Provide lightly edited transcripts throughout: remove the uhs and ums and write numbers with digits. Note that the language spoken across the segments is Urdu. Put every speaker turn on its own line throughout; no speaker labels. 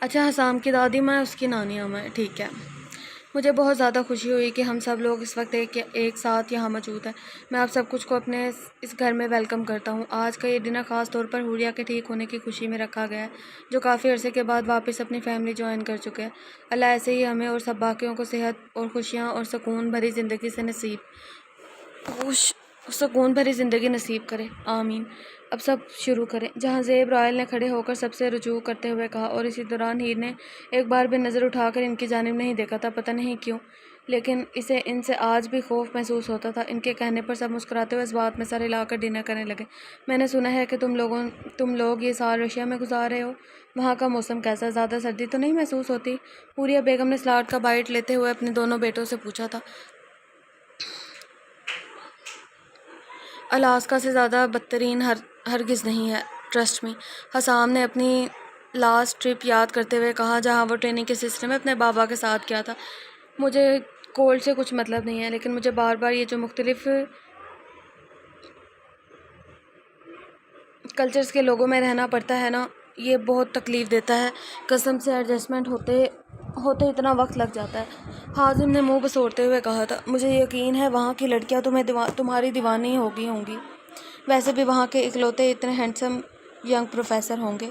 اچھا حسام کی دادی ماں اس کی نانی ماں ہے، ٹھیک ہے۔ مجھے بہت زیادہ خوشی ہوئی کہ ہم سب لوگ اس وقت ایک ساتھ یہاں موجود ہیں۔ میں آپ سب کچھ کو اپنے اس گھر میں ویلکم کرتا ہوں۔ آج کا یہ ڈنر خاص طور پر حوریہ کے ٹھیک ہونے کی خوشی میں رکھا گیا ہے، جو کافی عرصے کے بعد واپس اپنی فیملی جوائن کر چکے ہیں۔ اللہ ایسے ہی ہمیں اور سب باقیوں کو صحت اور خوشیاں اور سکون بھری زندگی نصیب کرے، آمین۔ اب سب شروع کریں۔ جہاں زیب رائل نے کھڑے ہو کر سب سے رجوع کرتے ہوئے کہا، اور اسی دوران ہیر نے ایک بار بھی نظر اٹھا کر ان کی جانب نہیں دیکھا تھا، پتہ نہیں کیوں، لیکن اسے ان سے آج بھی خوف محسوس ہوتا تھا۔ ان کے کہنے پر سب مسکراتے ہوئے اس بات میں سر ہلا کر ڈنر کرنے لگے۔ میں نے سنا ہے کہ تم لوگ یہ سال رشیا میں گزار رہے ہو، وہاں کا موسم کیسا ہے؟ زیادہ سردی تو نہیں محسوس ہوتی؟ حوریہ بیگم نے سلاڈ کا بائٹ لیتے ہوئے اپنے دونوں بیٹوں سے پوچھا تھا۔ الاسکا سے زیادہ بدترین ہرگز نہیں ہے، ٹرسٹ می، حسام نے اپنی لاسٹ ٹرپ یاد کرتے ہوئے کہا، جہاں وہ ٹریننگ کے سلسلے میں اپنے بابا کے ساتھ کیا تھا۔ مجھے کولڈ سے کچھ مطلب نہیں ہے، لیکن مجھے بار بار یہ جو مختلف کلچرز کے لوگوں میں رہنا پڑتا ہے نا، یہ بہت تکلیف دیتا ہے، قسم سے ایڈجسٹمنٹ ہوتے اتنا وقت لگ جاتا ہے۔ حازم نے منہ بسوڑتے ہوئے کہا تھا، مجھے یقین ہے وہاں کی لڑکیاں تمہاری دیوانی ہوں گی، ویسے بھی وہاں کے اکلوتے اتنے ہینڈسم ینگ پروفیسر ہوں گے۔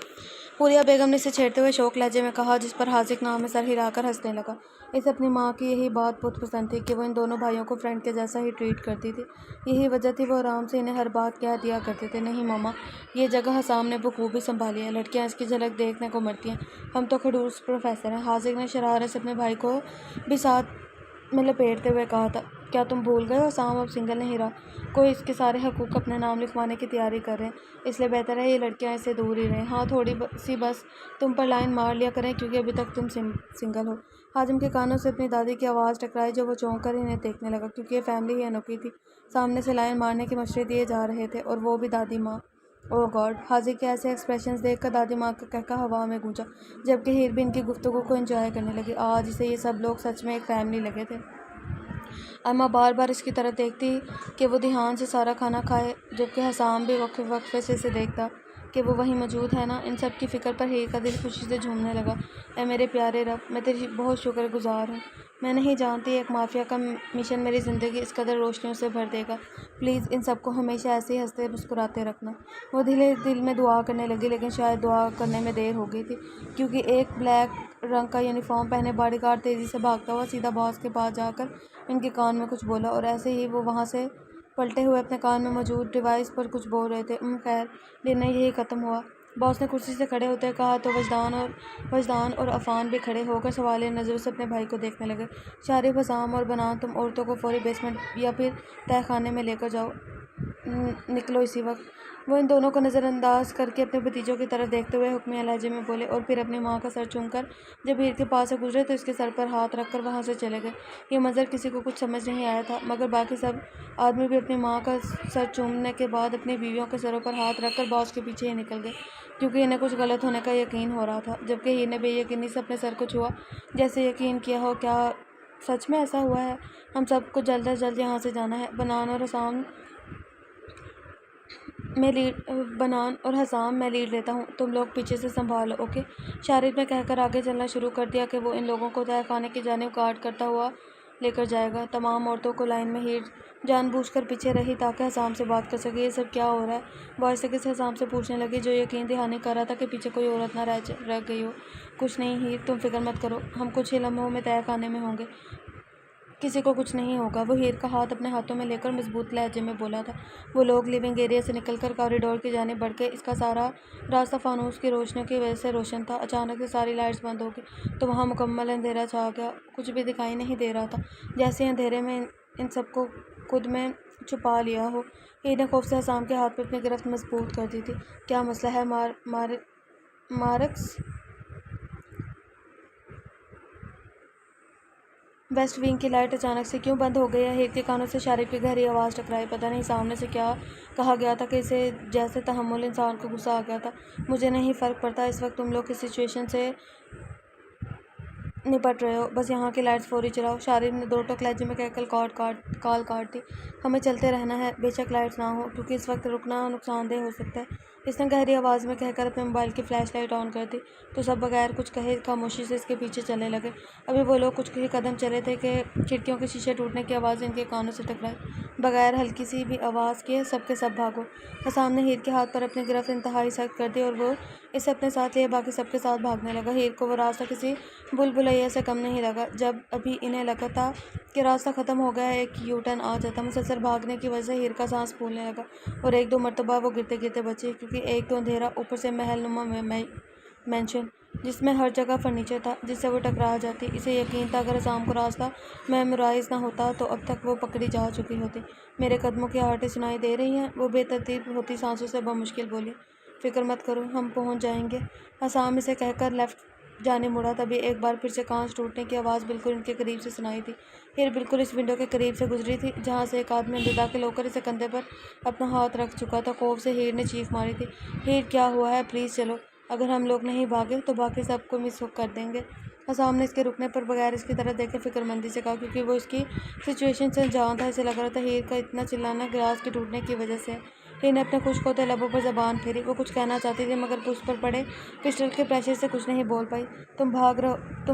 حوریہ بیگم نے اسے چھیڑتے ہوئے شوق لہجے میں کہا، جس پر حاذق نام میں سر ہلا کر ہنسنے لگا۔ اسے اپنی ماں کی یہی بات بہت پسند تھی کہ وہ ان دونوں بھائیوں کو فرینڈ کے جیسا ہی ٹریٹ کرتی تھی، یہی وجہ تھی وہ آرام سے انہیں ہر بات کہہ دیا کرتے تھے۔ نہیں ماما، یہ جگہ حسام نے بخوبی سنبھالی ہے، لڑکیاں اس کی جھلک دیکھنے کو مرتی ہیں، ہم تو خڑوس پروفیسر ہیں۔ حاذق نے شرارت سے اپنے بھائی کو بھی ساتھ میں لپیٹتے ہوئے کہا تھا، کیا تم بھول گئے ہو حسام اب سنگل نہیں رہا، کوئی اس کے سارے حقوق اپنے نام لکھوانے کی تیاری کر رہے ہیں، اس لیے بہتر ہے یہ لڑکیاں اس سے دور ہی رہیں۔ ہاں، تھوڑی سی بس تم پر لائن مار لیا کریں کیونکہ ابھی تک تم سنگل ہو۔ حازم کے کانوں سے اپنی دادی کی آواز ٹکرائی، جو وہ چونک کر انہیں دیکھنے لگا، کیونکہ یہ فیملی ہی انوکھی تھی۔ سامنے سے لائن مارنے کے مشورے دیے جا رہے تھے، اور وہ بھی دادی ماں۔ اوہ گاڈ! حاذق کے ایسے ایکسپریشنز دیکھ کر دادی ماں کا قہقہہ ہوا میں گونجا، جبکہ ہیر بھی ان کی گفتگو کو انجوائے کرنے لگی۔ آج اسے یہ سب لوگ سچ میں ایک فیملی لگے تھے۔ اماں بار بار اس کی طرف دیکھتی کہ وہ دھیان سے سارا کھانا کھائے، جبکہ حسام بھی وقفے وقفے سے اسے دیکھتا کہ وہ وہیں موجود ہے نا۔ ان سب کی فکر پر ہیر کا دل خوشی سے جھومنے لگا۔ اے میرے پیارے رب، میں تیری بہت شکر گزار ہوں۔ میں نہیں جانتی ایک مافیا کا مشن میری زندگی اس قدر روشنیوں سے بھر دے گا۔ پلیز ان سب کو ہمیشہ ایسے ہی ہنستے مسکراتے رکھنا۔ وہ دل میں دعا کرنے لگی، لیکن شاید دعا کرنے میں دیر ہو گئی تھی، کیونکہ ایک بلیک رنگ کا یونیفارم پہنے باڈی گارڈ تیزی سے بھاگتا ہوا سیدھا باس کے پاس جا کر ان کے کان میں کچھ بولا، اور ایسے ہی وہ وہاں سے پلٹے ہوئے اپنے کان میں موجود ڈیوائس پر کچھ بول رہے تھے۔ خیر، ڈنر یہی ختم ہوا۔ باس نے کرسی سے کھڑے ہوتے کہا تو وجدان اور عفان بھی کھڑے ہو کر سوالیہ نظروں سے اپنے بھائی کو دیکھنے لگے۔ شارف، حسام اور بنان، تم عورتوں کو فوری بیسمنٹ یا پھر تہہ خانے میں لے کر جاؤ، نکلو اسی وقت۔ وہ ان دونوں کو نظر انداز کر کے اپنے بھتیجوں کی طرف دیکھتے ہوئے حکمیہ لہجے میں بولے، اور پھر اپنی ماں کا سر چوم کر جب ہیر کے پاس سے گزرے تو اس کے سر پر ہاتھ رکھ کر وہاں سے چلے گئے۔ یہ منظر کسی کو کچھ سمجھ نہیں آیا تھا، مگر باقی سب آدمی بھی اپنی ماں کا سر چومنے کے بعد اپنی بیویوں کے سروں پر ہاتھ رکھ کر باس کے پیچھے ہی نکل گئے، کیونکہ انہیں کچھ غلط ہونے کا یقین ہو رہا تھا۔ جبکہ ہیر نے بے یقینی سے اپنے سر کو چھوا، جیسے یقین کیا ہو کیا سچ میں ایسا ہوا ہے۔ ہم سب کو جلد از جلد یہاں سے جانا ہے۔ بنان اور حسام میں لیڈ لیتا ہوں، تم لوگ پیچھے سے سنبھالو، اوکے؟ شارف نے کہہ کر آگے چلنا شروع کر دیا کہ وہ ان لوگوں کو تہہ خانے کی جانب گارڈ کرتا ہوا لے کر جائے گا۔ تمام عورتوں کو لائن میں ہیر جان بوجھ کر پیچھے رہی تاکہ حسام سے بات کر سکے۔ یہ سب کیا ہو رہا ہے؟ وہ آہستگی سے حسام سے پوچھنے لگی، جو یقین دہانی کر رہا تھا کہ پیچھے کوئی عورت نہ رہ گئی ہو۔ کچھ نہیں ہیر، تم فکر مت کرو، ہم کچھ ہی لمحوں میں تہہ خانے میں ہوں گے، کسی کو کچھ نہیں ہوگا۔ وہ ہیر کا ہاتھ اپنے ہاتھوں میں لے کر مضبوط لہجے میں بولا تھا۔ وہ لوگ لیونگ ایریا سے نکل کر کوریڈور کی جانب بڑھ گئے۔ اس کا سارا راستہ فانوس کی روشنیوں کی وجہ سے روشن تھا۔ اچانک سے ساری لائٹس بند ہو گئی تو وہاں مکمل اندھیرا چھا گیا، کچھ بھی دکھائی نہیں دے رہا تھا، جیسے اندھیرے میں ان سب کو خود میں چھپا لیا ہو۔ ہیر نے خوف سے حسام کے ہاتھ پر اپنی گرفت مضبوط کر دی تھی۔ کیا مسئلہ ہے مارکس؟ ویسٹ ونگ کی لائٹ اچانک سے کیوں بند ہو گئی ہے؟ ہیر کے کانوں سے شارف کی گہری آواز ٹکرائی۔ پتہ نہیں سامنے سے کیا کہا گیا تھا کہ اسے جیسے تحمل انسان کو غصہ آ گیا تھا۔ مجھے نہیں فرق پڑتا اس وقت تم لوگ کس سچویشن سے نپٹ رہے ہو، بس یہاں کی لائٹس فوری چلاؤ۔ شارف نے دو ٹوک لہجے میں کہہ کر کال کاٹ دی۔ ہمیں چلتے رہنا ہے، بے شک لائٹس نہ ہوں، کیونکہ اس وقت رکنا نقصان دہ ہو سکتا ہے۔ اس نے گہری آواز میں کہہ کر اپنے موبائل کی فلیش لائٹ آن کر دی تو سب بغیر کچھ کہے خاموشی سے اس کے پیچھے چلنے لگے۔ ابھی وہ لوگ کچھ ہی قدم چلے تھے کہ کھڑکیوں کے شیشے ٹوٹنے کی آواز ان کے کانوں سے ٹکرائی۔ بغیر ہلکی سی بھی آواز کیے سب کے سب بھاگو۔ حسام نے ہیر کے ہاتھ پر اپنی گرفت انتہائی سخت کر دی اور وہ اسے اپنے ساتھ لیے باقی سب کے ساتھ بھاگنے لگا۔ ہیر کو وہ راستہ کسی بھول بھلیا سے کم نہیں لگا۔ جب ابھی انہیں لگا تھا کہ راستہ ختم ہو گیا ہے، ایک یو ٹرن آ جاتا۔ مسلسل بھاگنے کی وجہ سے ہیر کا سانس پھولنے لگا اور ایک دو مرتبہ وہ گرتے گرتے بچی، کیونکہ ایک تو اندھیرا، اوپر سے محل نما مینشن جس میں ہر جگہ فرنیچر تھا جس سے وہ ٹکرا جاتی۔ اسے یقین تھا اگر حسام کو راستہ میمورائز نہ ہوتا تو اب تک وہ پکڑی جا چکی ہوتی۔ میرے قدموں کی آہٹیں سنائی دے رہی ہیں، وہ بے ترتیب ہوتی سانسوں سے بمشکل بولی۔ فکر مت کرو، ہم پہنچ جائیں گے۔ حسام اسے کہہ کر لیفٹ جانے مڑا، تبھی ایک بار پھر سے کانچ ٹوٹنے کی آواز بالکل ان کے قریب سے سنائی دی۔ ہیر بالکل اس ونڈو کے قریب سے گزری تھی جہاں سے ایک آدمی اندر داخل ہو کر اسے کندھے پر اپنا ہاتھ رکھ چکا تھا۔ خوف سے ہیر نے چیخ ماری تھی، ہیر کیا ہوا ہے؟ پلیز چلو، اگر ہم لوگ نہیں بھاگے تو باقی سب کو مس کر دیں گے۔ حسام نے اس کے رکنے پر بغیر اس کی طرف دیکھے فکر مندی سے کہا، کیونکہ وہ اس کی سچویشن سے انجان تھا۔ اسے لگ رہا تھا ہیر کا اتنا چلانا گلاس کے ٹوٹنے کی وجہ سے ہے۔ ہیر نے اپنے خشک ہوتے لبوں پر زبان پھیری۔ وہ کچھ کہنا چاہتی تھی مگر اس پر پڑے پسٹل کے پریشر سے کچھ نہیں بول پائی۔ تم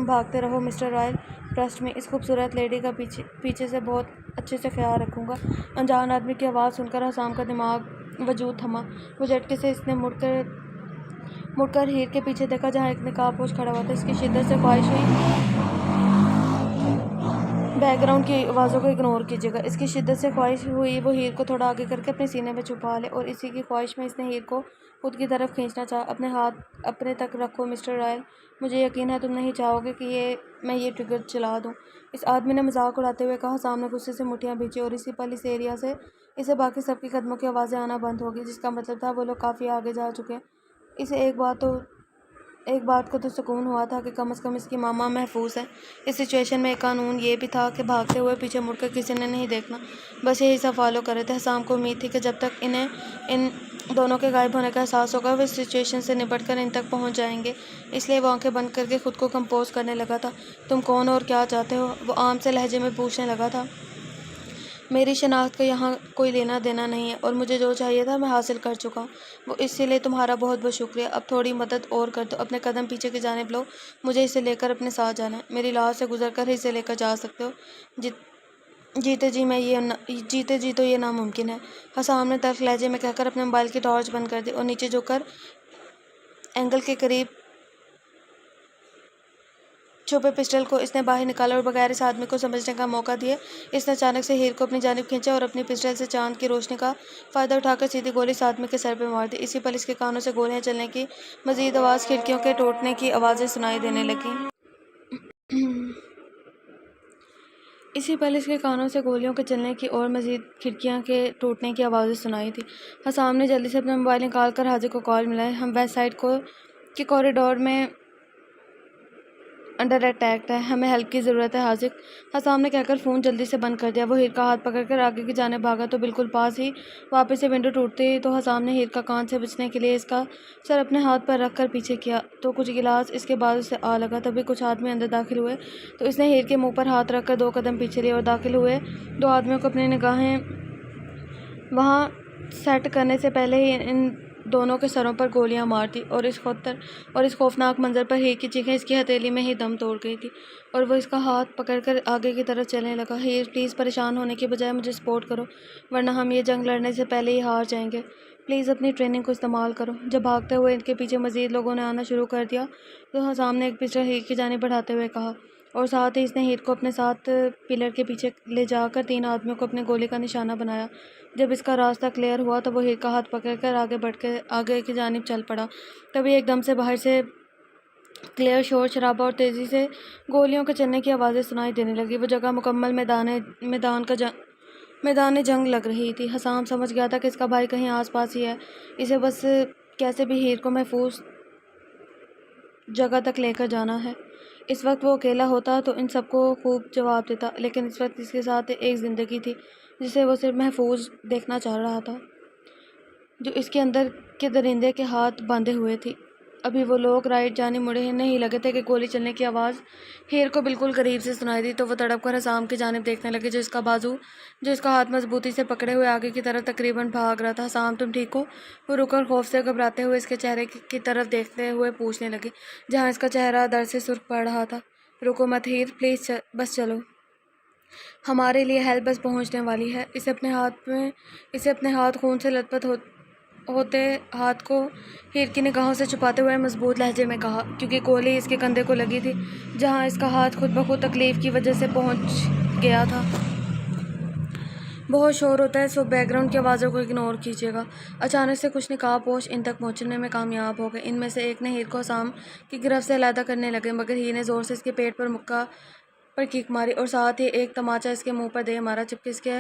بھاگتے رہو مسٹر رائل، ٹرسٹ می، اس خوبصورت لیڈی کا پیچھے سے بہت اچھے سے خیال رکھوں گا۔ انجان آدمی کی آواز سن کر حسام کا وجود تھما۔ وہ جھٹکے سے اس نے مڑ کر ہیر کے پیچھے دیکھا جہاں ایک نقاب پوش کھڑا ہوا تھا۔ اس کی شدت سے خواہش ہوئی بیک گراؤنڈ کی آوازوں کو اگنور کیجیے گا۔ اس کی شدت سے خواہش ہوئی وہ ہیر کو تھوڑا آگے کر کے اپنے سینے میں چھپا لے، اور اسی کی خواہش میں اس نے ہیر کو خود کی طرف کھینچنا چاہا۔ اپنے ہاتھ اپنے تک رکھو مسٹر رائل، مجھے یقین ہے تم نہیں چاہو گے کہ میں یہ ٹریگر چلا دوں، اس آدمی نے مذاق اڑاتے ہوئے کہا۔ حسام نے غصے سے مٹھیاں بھینچی اور اسی پل اس ایریا سے اسے باقی سب کی قدموں کی آوازیں آنا بند ہو گئی، جس کا مطلب تھا وہ لوگ کافی آگے جا چکے۔ اسے ایک بات کو تو سکون ہوا تھا کہ کم از کم اس کی ماما محفوظ ہے۔ اس سچویشن میں ایک قانون یہ بھی تھا کہ بھاگتے ہوئے پیچھے مڑ کر کسی نے نہیں دیکھنا، بس یہی سب فالو کر رہے تھے۔ حسام کو امید تھی کہ جب تک انہیں ان دونوں کے غائب ہونے کا احساس ہوگا وہ اس سچویشن سے نپٹ کر ان تک پہنچ جائیں گے، اس لیے وہ آنکھیں بند کر کے خود کو کمپوز کرنے لگا تھا۔ تم کون ہو اور کیا چاہتے ہو؟ وہ عام سے لہجے میں پوچھنے لگا تھا۔ میری شناخت کا یہاں کوئی لینا دینا نہیں ہے، اور مجھے جو چاہیے تھا میں حاصل کر چکا ہوں، وہ اسی لیے تمہارا بہت بہت شکریہ۔ اب تھوڑی مدد اور کر دو، اپنے قدم پیچھے کی جانب لو، مجھے اسے لے کر اپنے ساتھ جانا ہے۔ میری لاش سے گزر کر ہی اسے لے کر جا سکتے ہو، جیتے جی تو یہ ناممکن ہے، حسام نے تلخ لہجے میں کہہ کر اپنے موبائل کی ٹارچ بند کر دی اور نیچے جھک کر اینگل کے قریب چھپے پسٹل کو اس نے باہر نکالا اور بغیر اس آدمی کو سمجھنے کا موقع دیے اس نے اچانک سے ہیر کو اپنی جانب کھینچا اور اپنی پسٹل سے چاند کی روشنی کا فائدہ اٹھا کر سیدھی گولی اس آدمی کے سر پہ مار دی۔ اسی پل اس کے کانوں سے گولیاں چلنے کی مزید آواز، کھڑکیوں کے ٹوٹنے کی آوازیں سنائی دینے لگیں۔ اسی پل اس کے کانوں سے گولیوں کے چلنے کی اور مزید کھڑکیاں کے ٹوٹنے کی آوازیں سنائی تھی۔ حسام نے جلدی سے اپنا موبائل نکال کر حاجی کو کال ملائی۔ ہم ویسٹ سائڈ کے کوریڈور میں انڈر اٹیک ہیں، ہمیں ہیلپ کی ضرورت ہے حاجی، حسام نے کہہ کر فون جلدی سے بند کر دیا۔ وہ ہیر کا ہاتھ پکڑ کر آگے کی جانب بھاگا تو بالکل پاس ہی واپس سے ونڈو ٹوٹتی تو حسام نے ہیر کا کان سے بچنے کے لیے اس کا سر اپنے ہاتھ پر رکھ کر پیچھے کیا تو کچھ گلاس اس کے بازو سے آ لگا۔ تبھی کچھ آدمی اندر داخل ہوئے تو اس نے ہیر کے منہ پر ہاتھ رکھ کر 2 قدم پیچھے لیے اور داخل ہوئے 2 آدمیوں کو اپنی نگاہیں وہاں سیٹ کرنے سے پہلے ہی ان دونوں کے سروں پر گولیاں مار دی، اور اس خوفناک منظر پر ہیر کی چیخیں اس کی ہتھیلی میں ہی دم توڑ گئی تھی اور وہ اس کا ہاتھ پکڑ کر آگے کی طرف چلنے لگا۔ ہیر پلیز پریشان ہونے کی بجائے مجھے سپورٹ کرو، ورنہ ہم یہ جنگ لڑنے سے پہلے ہی ہار جائیں گے، پلیز اپنی ٹریننگ کو استعمال کرو۔ جب بھاگتے ہوئے ان کے پیچھے مزید لوگوں نے آنا شروع کر دیا تو حسام نے ایک پسٹل ہیر کی جانب بڑھاتے ہوئے کہا، اور ساتھ ہی اس نے ہیر کو اپنے ساتھ پلر کے پیچھے لے جا کر 3 آدمیوں کو اپنے گولی کا نشانہ بنایا۔ جب اس کا راستہ کلیئر ہوا تو وہ ہیر کا ہاتھ پکڑ کر آگے کی جانب چل پڑا۔ تبھی ایک دم سے باہر سے کلیئر شور شرابہ اور تیزی سے گولیوں کے چلنے کی آوازیں سنائی دینے لگی۔ وہ جگہ مکمل میدان جنگ لگ رہی تھی۔ حسام سمجھ گیا تھا کہ اس کا بھائی کہیں آس پاس ہی ہے، اسے بس کیسے بھی ہیر کو محفوظ جگہ تک لے کر جانا ہے۔ اس وقت وہ اکیلا ہوتا تو ان سب کو خوب جواب دیتا، لیکن اس وقت اس کے ساتھ ایک زندگی تھی جسے وہ صرف محفوظ دیکھنا چاہ رہا تھا، جو اس کے اندر کے درندے کے ہاتھ باندھے ہوئے تھی۔ ابھی وہ لوگ رائٹ جانب مڑے ہیں نہیں لگے تھے کہ گولی چلنے کی آواز ہیر کو بالکل قریب سے سنائی دی تو وہ تڑپ کر حسام کی جانب دیکھنے لگے جو اس کا ہاتھ مضبوطی سے پکڑے ہوئے آگے کی طرف تقریباً بھاگ رہا تھا۔ حسام تم ٹھیک ہو؟ وہ رک کر خوف سے گھبراتے ہوئے اس کے چہرے کی طرف دیکھتے ہوئے پوچھنے لگی جہاں اس کا چہرہ درد سے سرخ پڑ رہا تھا۔ رکو مت ہیر پلیز، بس چلو، ہمارے لیے ہیلپ بس پہنچنے والی ہے۔ اسے اپنے ہاتھ خون سے لت پت ہوتے ہاتھ کو ہیر کی نگاہوں سے چھپاتے ہوئے مضبوط لہجے میں کہا کیونکہ گولی اس کے کندھے کو لگی تھی جہاں اس کا ہاتھ خود بخود تکلیف کی وجہ سے پہنچ گیا تھا۔ بہت شور ہوتا ہے، سو بیک گراؤنڈ کی آوازوں کو اگنور کیجیے گا۔ اچانک سے کچھ نقاب پوش ان تک پہنچنے میں کامیاب ہو گئے۔ ان میں سے ایک نے ہیر کو حسام کی گرفت سے علیحدہ کرنے لگے مگر ہیر نے زور سے اس کے پیٹ پر مکہ پر کیک ماری اور ساتھ ہی ایک تماچا اس کے منہ پر دے مارا جبکہ اس کے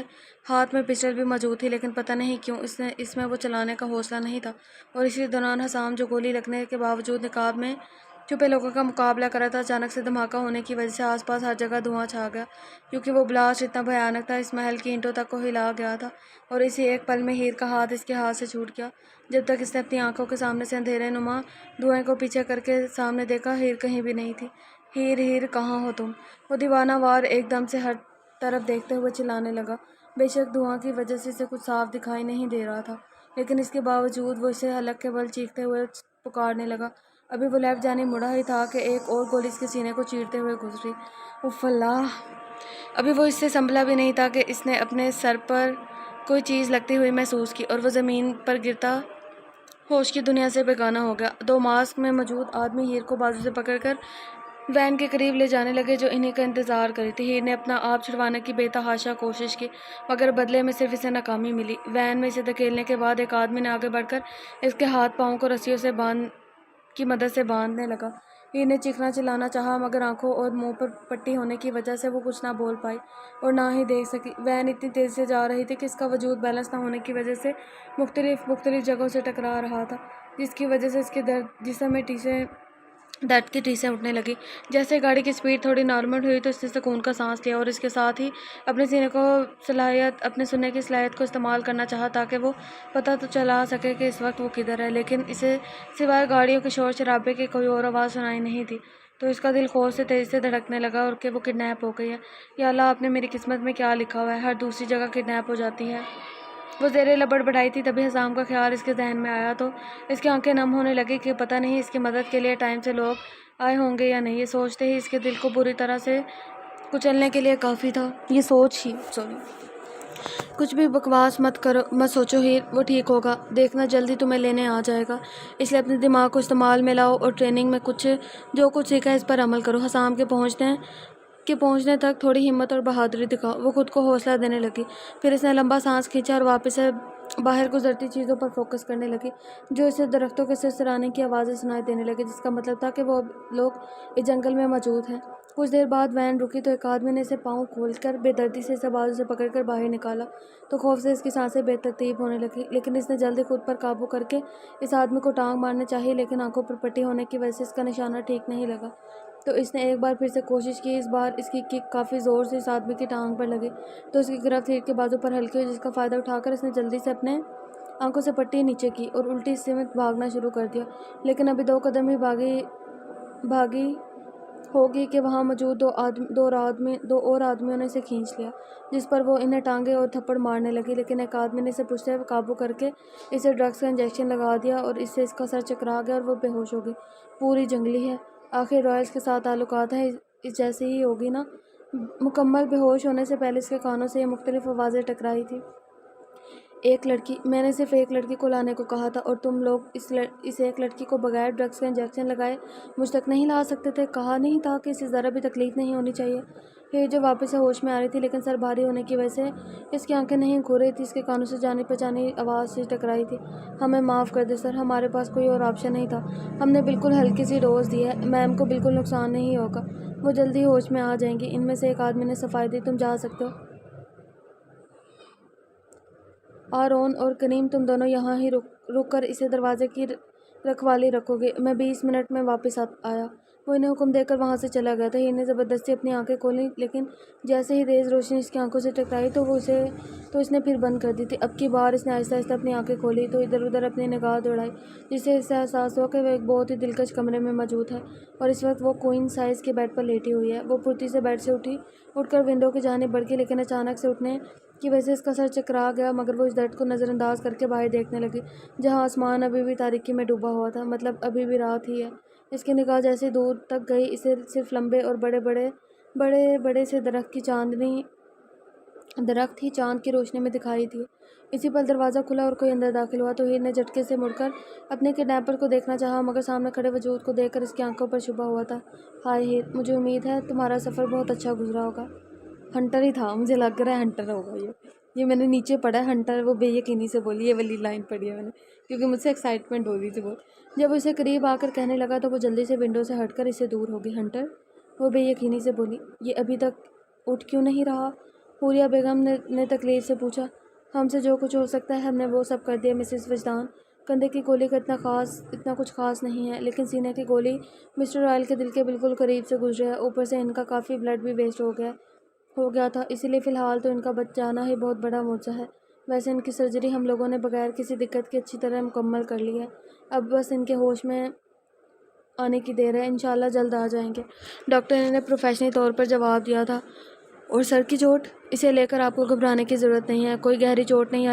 ہاتھ میں پسٹل بھی موجود تھی لیکن پتہ نہیں کیوں اس میں وہ چلانے کا حوصلہ نہیں تھا۔ اور اسی دوران حسام جو گولی لگنے کے باوجود نقاب میں چھپے لوگوں کا مقابلہ کر رہا تھا، اچانک سے دھماکہ ہونے کی وجہ سے آس پاس ہر جگہ دھواں چھا گیا کیونکہ وہ بلاسٹ اتنا بھیانک تھا اس محل کی اینٹوں تک کو ہلا گیا تھا۔ اور اسی ایک پل میں ہیر کا ہاتھ اس کے ہاتھ سے چھوٹ گیا جب تک اس نے اپنی آنکھوں کے سامنے سے اندھیرے نما دھوئیں کو پیچھے کر کے سامنے دیکھا، ہیر کہیں بھی نہیں تھی۔ ہیر ہیر کہاں ہو تم؟ وہ دیوانہ وار ایک دم سے ہر طرف دیکھتے ہوئے چلانے لگا۔ بے شک دھواں کی وجہ سے اسے کچھ صاف دکھائی نہیں دے رہا تھا لیکن اس کے باوجود وہ اسے حلق کے بل چیختے ہوئے پکارنے لگا۔ ابھی وہ لیفٹ جانب مڑا ہی تھا کہ ایک اور گولی اس کے سینے کو چیرتے ہوئے گزری۔ اف اللہ! ابھی وہ اس سے سنبھلا بھی نہیں تھا کہ اس نے اپنے سر پر کوئی چیز لگتی ہوئی محسوس کی اور وہ زمین پر گرتا ہوش کی دنیا سے بیگانہ ہو گیا۔ دو ماسک میں موجود آدمی ہیر کو بازو سے پکڑ کر وین کے قریب لے جانے لگے جو انہی کا انتظار کر رہی تھی۔ ہیر نے اپنا آپ چھڑوانے کی بے تحاشا کوشش کی مگر بدلے میں صرف اسے ناکامی ملی۔ وین میں اسے دھکیلنے کے بعد ایک آدمی نے آگے بڑھ کر اس کے ہاتھ پاؤں کو رسیوں کی مدد سے باندھنے لگا۔ ہیر نے چیخنا چلانا چاہا مگر آنکھوں اور منہ پر پٹی ہونے کی وجہ سے وہ کچھ نہ بول پائی اور نہ ہی دیکھ سکی۔ وین اتنی تیزی سے جا رہی تھی کہ اس کا وجود بیلنس نہ ہونے کی وجہ سے مختلف جگہوں سے ٹکرا رہا تھا جس کی وجہ سے اس کے جسم میں درد کی ٹیسیں اٹھنے لگی۔ جیسے گاڑی کی سپیڈ تھوڑی نارمل ہوئی تو اس نے سکون کا سانس لیا اور اس کے ساتھ ہی اپنے سننے کی صلاحیت کو استعمال کرنا چاہا تاکہ وہ پتہ تو چلا سکے کہ اس وقت وہ کدھر ہے، لیکن اسے سوائے گاڑیوں کے شور شرابے کی کوئی اور آواز سنائی نہیں دی تو اس کا دل خوف سے تیزی سے دھڑکنے لگا اور کہ وہ کڈنیپ ہو گئی ہے۔ یا اللہ، آپ نے میری قسمت میں کیا لکھا ہوا ہے، ہر دوسری جگہ کڈنیپ ہو جاتی ہے۔ وہ زیر لب بڑبڑائی تھی تبھی حسام کا خیال اس کے ذہن میں آیا تو اس کی آنکھیں نم ہونے لگی کہ پتہ نہیں اس کی مدد کے لیے ٹائم سے لوگ آئے ہوں گے یا نہیں۔ یہ سوچتے ہی اس کے دل کو بری طرح سے کچلنے کے لیے کافی تھا۔ کچھ بھی بکواس مت سوچو ہیر، وہ ٹھیک ہوگا، دیکھنا جلدی تمہیں لینے آ جائے گا، اس لیے اپنے دماغ کو استعمال میں لاؤ اور ٹریننگ میں جو کچھ سیکھا ہے اس پر عمل کرو۔ حسام کے پہنچنے تک تھوڑی ہمت اور بہادری دکھاؤ، وہ خود کو حوصلہ دینے لگی۔ پھر اس نے لمبا سانس کھینچا اور واپس سے باہر گزرتی چیزوں پر فوکس کرنے لگی جو اسے درختوں کے سرسرانے کی آوازیں سنائی دینے لگی جس کا مطلب تھا کہ وہ لوگ اس جنگل میں موجود ہیں۔ کچھ دیر بعد وین رکی تو ایک آدمی نے اسے پاؤں کھول کر بے دردی سے اسے بازو سے پکڑ کر باہر نکالا تو خوف سے اس کی سانسیں بے ترتیب ہونے لگیں لیکن اس نے جلدی خود پر قابو کر کے اس آدمی کو ٹانگ مارنی چاہی لیکن آنکھوں پر پٹی ہونے کی وجہ سے اس کا نشانہ ٹھیک نہیں لگا تو اس نے ایک بار پھر سے کوشش کی۔ اس بار اس کی کک کافی زور سے اس آدمی کی ٹانگ پر لگی تو اس کی گرفت ہیر کے بازو پر ہلکی ہوئی جس کا فائدہ اٹھا کر اس نے جلدی سے اپنے آنکھوں سے پٹی نیچے کی اور الٹی سمت بھاگنا شروع کر دیا لیکن ابھی 2 قدم ہی بھاگی ہوگی کہ وہاں موجود دو اور آدمیوں نے اسے کھینچ لیا جس پر وہ انہیں ٹانگیں اور تھپڑ مارنے لگی لیکن ایک آدمی نے اسے پشت سے قابو کر کے اسے ڈرگس کا انجیکشن لگا دیا اور اس سے اس کا سر چکرا گیا اور وہ بے ہوش ہو گئی۔ پوری جنگلی ہے، آخر رائلز کے ساتھ تعلقات ہیں، اس جیسی ہی ہوگی نا۔ مکمل بے ہوش ہونے سے پہلے اس کے کانوں سے یہ مختلف آوازیں ٹکرائی تھی۔ ایک لڑکی، میں نے صرف ایک لڑکی کو لانے کو کہا تھا اور تم لوگ اس ایک لڑکی کو بغیر ڈرگس کا انجیکشن لگائے مجھ تک نہیں لا سکتے تھے؟ کہا نہیں تھا کہ اسے ذرا بھی تکلیف نہیں ہونی چاہیے؟ پھر جو واپس سے ہوش میں آ رہی تھی لیکن سر بھاری ہونے کی وجہ سے اس کی آنکھیں نہیں کھل رہی تھی، اس کے کانوں سے جانی پہچانی آواز سے ٹکرائی تھی۔ ہمیں معاف کر دیں سر، ہمارے پاس کوئی اور آپشن نہیں تھا، ہم نے بالکل ہلکی سی ڈوز دی ہے، میم کو بالکل نقصان نہیں ہوگا، وہ جلدی ہوش میں آ جائیں گی۔ ان میں سے ایک آدمی نے صفائی دی، تم جا سکتے ہو۔ آرون اور کریم تم دونوں یہاں ہی رک کر اسے دروازے کی رکھوالی رکھو گے، میں 20 منٹ میں واپس آیا۔ وہ انہیں حکم دے کر وہاں سے چلا گیا تھا۔ ہیر نے زبردستی اپنی آنکھیں کھولیں، لیکن جیسے ہی تیز روشنی اس کی آنکھوں سے ٹکرائی تو اس نے پھر بند کر دی تھی۔ اب کی بار اس نے آہستہ آہستہ اپنی آنکھیں کھولی تو ادھر ادھر اپنی نگاہ دوڑائی، جس سے اسے احساس ہوا کہ وہ ایک بہت ہی دلکش کمرے میں موجود ہے اور اس وقت وہ کوئن سائز کے بیڈ پر لیٹی ہوئی ہے۔ وہ پھرتی سے بیڈ سے اٹھ کر ونڈو کی جانب بڑھ گئی، لیکن اچانک سے اٹھنے کی وجہ سے اس کا سر چکرا گیا، مگر وہ اس درد کو نظر انداز کر کے باہر دیکھنے لگی، جہاں آسمان ابھی بھی تاریکی میں ڈوبا ہوا تھا، مطلب ابھی بھی رات ہی ہے۔ اس کی نگاہ جیسے دور تک گئی، اسے صرف لمبے اور بڑے بڑے سے درخت ہی چاند کی روشنی میں دکھائی دی۔ اسی پل دروازہ کھلا اور کوئی اندر داخل ہوا تو ہیر نے جھٹکے سے مڑ کر اپنے کڈنیپر کو دیکھنا چاہا، مگر سامنے کھڑے وجود کو دیکھ کر اس کی آنکھوں پر شبہ ہوا تھا۔ ہائے ہیر، مجھے امید ہے تمہارا سفر بہت اچھا گزرا ہوگا۔ ہنٹر ہی تھا، مجھے لگ رہا ہے ہنٹر ہوگا یہ میں نے نیچے پڑھا ہے ہنٹر، وہ بے یقینی سے بولی، یہ والی لائن پڑھی ہے میں نے، کیونکہ مجھ سے ایکسائٹمنٹ ہو رہی تھی بہت۔ جب اسے قریب آ کر کہنے لگا تو وہ جلدی سے ونڈو سے ہٹ کر اس سے دور ہو گئی۔ ہنٹر، وہ بے یقینی سے بولی، یہ ابھی تک اٹھ کیوں نہیں رہا؟ حوریہ بیگم نے تکلیف سے پوچھا۔ ہم سے جو کچھ ہو سکتا ہے ہم نے وہ سب کر دیا مسز وجدان۔ کندھے کی گولی کا اتنا کچھ خاص نہیں ہے، لیکن سینے کی گولی مسٹر رائل کے دل کے بالکل قریب سے گزری ہے، اوپر سے ان کا کافی بلڈ بھی ویسٹ ہو گیا تھا، اسی لیے فی الحال تو ان کا بچ جانا ہی بہت بڑا معجزہ ہے۔ ویسے ان کی سرجری ہم لوگوں نے بغیر کسی دقت کے اچھی طرح مکمل کر لی ہے، اب بس ان کے ہوش میں آنے کی دیر ہے، انشاءاللہ جلد آ جائیں گے، ڈاکٹر نے پروفیشنل طور پر جواب دیا تھا۔ اور سر کی چوٹ؟ اسے لے کر آپ کو گھبرانے کی ضرورت نہیں ہے، کوئی گہری چوٹ نہیں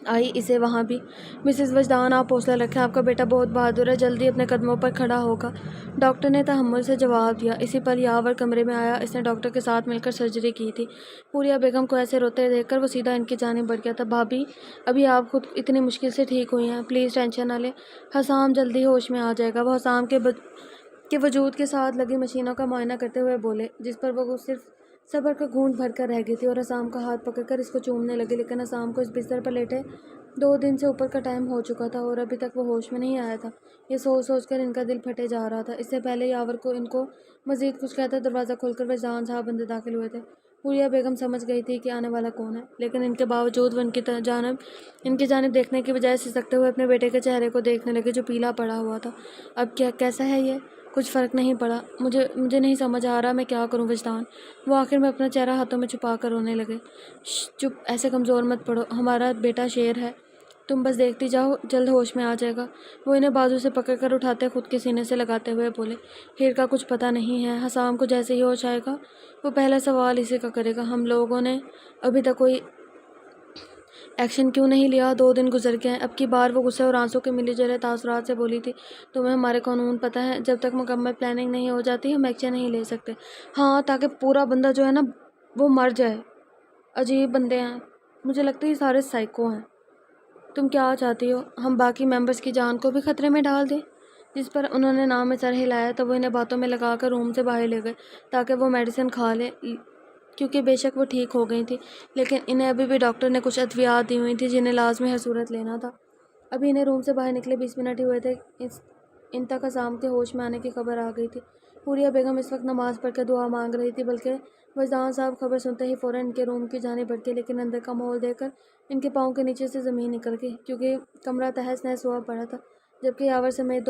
آئی اسے وہاں بھی۔ مسز وجدان، آپ حوصلہ رکھیں، آپ کا بیٹا بہت بہادر ہے، جلدی اپنے قدموں پر کھڑا ہوگا، ڈاکٹر نے تحمل سے جواب دیا۔ اسی پل یاور کمرے میں آیا، اس نے ڈاکٹر کے ساتھ مل کر سرجری کی تھی۔ حوریہ بیگم کو ایسے روتے دیکھ کر وہ سیدھا ان کی جانب بڑھ گیا تھا۔ بھابی، ابھی آپ خود اتنی مشکل سے ٹھیک ہوئی ہیں، پلیز ٹینشن نہ لیں، حسام جلدی ہوش میں آ جائے گا، وہ حسام کے وجود کے ساتھ لگی مشینوں کا معائنہ کرتے ہوئے بولے، جس پر وہ صرف صبر کا گھونٹ بھر کر رہ گئی تھی، اور حسام کا ہاتھ پکڑ کر اس کو چومنے لگی، لیکن حسام کو اس بستر پر لیٹے 2 دن سے اوپر کا ٹائم ہو چکا تھا اور ابھی تک وہ ہوش میں نہیں آیا تھا۔ یہ سوچ کر ان کا دل پھٹے جا رہا تھا۔ اس سے پہلے یاور کو ان کو مزید کچھ کہتا دروازہ کھول کر وجدان صاحب اندر داخل ہوئے تھے۔ حوریہ بیگم سمجھ گئی تھی کہ آنے والا کون ہے، لیکن ان کے باوجود وہ ان کی جانب دیکھنے کی بجائے سسکتے ہوئے اپنے بیٹے کے چہرے کو دیکھنے لگے، جو پیلا پڑا ہوا تھا۔ اب کیسا ہے یہ؟ کچھ فرق نہیں پڑا، مجھے نہیں سمجھ آ رہا میں کیا کروں وجدان۔ وہ آخر میں اپنا چہرہ ہاتھوں میں چھپا کر رونے لگے۔ چپ، ایسے کمزور مت پڑو، ہمارا بیٹا شیر ہے، تم بس دیکھتی جاؤ، جلد ہوش میں آ جائے گا۔ وہ انہیں بازو سے پکڑ کر اٹھاتے خود کے سینے سے لگاتے ہوئے بولے، ہیر کا کچھ پتہ نہیں ہے، حسام کو جیسے ہی ہوش آئے گا وہ پہلا سوال اسی کا کرے گا، ہم لوگوں نے ابھی تک کوئی ایکشن کیوں نہیں لیا؟ 2 دن گزر گئے ہیں۔ اب کی بار وہ غصے اور آنسوں کے ملے جلے تاثرات سے بولی تھی، تمہیں ہمارے قانون پتہ ہے، جب تک مکمل پلاننگ نہیں ہو جاتی ہم ایکشن نہیں لے سکتے۔ ہاں، تاکہ پورا بندہ جو ہے نا وہ مر جائے۔ عجیب بندے ہیں، مجھے لگتا ہے یہ سارے سائیکو ہیں۔ تم کیا چاہتی ہو، ہم باقی ممبرس کی جان کو بھی خطرے میں ڈال دیں؟ جس پر انہوں نے نام میں سر ہلایا تو وہ انہیں باتوں میں لگا کر روم سے باہر لے گئے تاکہ وہ میڈیسن کھا لیں، کیونکہ بے شک وہ ٹھیک ہو گئی تھی، لیکن انہیں ابھی بھی ڈاکٹر نے کچھ ادویات دی ہوئی تھی جنہیں لازمی ہر صورت لینا تھا۔ ابھی انہیں روم سے باہر نکلے 20 منٹ ہی ہوئے تھے، ان تک حسام کے ہوش میں آنے کی خبر آ گئی تھی۔ حوریہ بیگم اس وقت نماز پڑھ کر دعا مانگ رہی تھی، بلکہ وجدان صاحب خبر سنتے ہی فوراً ان کے روم کی جانب بڑھ گئے، لیکن اندر کا ماحول دیکھ کر ان کے پاؤں کے نیچے سے زمین نکل گئی، کیونکہ کمرہ تہس نہس ہوا پڑا تھا، جبکہ یاور سمیت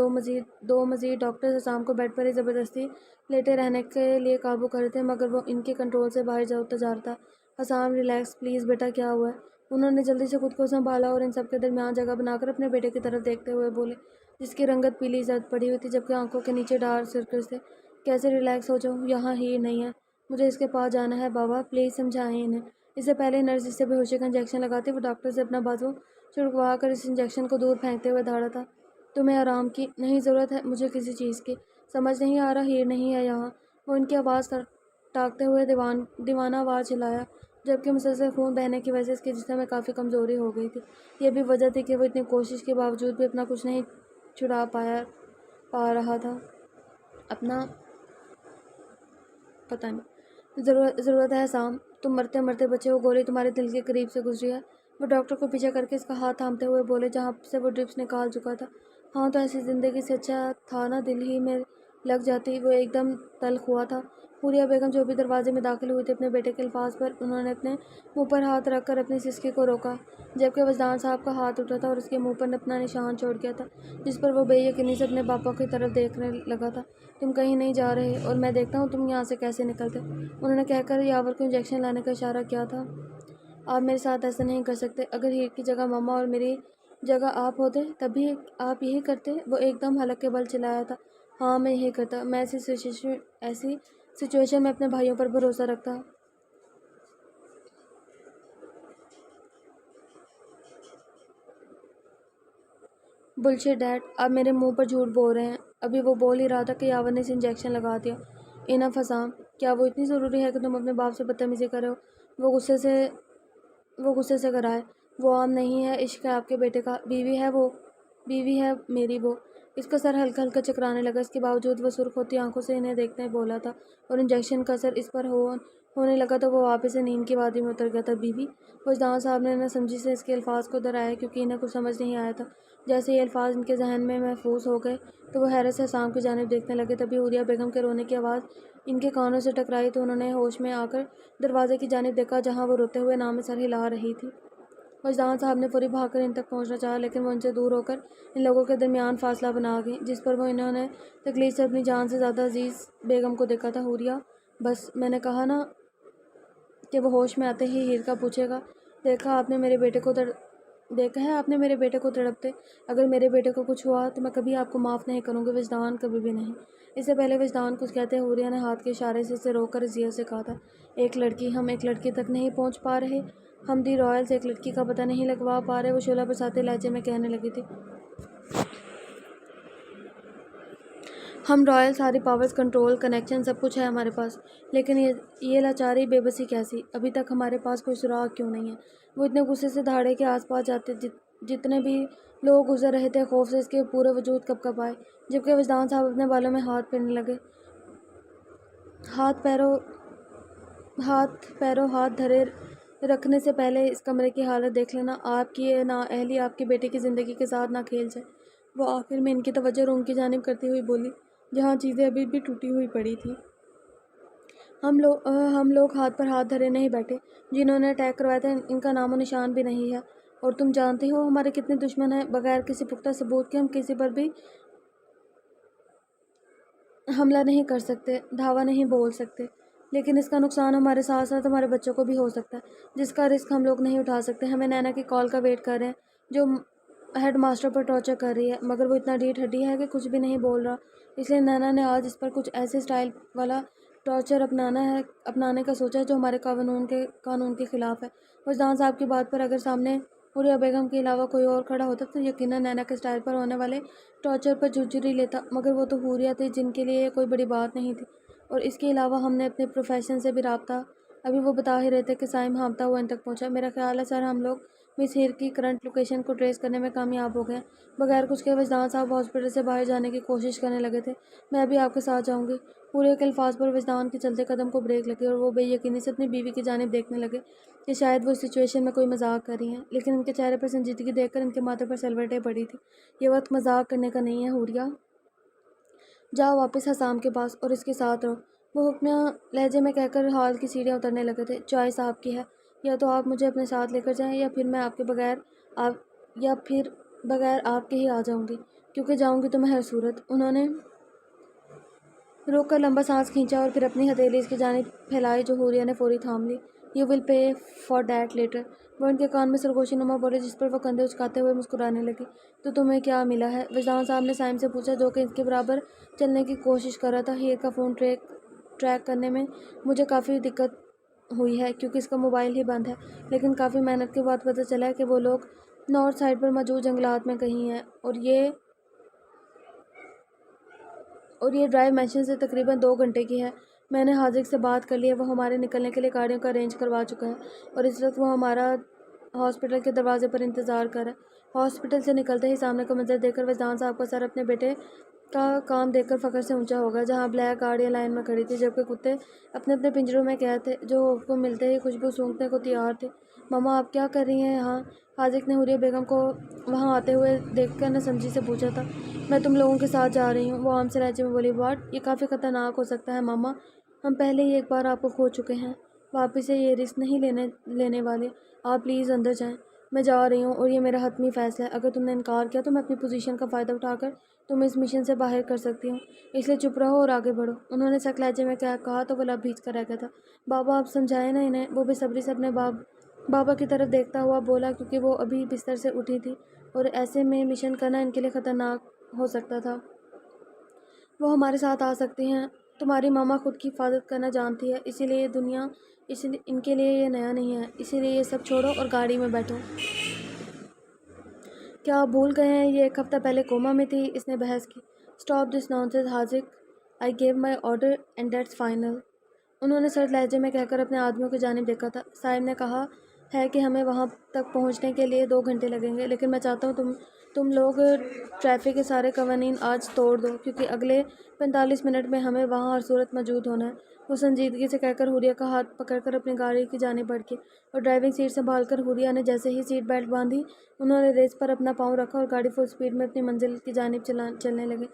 دو مزید ڈاکٹر حسام کو بیڈ پر ہی زبردستی لیٹے رہنے کے لیے قابو کر رہے تھے، مگر وہ ان کے کنٹرول سے باہر ہوتا جا رہا تھا۔ حسام، ریلیکس پلیز بیٹا، کیا ہوا ہے؟ انہوں نے جلدی سے خود کو سنبھالا اور ان سب کے درمیان جگہ بنا کر اپنے بیٹے کی طرف دیکھتے ہوئے بولے، جس کی رنگت پیلی زرد پڑی ہوئی تھی، جبکہ آنکھوں کے نیچے ڈارک سرکلز تھے۔ کیسے ریلیکس ہو جاؤں؟ یہاں ہیر نہیں ہے، مجھے اس کے پاس جانا ہے، بابا پلیز سمجھائیں انہیں۔ اس سے پہلے نرس جس سے بے ہوشی کا انجیکشن لگاتی وہ ڈاکٹر سے اپنا بازو چھڑکوا کر اس انجیکشن کو دور پھینکتے ہوئے دھاڑا تھا، تمہیں آرام کی نہیں ضرورت ہے مجھے کسی چیز کی، سمجھ نہیں آ رہا ہیر نہیں ہے یہاں؟ وہ ان کی آواز ٹاکتے ہوئے دیوانہ وار چلایا، جبکہ مسلسل خون بہنے کی وجہ سے اس کے جسم میں کافی کمزوری ہو گئی تھی۔ یہ بھی وجہ تھی کہ وہ اتنی کوشش کے باوجود بھی اپنا کچھ نہیں چھڑا پا رہا تھا، اپنا پتہ نہیں۔ ضرورت ہے حسام، تم مرتے مرتے بچے، وہ گولی تمہارے دل کے قریب سے گزری ہے، وہ ڈاکٹر کو پیچھے کر کے اس کا ہاتھ تھامتے ہوئے بولے جہاں سے وہ ڈرپس نکال چکا تھا۔ ہاں تو ایسی زندگی سے اچھا تھا نا دل ہی میں لگ جاتی وہ ایک دم تلخ ہوا تھا۔ حوریہ بیگم جو بھی دروازے میں داخل ہوئی تھی اپنے بیٹے کے الفاظ پر، انہوں نے اپنے منہ پر ہاتھ رکھ کر اپنی سسکی کو روکا، جبکہ وجدان صاحب کا ہاتھ اٹھا تھا اور اس کے منہ پر اپنا نشان چھوڑ گیا تھا، جس پر وہ بے یقینی سے اپنے پاپا کی طرف دیکھنے لگا تھا۔ تم کہیں نہیں جا رہے اور میں دیکھتا ہوں تم یہاں سے کیسے نکلتے، انہوں نے کہہ کر یاور کو انجیکشن لانے کا اشارہ کیا تھا۔ آپ میرے ساتھ ایسا نہیں کر سکتے، اگر ہیر کی جگہ ماما اور میری جگہ آپ ہوتے تب بھی آپ یہی کرتے، وہ ایک دم حلق کے بل چلایا تھا۔ ہاں میں یہی کرتا، میں ایسی سچویشن میں اپنے بھائیوں پر بھروسہ رکھتا۔ بلشٹ ڈیڈ، آپ میرے منہ پر جھوٹ بول رہے ہیں۔ ابھی وہ بول ہی رہا تھا کہ یاور نے اسے انجیکشن لگا دیا۔ انف حسام، کیا وہ اتنی ضروری ہے کہ تم اپنے باپ سے بدتمیزی کرے ہو؟ وہ غصے سے کرائے، وہ عام نہیں ہے، عشق ہے آپ کے بیٹے کا، بیوی ہے میری وہ۔ اس کا سر ہلکا ہلکا چکرانے لگا، اس کے باوجود وہ سرخ ہوتی آنکھوں سے انہیں دیکھتے بولا تھا، اور انجیکشن کا اثر اس پر ہونے لگا تو وہ واپس سے نیند کی وادی میں اتر گیا تھا۔ بیوی؟ وجدان صاحب نے نہ سمجھی سے اس کے الفاظ کو دہرایا، کیونکہ انہیں کچھ سمجھ نہیں آیا تھا۔ جیسے یہ الفاظ ان کے ذہن میں محفوظ ہو گئے تو وہ حیرت سے حسام کی جانب دیکھنے لگے۔ تبھی حوریہ بیگم کے رونے کی آواز ان کے کانوں سے ٹکرائی تو انہوں نے ہوش میں آ کر دروازے کی جانب دیکھا، جہاں وہ روتے ہوئے نام سر ہلا رہی تھی۔ وجدان صاحب نے فوری بھاگ کر ان تک پہنچنا چاہا، لیکن وہ ان سے دور ہو کر ان لوگوں کے درمیان فاصلہ بنا گئیں، جس پر انہوں نے تکلیف سے اپنی جان سے زیادہ عزیز بیگم کو دیکھا تھا۔ حوریہ، بس، میں نے کہا نا کہ وہ ہوش میں آتے ہی ہیر کا پوچھے گا۔ دیکھا ہے آپ نے میرے بیٹے کو تڑپتے، اگر میرے بیٹے کو کچھ ہوا تو میں کبھی آپ کو معاف نہیں کروں گی وجدان، کبھی بھی نہیں۔ اس سے پہلے وجدان کچھ کہتے حوریہ نے ہاتھ کے اشارے سے اسے روک کر اذیت سے کہا تھا، ہم ایک لڑکی تک نہیں پہنچ پا رہے، ہم دی رائلز ایک لڑکی کا پتہ نہیں لگوا پا رہے، وہ شعلہ برساتے لہجے میں کہنے لگی تھی۔ ہم رائل، ساری پاورز، کنٹرول، کنیکشن، سب کچھ ہے ہمارے پاس، لیکن یہ لاچاری، بے بسی کیسی؟ ابھی تک ہمارے پاس کوئی سراغ کیوں نہیں ہے؟ وہ اتنے غصے سے دہاڑے کے آس پاس جاتے، جتنے بھی لوگ گزر رہے تھے خوف سے اس کے پورے وجود کپ کپ آئے، جبکہ وجدان صاحب اپنے بالوں میں ہاتھ پھیرنے لگے۔ ہاتھ دھرے رکھنے سے پہلے اس کمرے کی حالت دیکھ لینا، آپ کی یہ نااہلی آپ کی بیٹی کی زندگی کے ساتھ نہ کھیل جائے۔ وہ آخر میں ان کی توجہ روم کی جانب کرتی ہوئی بولی، جہاں چیزیں ابھی بھی ٹوٹی ہوئی پڑی تھیں۔ ہم لوگ ہاتھ پر ہاتھ دھرے نہیں بیٹھے، جنہوں نے اٹیک کروایا تھا ان کا نام و نشان بھی نہیں ہے، اور تم جانتے ہو ہمارے کتنے دشمن ہیں۔ بغیر کسی پختہ ثبوت کے ہم کسی پر بھی حملہ نہیں کر سکتے، دھاوا نہیں بول سکتے، لیکن اس کا نقصان ہمارے ساتھ ساتھ ہمارے بچوں کو بھی ہو سکتا ہے، جس کا رسک ہم لوگ نہیں اٹھا سکتے۔ ہمیں نینا کی کال کا ویٹ کر رہے ہیں، جو ہیڈ ماسٹر پر ٹارچر کر رہی ہے، مگر وہ اتنا ڈھیٹ ہڈی ہے کہ کچھ بھی نہیں بول رہا، اس لیے نینا نے آج اس پر کچھ ایسے سٹائل والا ٹارچر اپنانے کا سوچا ہے جو ہمارے قانون کے خلاف ہے۔ وجدان صاحب کی بات پر اگر سامنے حوریہ بیگم کے علاوہ کوئی اور کھڑا ہوتا تو یقیناً نینا کے سٹائل پر ہونے والے ٹارچر پر جھرجھری لیتا، مگر وہ تو حوریہ تھی جن کے لیے یہ کوئی بڑی بات نہیں تھی، اور اس کے علاوہ ہم نے اپنے پروفیشن سے بھی رابطہ۔ ابھی وہ بتا ہی رہے تھے کہ سائم ہانپتا ہوا ان تک پہنچا۔ میرا خیال ہے سر ہم لوگ مس ہیر کی کرنٹ لوکیشن کو ٹریس کرنے میں کامیاب ہو گئے ہیں۔ بغیر کچھ کے وجدان صاحب ہاسپٹل سے باہر جانے کی کوشش کرنے لگے تھے۔ میں بھی آپ کے ساتھ جاؤں گی۔ حوریہ کے الفاظ پر وجدان کے چلتے قدم کو بریک لگی اور وہ بے یقینی سے اپنی بیوی کی جانب دیکھنے لگے کہ شاید وہ اس سچویشن میں کوئی مذاق کر رہی ہیں، لیکن ان کے چہرے پر سنجیدگی دیکھ کر ان کے ماتھے پر سلوٹیں پڑی تھیں۔ یہ وقت مذاق کرنے کا نہیں ہے حوریہ، جاؤ واپس حسام کے پاس اور اس کے ساتھ رہو، وہ حکمیہ لہجے میں کہہ کر ہال کی سیڑھیاں اترنے لگے تھے۔ چوائس آپ کی ہے، یا تو آپ مجھے اپنے ساتھ لے کر جائیں، یا پھر میں بغیر آپ کے ہی آ جاؤں گی، کیونکہ جاؤں گی تو میں ہر صورت۔ انہوں نے روک کر لمبا سانس کھینچا اور پھر اپنی ہتھیلی اس کی جانب پھیلائی، جو حوریہ نے فوری تھام لی۔ You will pay for that later, وہ ان کے کان میں سرگوشی نما بولے، جس پر وہ کندھے اچکاتے ہوئے مسکرانے لگی۔ تو تمہیں کیا ملا ہے؟ وجدان صاحب نے سائم سے پوچھا، جو کہ اس کے برابر چلنے کی کوشش کر رہا تھا۔ ہیر کا فون ٹریک کرنے میں مجھے کافی دقت ہوئی ہے، کیونکہ اس کا موبائل ہی بند ہے، لیکن کافی محنت کے بعد پتہ چلا ہے کہ وہ لوگ نارتھ سائڈ پر موجود جنگلات میں کہیں ہیں، اور یہ ڈرائیو مینشن سے تقریباً 2 گھنٹے کی ہے۔ میں نے حاذق سے بات کر لی ہے، وہ ہمارے نکلنے کے لیے گاڑیوں کا ارینج کروا چکا ہے، اور اس وقت وہ ہمارا ہاسپٹل کے دروازے پر انتظار کر رہا ہے۔ ہاسپٹل سے نکلتے ہی سامنے کا منظر دیکھ کر وجدان صاحب کا سر اپنے بیٹے کا کام دیکھ کر فخر سے اونچا ہو گیا، جہاں بلیک گاڑیاں لائن میں کھڑی تھیں، جبکہ کتے اپنے اپنے پنجروں میں قید تھے، جو حکم ملتے ہی خوشبو سونگھنے کو تیار تھے۔ ماما آپ کیا کر رہی ہیں یہاں؟ حاذق نے حوریہ بیگم کو وہاں آتے ہوئے دیکھ کر نہ سمجھی سے پوچھا تھا۔ میں تم لوگوں کے ساتھ جا رہی ہوں، وہ عام سے لہجے میں بولی۔ واٹ؟ یہ کافی خطرناک ہو سکتا ہے ماما، ہم پہلے ہی ایک بار آپ کو کھو چکے ہیں، واپس سے یہ رسک نہیں لینے والے، آپ پلیز اندر جائیں۔ میں جا رہی ہوں اور یہ میرا حتمی فیصلہ ہے، اگر تم نے انکار کیا تو میں اپنی پوزیشن کا فائدہ اٹھا کر تمہیں اس مشن سے باہر کر سکتی ہوں، اس لیے چپ رہو اور آگے بڑھو۔ انہوں نے سخت لہجے میں کیا کہا تو وہ لب بھیج کر رہ گیا تھا۔ بابا آپ سمجھائیں نا انہیں، وہ بے صبری سے اپنے بابا کی طرف دیکھتا ہوا بولا، کیونکہ وہ ابھی بستر سے اٹھی تھی اور ایسے میں مشن کرنا ان کے لیے خطرناک ہو سکتا تھا۔ وہ ہمارے ساتھ آ سکتی ہیں، تمہاری ماما خود کی حفاظت کرنا جانتی ہے، اسی لیے یہ دنیا ان کے لیے یہ نیا نہیں ہے، اسی لیے یہ سب چھوڑو اور گاڑی میں بیٹھو۔ کیا آپ بھول گئے ہیں یہ ایک ہفتہ پہلے کوما میں تھی؟ اس نے بحث کی۔ Stop this nonsense Haziq, I give my order and that's final. انہوں نے سرد لہجے میں کہہ کر اپنے آدمیوں کی جانب دیکھا تھا۔ صاحب نے کہا ہے کہ ہمیں وہاں تک پہنچنے کے لیے 2 گھنٹے لگیں گے، لیکن میں چاہتا ہوں تم لوگ ٹریفک کے سارے قوانین آج توڑ دو، کیونکہ اگلے 45 منٹ میں ہمیں وہاں ہر صورت موجود ہونا ہے۔ وہ سنجیدگی سے کہہ کر حوریہ کا ہاتھ پکڑ کر اپنی گاڑی کی جانب بڑھ گئی اور ڈرائیونگ سیٹ سنبھال کر حوریہ نے جیسے ہی سیٹ بیلٹ باندھی، انہوں نے ریس پر اپنا پاؤں رکھا اور گاڑی فل سپیڈ میں اپنی منزل کی جانب چلنے لگے۔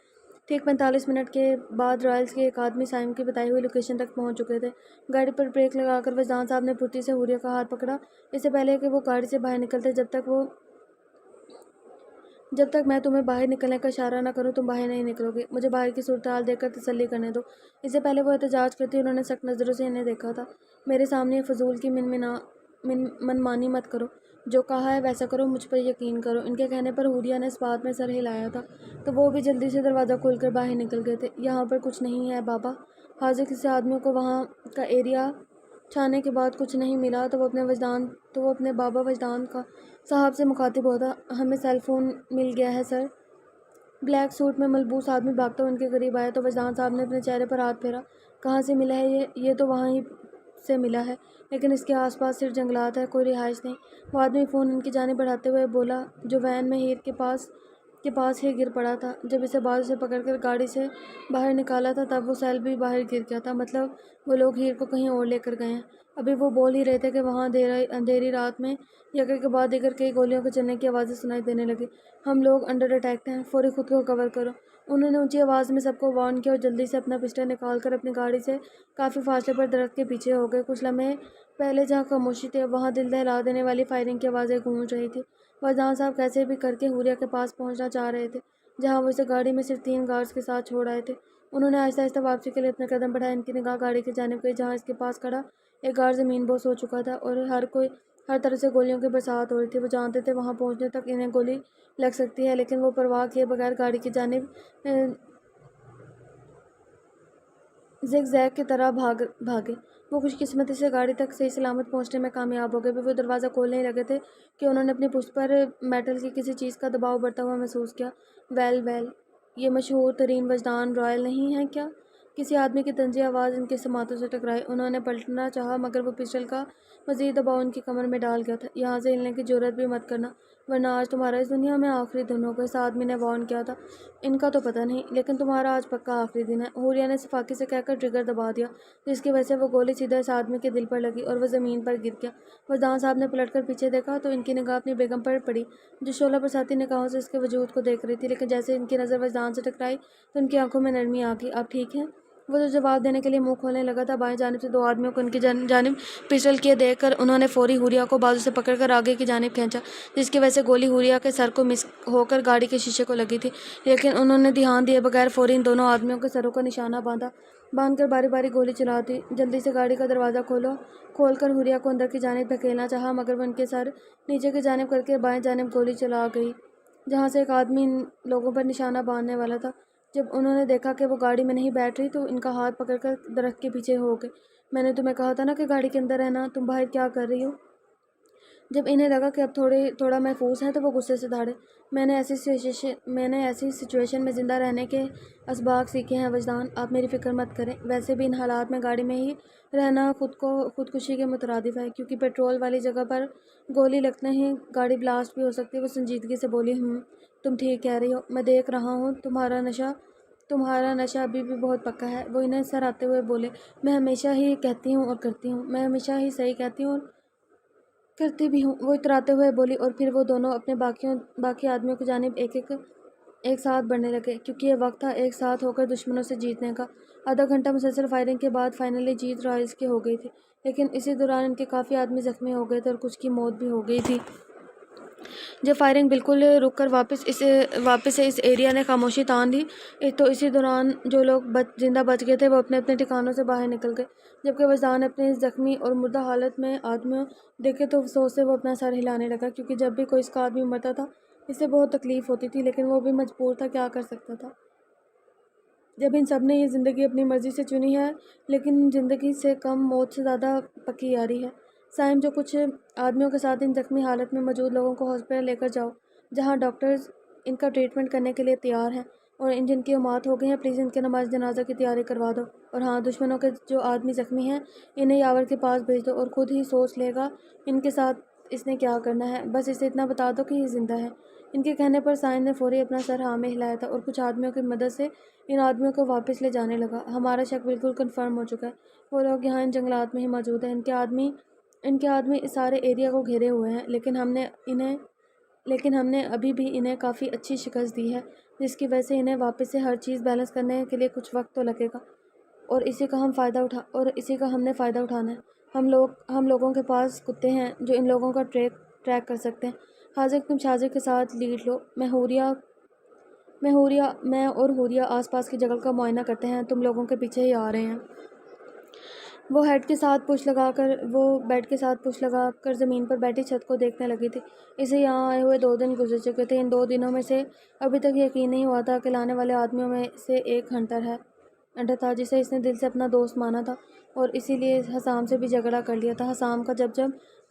ٹھیک 45 منٹ کے بعد رائلز کے ایک آدمی سائم کی بتائی ہوئی لوکیشن تک پہنچ چکے تھے۔ گاڑی پر بریک لگا کر وجدان صاحب نے پھرتی سے حوریہ کا ہاتھ پکڑا، اس سے پہلے کہ وہ گاڑی سے باہر نکلتے۔ جب تک میں تمہیں باہر نکلنے کا اشارہ نہ کروں تم باہر نہیں نکلو گے، مجھے باہر کی صورتحال دیکھ کر تسلی کرنے دو۔ اس سے پہلے وہ احتجاج کرتی انہوں نے سخت نظروں سے انہیں دیکھا تھا۔ میرے سامنے فضول کی منمانی مت کرو، جو کہا ہے ویسا کرو، مجھ پر یقین کرو۔ ان کے کہنے پر حوریہ نے اس بات میں سر ہلایا تھا تو وہ بھی جلدی سے دروازہ کھول کر باہر نکل گئے تھے۔ یہاں پر کچھ نہیں ہے بابا۔ حاذق سے آدمیوں کو وہاں کا ایریا چھانے کے بعد کچھ نہیں ملا تو وہ اپنے بابا وجدان صاحب سے مخاطب ہوتا۔ ہمیں سیل فون مل گیا ہے سر۔ بلیک سوٹ میں ملبوس آدمی بھاگتا ہوا ان کے قریب آیا تو وجدان صاحب نے اپنے چہرے پر ہاتھ پھیرا۔ کہاں سے ملا ہے یہ تو وہاں ہی سے ملا ہے، لیکن اس کے آس پاس صرف جنگلات ہے، کوئی رہائش نہیں۔ وہ آدمی فون ان کی جانب بڑھاتے ہوئے بولا، جو وین میں ہیر کے پاس ہی گر پڑا تھا۔ جب اسے بازو سے پکڑ کر گاڑی سے باہر نکالا تھا تب وہ سیل بھی باہر گر گیا تھا، مطلب وہ لوگ ہیر کو کہیں اور لے کر گئے ہیں۔ ابھی وہ بول ہی رہے تھے کہ وہاں اندھیری رات میں یکے کے بعد دیگر کئی گولیوں کے چلنے کی آوازیں سنائی دینے لگی۔ ہم لوگ انڈر اٹیک ہیں، فوری خود کو کور کرو۔ انہوں نے اونچی آواز میں سب کو وارن کیا اور جلدی سے اپنا پسٹل نکال کر اپنی گاڑی سے کافی فاصلے پر درخت کے پیچھے ہو گئے۔ کچھ لمحے پہلے جہاں خاموشی تھی اب وہاں دل دہلا دینے والی فائرنگ کی آوازیں گونج رہی تھیں۔ وجدان صاحب کیسے بھی کر کے حوریہ کے پاس پہنچنا چاہ رہے تھے، جہاں وہ اسے گاڑی میں صرف 3 گارڈز کے ساتھ چھوڑ آئے تھے۔ انہوں نے آہستہ آہستہ واپسی کے لیے اپنے قدم بڑھائے۔ ان کی نگاہ گاڑی کی جانب گئی جہاں اس کے پاس کھڑا ایک گارڈ زمین بوس ہو چکا تھا اور ہر طرف سے گولیوں کی برسات ہو رہی تھی۔ وہ جانتے تھے وہاں پہنچنے تک انہیں گولی لگ سکتی ہے، لیکن وہ پرواہ کیے بغیر گاڑی کی جانب زگ زیگ کی طرح بھاگے۔ وہ خوش قسمتی سے گاڑی تک صحیح سلامت پہنچنے میں کامیاب ہو گئے۔ وہ دروازہ کھولنے ہی لگے تھے کہ انہوں نے اپنی پشت پر میٹل کی کسی چیز کا دباؤ بڑھتا ہوا محسوس کیا۔ ویل، یہ مشہور ترین وجدان رائل نہیں ہے کیا؟ کسی آدمی کی طنزیہ آواز ان کے سماعتوں سے ٹکرائی۔ انہوں نے پلٹنا چاہا مگر وہ پسٹل کا مزید دباؤ ان کی کمر میں ڈال گیا تھا۔ یہاں سے ہلنے کی جرات بھی مت کرنا، ورنہ آج تمہارا اس دنیا میں آخری دن ہوگا، اس آدمی نے وارن کیا تھا۔ ان کا تو پتہ نہیں، لیکن تمہارا آج پکا آخری دن ہے۔ حوریہ نے سفاکی سے کہہ کر ٹریگر دبا دیا، جس کی وجہ سے وہ گولی سیدھا اس آدمی کے دل پر لگی اور وہ زمین پر گر گیا۔ وجدان صاحب نے پلٹ کر پیچھے دیکھا تو ان کی نگاہ اپنی بیگم پر پڑی، جو شعلہ برساتی نگاہوں سے اس کے وجود کو دیکھ رہی تھی، لیکن جیسے ان کی نظر وجدان سے ٹکرائی تو ان کی آنکھوں میں نرمی آ گئی۔ آپ ٹھیک ہیں؟ وہ جو جواب دینے کے لیے منہ کھولنے لگا تھا، بائیں جانب سے 2 آدمیوں کو ان کی جانب پسٹل کیے دیکھ کر انہوں نے فوری حوریہ کو بازو سے پکڑ کر آگے کی جانب کھینچا، جس کی وجہ سے گولی حوریہ کے سر کو مس ہو کر گاڑی کے شیشے کو لگی تھی، لیکن انہوں نے دھیان دیے بغیر فوری ان دونوں آدمیوں کے سروں کا نشانہ باندھ کر باری باری گولی چلا دی۔ جلدی سے گاڑی کا دروازہ کھول کر حوریہ کو اندر کی جانب دھکیلنا چاہا مگر وہ ان کے سر نیچے کی جانب کر کے بائیں جانب گولی چلا گئی، جہاں سے ایک آدمی ان لوگوں پر نشانہ باندھنے والا تھا۔ جب انہوں نے دیکھا کہ وہ گاڑی میں نہیں بیٹھ رہی تو ان کا ہاتھ پکڑ کر درخت کے پیچھے ہو گئے۔ میں نے تمہیں کہا تھا نا کہ گاڑی کے اندر رہنا، تم باہر کیا کر رہی ہو؟ جب انہیں لگا کہ اب تھوڑا محفوظ ہیں تو وہ غصے سے دھاڑے۔ میں نے ایسی سچویشن میں زندہ رہنے کے اسباق سیکھے ہیں وجدان، آپ میری فکر مت کریں۔ ویسے بھی ان حالات میں گاڑی میں ہی رہنا خودکشی کے مترادف ہے، کیونکہ پیٹرول والی جگہ پر گولی لگتے ہی گاڑی بلاسٹ بھی ہو سکتی ہے۔ وہ سنجیدگی سے بولی، تم ٹھیک کہہ رہی ہو، میں دیکھ رہا ہوں تمہارا نشہ ابھی بھی بہت پکا ہے۔ وہ انہیں سر آتے ہوئے بولے، میں ہمیشہ ہی کہتی ہوں اور کرتی ہوں، میں ہمیشہ ہی صحیح کہتی ہوں کرتی بھی ہوں، وہ اتراتے ہوئے بولی، اور پھر وہ دونوں اپنے باقی آدمیوں کی جانب ایک ساتھ بڑھنے لگے، کیونکہ یہ وقت تھا ایک ساتھ ہو کر دشمنوں سے جیتنے کا۔ آدھا گھنٹہ مسلسل فائرنگ کے بعد فائنلی جیت رائلز کی ہو گئی تھی، لیکن اسی دوران ان کے کافی آدمی زخمی ہو گئے تھے اور کچھ کی موت بھی ہو گئی تھی۔ جب فائرنگ بالکل رک کر واپس سے اس ایریا نے خاموشی تان لی، تو اسی دوران جو لوگ زندہ بچ گئے تھے وہ اپنے اپنے ٹھکانوں سے باہر نکل گئے، جبکہ وجدان اپنے زخمی اور مردہ حالت میں آدمیوں دیکھے تو افسوس سے وہ اپنا سر ہلانے لگا، کیونکہ جب بھی کوئی اس کا آدمی مرتا تھا اسے بہت تکلیف ہوتی تھی، لیکن وہ بھی مجبور تھا، کیا کر سکتا تھا جب ان سب نے یہ زندگی اپنی مرضی سے چنی ہے۔ لیکن زندگی سے کم موت سے زیادہ پکی یاری ہے۔ سائم، جو کچھ آدمیوں کے ساتھ ان زخمی حالت میں موجود لوگوں کو ہاسپٹل لے کر جاؤ، جہاں ڈاکٹرز ان کا ٹریٹمنٹ کرنے کے لیے تیار ہیں، اور جن کی اموات ہو گئی ہیں، پلیز ان کے نماز جنازہ کی تیاری کروا دو، اور ہاں، دشمنوں کے جو آدمی زخمی ہیں انہیں یاور کے پاس بھیج دو، اور خود ہی سوچ لے گا ان کے ساتھ اس نے کیا کرنا ہے، بس اسے اتنا بتا دو کہ یہ زندہ ہے۔ ان کے کہنے پر سائم نے فوری اپنا سر ہاں میں ہلایا تھا اور کچھ آدمیوں کی مدد سے ان آدمیوں کو واپس لے جانے لگا۔ ہمارا شک بالکل کنفرم ہو چکا ہے، وہ لوگ یہاں ان جنگلات میں ہی موجود ہیں، ان کے آدمی اس سارے ایریا کو گھیرے ہوئے ہیں، لیکن ہم نے ابھی بھی انہیں کافی اچھی شکست دی ہے، جس کی وجہ سے انہیں واپس سے ہر چیز بیلنس کرنے کے لیے کچھ وقت تو لگے گا، اور اسی کا ہم نے فائدہ اٹھانا ہے۔ ہم لوگوں کے پاس کتے ہیں جو ان لوگوں کا ٹریک کر سکتے ہیں۔ حاضق، تم شاذق کے ساتھ لیڈ لو، میں اور حوریہ آس پاس کی جگہ کا معائنہ کرتے ہیں، تم لوگوں کے پیچھے ہی آ رہے ہیں۔ وہ بیڈ کے ساتھ پش لگا کر زمین پر بیٹھی چھت کو دیکھنے لگی تھی۔ اسے یہاں آئے ہوئے 2 دن گزر چکے تھے۔ ان 2 دنوں میں سے ابھی تک یقین نہیں ہوا تھا کہ لانے والے آدمیوں میں سے ایک ہنٹر تھا، جسے اس نے دل سے اپنا دوست مانا تھا، اور اسی لیے حسام سے بھی جھگڑا کر لیا تھا۔ حسام کا جب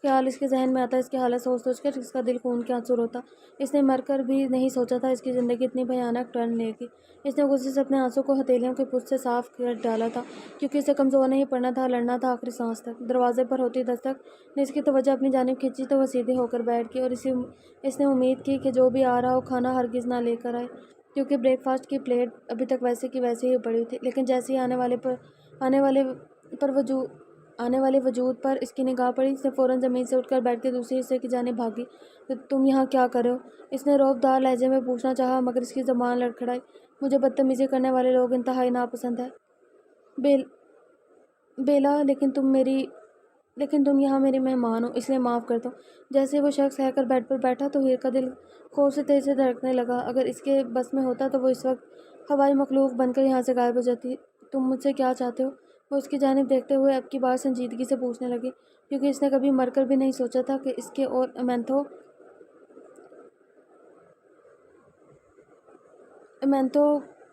خیال اس کے ذہن میں آتا، اس کی حالت سوچ کر اس کا دل خون کے آنسو روتا۔ اس نے مر کر بھی نہیں سوچا تھا اس کی زندگی اتنی بھیانک ٹرن لے گی۔ اس نے غصے سے اپنے آنسوں کو ہتھیلیوں کی پشت سے صاف کر ڈالا تھا، کیونکہ اسے کمزور نہیں پڑنا تھا، لڑنا تھا آخری سانس تک۔ دروازے پر ہوتی دستک نے اس کی توجہ اپنی جانب کھینچی تو وہ سیدھی ہو کر بیٹھ گئی، اور اس نے امید کی کہ جو بھی آ رہا ہو کھانا ہرگز نہ لے کر آئے، کیونکہ بریک فاسٹ کی پلیٹ ابھی تک ویسے کی ویسے ہی پڑی تھی۔ لیکن جیسے ہی آنے والے وجود پر اس کی نگاہ پڑی، اس نے فوراً زمین سے اٹھ کر بیڈ کے دوسرے حصے کی جانب بھاگی۔ تم یہاں کیا کر رہے ہو؟ اس نے رعب دار لہجے میں پوچھنا چاہا، مگر اس کی زبان لڑکھڑائی۔ مجھے بدتمیزی کرنے والے لوگ انتہائی ناپسند ہیں بیلا، لیکن تم یہاں میری مہمان ہو، اس لیے معاف کر دو۔ جیسے وہ شخص کہہ کر بیڈ پر بیٹھا تو ہیر کا دل خوف سے تیزی سے دھڑکنے لگا۔ اگر اس کے بس میں ہوتا تو وہ اس وقت ہوائی مخلوق بن کر یہاں سے غائب ہو جاتی۔ تم مجھ سے کیا چاہتے ہو؟ وہ اس کی جانب دیکھتے ہوئے اب کی بار سنجیدگی سے پوچھنے لگی، کیونکہ اس نے کبھی مر کر بھی نہیں سوچا تھا کہ اس کے اور ایمینتھو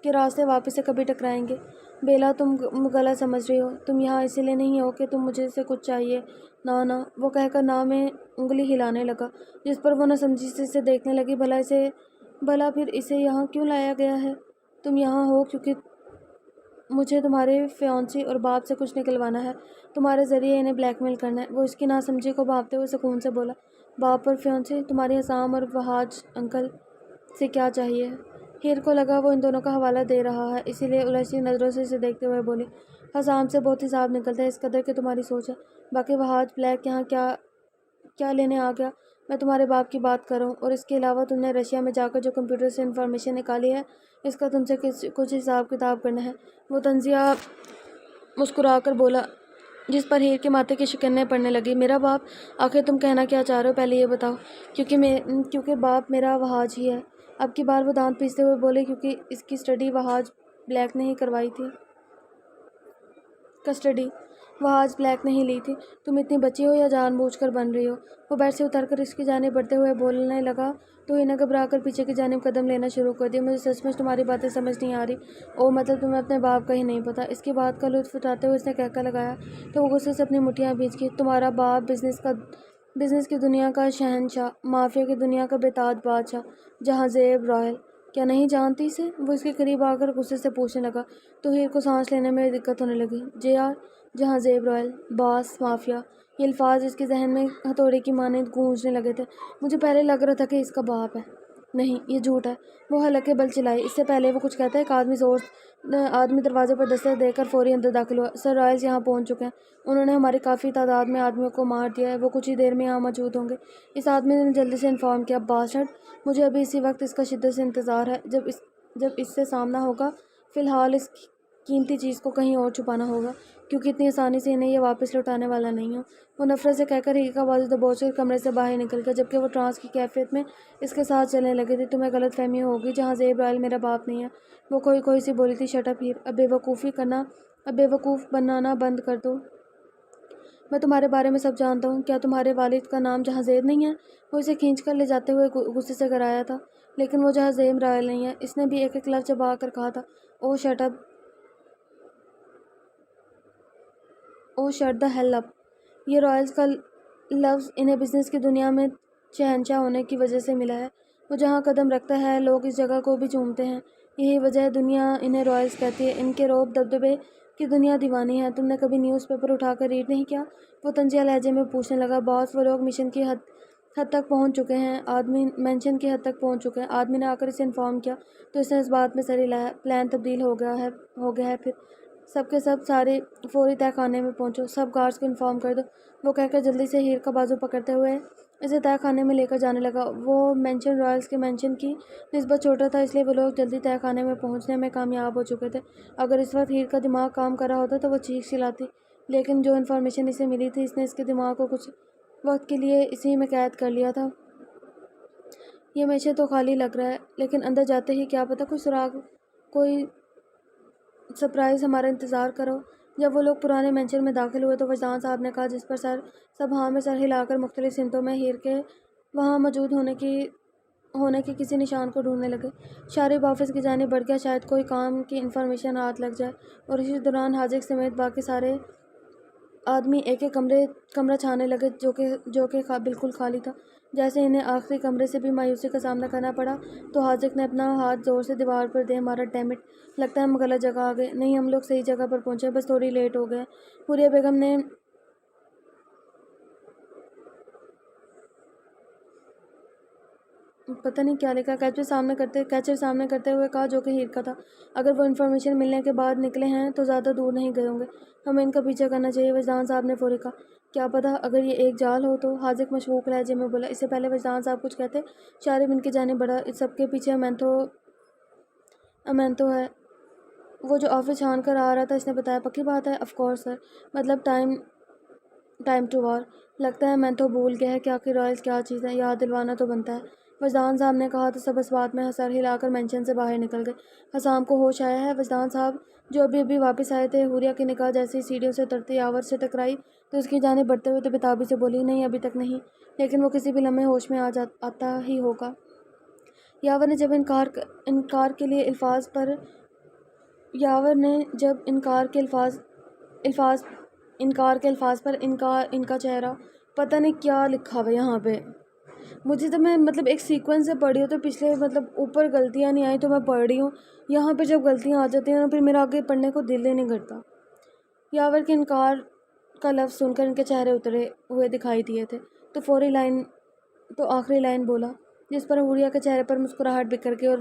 کے راستے واپس سے کبھی ٹکرائیں گے۔ بیلا، تم غلط سمجھ رہی ہو، تم یہاں اسی لیے نہیں ہو کہ تم مجھے سے کچھ چاہیے۔ نہ، وہ کہہ کر نہ میں انگلی ہلانے لگا، جس پر وہ ناسمجھی سے اسے دیکھنے لگی۔ بھلا پھر اسے یہاں کیوں لایا گیا ہے؟ تم یہاں ہو کیونکہ مجھے تمہارے فیونسی اور باپ سے کچھ نکلوانا ہے، تمہارے ذریعے انہیں بلیک میل کرنا ہے۔ وہ اس کی ناسمجھی کو بھانپتے ہوئے سکون سے بولا، باپ اور فیونسی؟ تمہاری حسام اور وہاج انکل سے کیا چاہیے؟ ہیر کو لگا وہ ان دونوں کا حوالہ دے رہا ہے، اسی لیے الجھی نظروں سے اسے دیکھتے ہوئے بولی، حسام سے بہت حساب نکلتا ہے، اس قدر کہ تمہاری سوچ ہے۔ باقی وہاج بلیک یہاں کیا لینے آ گیا؟ میں تمہارے باپ کی بات کر رہا ہوں، اور اس کے علاوہ تم نے رشیا میں جا کر جو کمپیوٹر سے انفارمیشن نکالی ہے، اس کا تم سے کچھ حساب کتاب کرنا ہے۔ وہ طنزیہ مسکرا کر بولا، جس پر ہیر کے ماتھے کی شکنیں پڑنے لگی۔ میرا باپ؟ آخر تم کہنا کیا چاہ رہے ہو، پہلے یہ بتاؤ۔ کیونکہ باپ میرا وہاج ہی ہے۔ اب کی بار وہ دانت پیستے ہوئے بولے، کیونکہ اس کی اسٹڈی وہاج بلیک نے ہی کروائی تھی۔ وہاج بلیک نے ہی لی تھی۔ تم اتنی بچی ہو یا جان بوجھ کر بن رہی ہو؟ وہ بیڈ سے اتر کر اس کی جانب بڑھتے ہوئے بولنے لگا تو ہی نے گھبرا کر پیچھے کی جانب قدم لینا شروع کر دیا۔ مجھے سچ مچ تمہاری باتیں سمجھ نہیں آ رہی۔ اوہ، مطلب تمہیں اپنے باپ کا ہی نہیں پتہ؟ اس کی بات کا لطف اٹھاتے ہوئے اس نے کہکہ لگایا تو وہ غصے سے اپنی مٹھیاں بھیج گئی۔ تمہارا باپ بزنس کی دنیا کا شہنشاہ، مافیا کی دنیا کا بے تاج بادشاہ، جہاں زیب رائل۔ کیا نہیں جانتی اسے؟ وہ اس کے قریب آ کر غصے سے پوچھنے لگا تو ہیر کو سانس لینے میں دقت ہونے لگی۔ جہاں زیب رائل، باس مافیا، یہ الفاظ اس کے ذہن میں ہتھوڑے کی مانند گونجنے لگے تھے۔ مجھے پہلے لگ رہا تھا کہ اس کا باپ ہے۔ نہیں، یہ جھوٹ ہے۔ وہ حلقے بل چلائی۔ اس سے پہلے وہ کچھ کہتا ہے، ایک آدمی دروازے پر دستک دے کر فوری اندر داخل ہوا۔ سر رائلز یہاں پہنچ چکے ہیں۔ انہوں نے ہماری کافی تعداد میں آدمیوں کو مار دیا ہے۔ وہ کچھ ہی دیر میں یہاں موجود ہوں گے۔ اس آدمی نے جلدی سے انفارم کیا۔ باسٹرڈ! مجھے ابھی اسی وقت اس کا شدت سے انتظار ہے جب اس سے سامنا ہوگا۔ فی الحال اس قیمتی چیز کو کہیں اور چھپانا ہوگا، کیونکہ اتنی آسانی سے انہیں یہ واپس لوٹانے والا نہیں ہوں۔ وہ نفرت سے کہہ کر ہیر کا بازو دبوچ کر کمرے سے باہر نکل گیا، جبکہ وہ ٹرانس کی کیفیت میں اس کے ساتھ چلنے لگی تھی۔ تمہیں غلط فہمی ہوگی، جہاں زیب رائل میرا باپ نہیں ہے۔ وہ کوئی سی بولی تھی۔ شٹ اپ ہیر! اب بے وقوف بنانا بند کر دو۔ میں تمہارے بارے میں سب جانتا ہوں۔ کیا تمہارے والد کا نام جہازیب نہیں ہے؟ وہ اسے کھینچ کر لے جاتے ہوئے غصے سے کرایا تھا۔ لیکن وہ جہازیب رائل نہیں ہے۔ اس نے بھی ایک لفظ چبا کر کہا تھا۔ Oh shut up! Oh shut the hell up! یہ رائلز کا لفظ انہیں بزنس کی دنیا میں شہنشاہ ہونے کی وجہ سے ملا ہے۔ وہ جہاں قدم رکھتا ہے لوگ اس جگہ کو بھی چومتے ہیں۔ یہی وجہ ہے دنیا انہیں رائلز کہتی ہے۔ ان کے روب دبدبے کی دنیا دیوانی ہے۔ تم نے کبھی نیوز پیپر اٹھا کر ریڈ نہیں کیا؟ وہ طنزیہ لہجے میں پوچھنے لگا۔ باس، وہ لوگ مشن کی حد تک پہنچ چکے ہیں۔ آدمی نے آ کر اسے انفارم کیا تو اس نے اس بات میں سر ہلایا۔ پلان تبدیل ہو گیا ہے پھر سب کے سب سارے فوری تہہ خانے میں پہنچو۔ سب گارڈز کو انفارم کر دو۔ وہ کہہ کر جلدی سے ہیر کا بازو پکڑتے ہوئے اسے تہہ خانے میں لے کر جانے لگا۔ وہ مینشن رائلز کے مینشن کی نسبت چھوٹا تھا، اس لیے وہ لوگ جلدی تہہ خانے میں پہنچنے میں کامیاب ہو چکے تھے۔ اگر اس وقت ہیر کا دماغ کام کر رہا ہوتا تو وہ چیخ چلاتی، لیکن جو انفارمیشن اسے ملی تھی اس نے اس کے دماغ کو کچھ وقت کے لیے اسی میں قید کر لیا تھا۔ یہ میشے تو خالی لگ رہا ہے، لیکن اندر جاتے ہی کیا پتہ کوئی سراغ، کوئی سرپرائز ہمارا انتظار کرو۔ جب وہ لوگ پرانے مینشن میں داخل ہوئے تو وجدان صاحب نے کہا، جس پر سب ہاں میں سر ہلا کر مختلف سمتوں میں ہیر کے وہاں موجود ہونے کے کسی نشان کو ڈھونڈنے لگے۔ شارب آفس کی جانب بڑھ گیا، شاید کوئی کام کی انفارمیشن ہاتھ لگ جائے، اور اسی دوران حاجق سمیت باقی سارے آدمی ایک ایک کمرہ چھانے لگے جو کہ بالکل خالی تھا۔ جیسے انہیں آخری کمرے سے بھی مایوسی کا سامنا کرنا پڑا تو حاجق نے اپنا ہاتھ زور سے دیوار پر دے مارا۔ Damn it! لگتا ہے ہم غلط جگہ آ گئے۔ نہیں، ہم لوگ صحیح جگہ پر پہنچے، بس تھوڑی لیٹ ہو گئے۔ حوریہ بیگم نے پتہ نہیں کیا لکھا کیچر سامنے کرتے ہوئے کہا، جو کہ ہیر کا تھا۔ اگر وہ انفارمیشن ملنے کے بعد نکلے ہیں تو زیادہ دور نہیں گئے ہوں گے۔ ہمیں ان کا پیچھا کرنا چاہیے۔ وجدان صاحب نے فوری کہا۔ کیا پتہ اگر یہ ایک جال ہو تو؟ حاجق مشکوک لہجے میں بولا۔ اس سے پہلے وجدان صاحب کچھ کہتے شارب ان کی جانب بڑھا۔ اس سب کے پیچھے امینتو ہے، وہ جو آفس چھان کر آ رہا تھا۔ اس نے بتایا۔ پکی بات ہے؟ آف کورس سر، مطلب ٹائم ٹو وار۔ لگتا ہے امینتو بھول گیا ہے کہ آخر رائلز کیا چیز ہے، یاد دلوانا تو بنتا ہے، وجدان صاحب نے کہا تو سب اس بات میں سر ہلا کر مینشن سے باہر نکل گئے۔ حسام کو ہوش آیا ہے؟ وجدان صاحب جو ابھی واپس آئے تھے، حوریہ کی نگاہ جیسے ہی سیڑھیوں سے اترتے یاور سے ٹکرائی تو اس کی جانب بڑھتے ہوئے بےتابی سے بولی، نہیں ابھی تک نہیں، لیکن وہ کسی بھی لمحے ہوش میں آتا ہی ہوگا۔ یاور نے جب انکار کے الفاظ پر ان کا چہرہ، پتہ نہیں کیا لکھا ہوا یہاں پہ، مجھے تو میں ایک سیکوینس سے پڑھی ہوں تو پچھلے اوپر غلطیاں نہیں آئی تو میں پڑھ رہی ہوں، یہاں پہ جب غلطیاں آ جاتی ہیں نا پھر میرا آگے پڑھنے کو دل ہی نہیں کرتا۔ یاور کے انکار کا لفظ سن کر ان کے چہرے اترے ہوئے دکھائی دیے تھے تو آخری لائن بولا، جس پر حوریہ کے چہرے پر مسکراہٹ بکھر گئی اور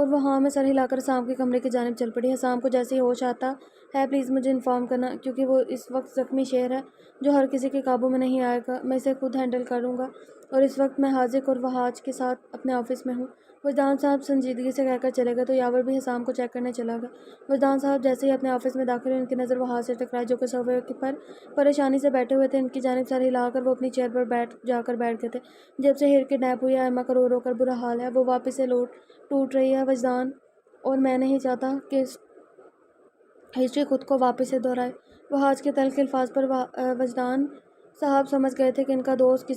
وہ ہاں میں سر ہلا کر حسام کے کمرے کی جانب چل پڑی۔ حسام کو جیسے ہی ہوش آتا ہے پلیز مجھے انفارم کرنا، کیونکہ وہ اس وقت زخمی شیر ہے جو ہر کسی کے قابو میں نہیں آئے گا، میں اسے خود ہینڈل کروں گا، اور اس وقت میں حاجق اور وہاج کے ساتھ اپنے آفس میں ہوں۔ وجدان صاحب سنجیدگی سے کہہ کر چلے گئے تو یاور بھی حسام کو چیک کرنے چلا گیا۔ وجدان صاحب جیسے ہی اپنے آفس میں داخل ہوئے ان کی نظر وہاج سے ٹکرائی، جو کہ صوفے پر پریشانی سے بیٹھے ہوئے تھے۔ ان کی جانب سر ہلا کر وہ اپنی چیئر پر جا کر بیٹھ گئے تھے۔ جب سے ہیر کڈنیپ ہوئی ہے ایما کا رو رو کر برا حال ہے، وہ واپس سے ٹوٹ رہی ہے وجدان، اور میں نہیں چاہتا کہ ہسٹری خود کو واپس سے دہرائے۔ وہاج کے تلخ الفاظ پر وجدان صاحب سمجھ گئے تھے کہ ان کا دوست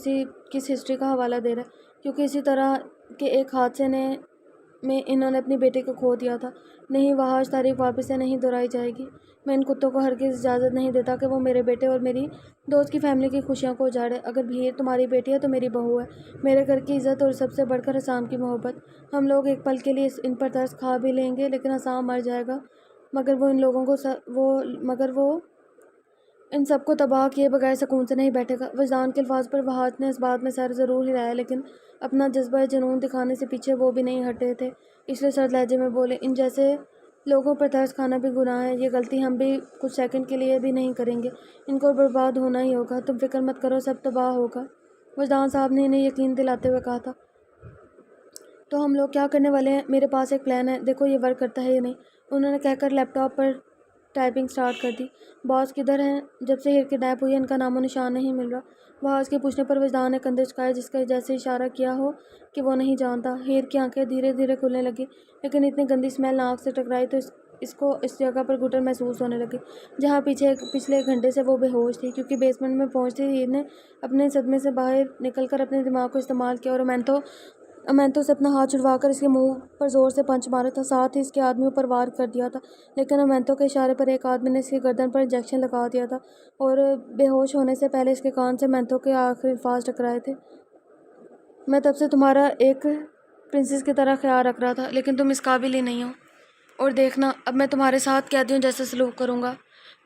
کس ہسٹری کا حوالہ دے رہا ہے، کیونکہ اسی طرح کے ایک حادثے میں انہوں نے اپنی بیٹی کو کھو دیا تھا۔ نہیں، وہاج تاریخ واپس سے نہیں دہرائی جائے گی۔ میں ان کتوں کو ہرگز اجازت نہیں دیتا کہ وہ میرے بیٹے اور میری دوست کی فیملی کی خوشیوں کو اجاڑے۔ اگر بھیر تمہاری بیٹی ہے تو میری بہو ہے، میرے گھر کی عزت، اور سب سے بڑھ کر حسام کی محبت۔ ہم لوگ ایک پل کے لیے ان پر ترس کھا بھی لیں گے، لیکن حسام مر جائے گا، مگر وہ ان سب کو تباہ کیے بغیر سکون سے نہیں بیٹھے گا۔ وجدان کے الفاظ پر وہاج نے اس بات میں سر ضرور ہلایا، لیکن اپنا جذبہ جنون دکھانے سے پیچھے وہ بھی نہیں ہٹے تھے، اس لیے سرد لہجے میں بولے، ان جیسے لوگوں پر ترس کھانا بھی گناہ ہے، یہ غلطی ہم بھی کچھ سیکنڈ کے لیے بھی نہیں کریں گے، ان کو برباد ہونا ہی ہوگا، تم فکر مت کرو، سب تباہ ہوگا۔ وجدان صاحب نے انہیں یقین دلاتے ہوئے کہا تھا۔ تو ہم لوگ کیا کرنے والے ہیں؟ میرے پاس ایک پلان ہے، دیکھو یہ ورک کرتا ہے یا نہیں، انہوں نے کہہ کر لیپ ٹاپ پر ٹائپنگ سٹارٹ کر دی۔ باس کدھر ہیں؟ جب سے ہیر کڈنیپ ہوئی ہے ان کا نام و نشان نہیں مل رہا۔ وہاج کے پوچھنے پر وجدان نے کندھے جھکائے، جس کا جیسے اشارہ کیا ہو کہ وہ نہیں جانتا۔ ہیر کی آنکھیں دھیرے دھیرے کھلنے لگی، لیکن اتنی گندی اسمیل ناک سے ٹکرائی تو اس کو اس جگہ پر گھٹن محسوس ہونے لگی جہاں پچھلے ایک گھنٹے سے وہ بے ہوش تھی، کیونکہ بیسمنٹ میں پہنچتے ہی ہیر نے اپنے صدمے سے باہر نکل کر اپنے دماغ کو استعمال کیا اور امینتو سے اپنا ہاتھ چھڑوا کر اس کے منہ پر زور سے پنچ مارا تھا، ساتھ ہی اس کے آدمیوں پر وار کر دیا تھا، لیکن امینتو کے اشارے پر ایک آدمی نے اس کی گردن پر انجیکشن لگا دیا تھا اور بے ہوش ہونے سے پہلے اس کے کان سے امینتو کے آخری الفاظ ٹکرائے تھے۔ میں تب سے تمہارا ایک پرنسس کی طرح خیال رکھ رہا تھا، لیکن تم اس قابل ہی نہیں ہو، اور دیکھنا اب میں تمہارے ساتھ قیدیوں جیسا سلوک کروں گا۔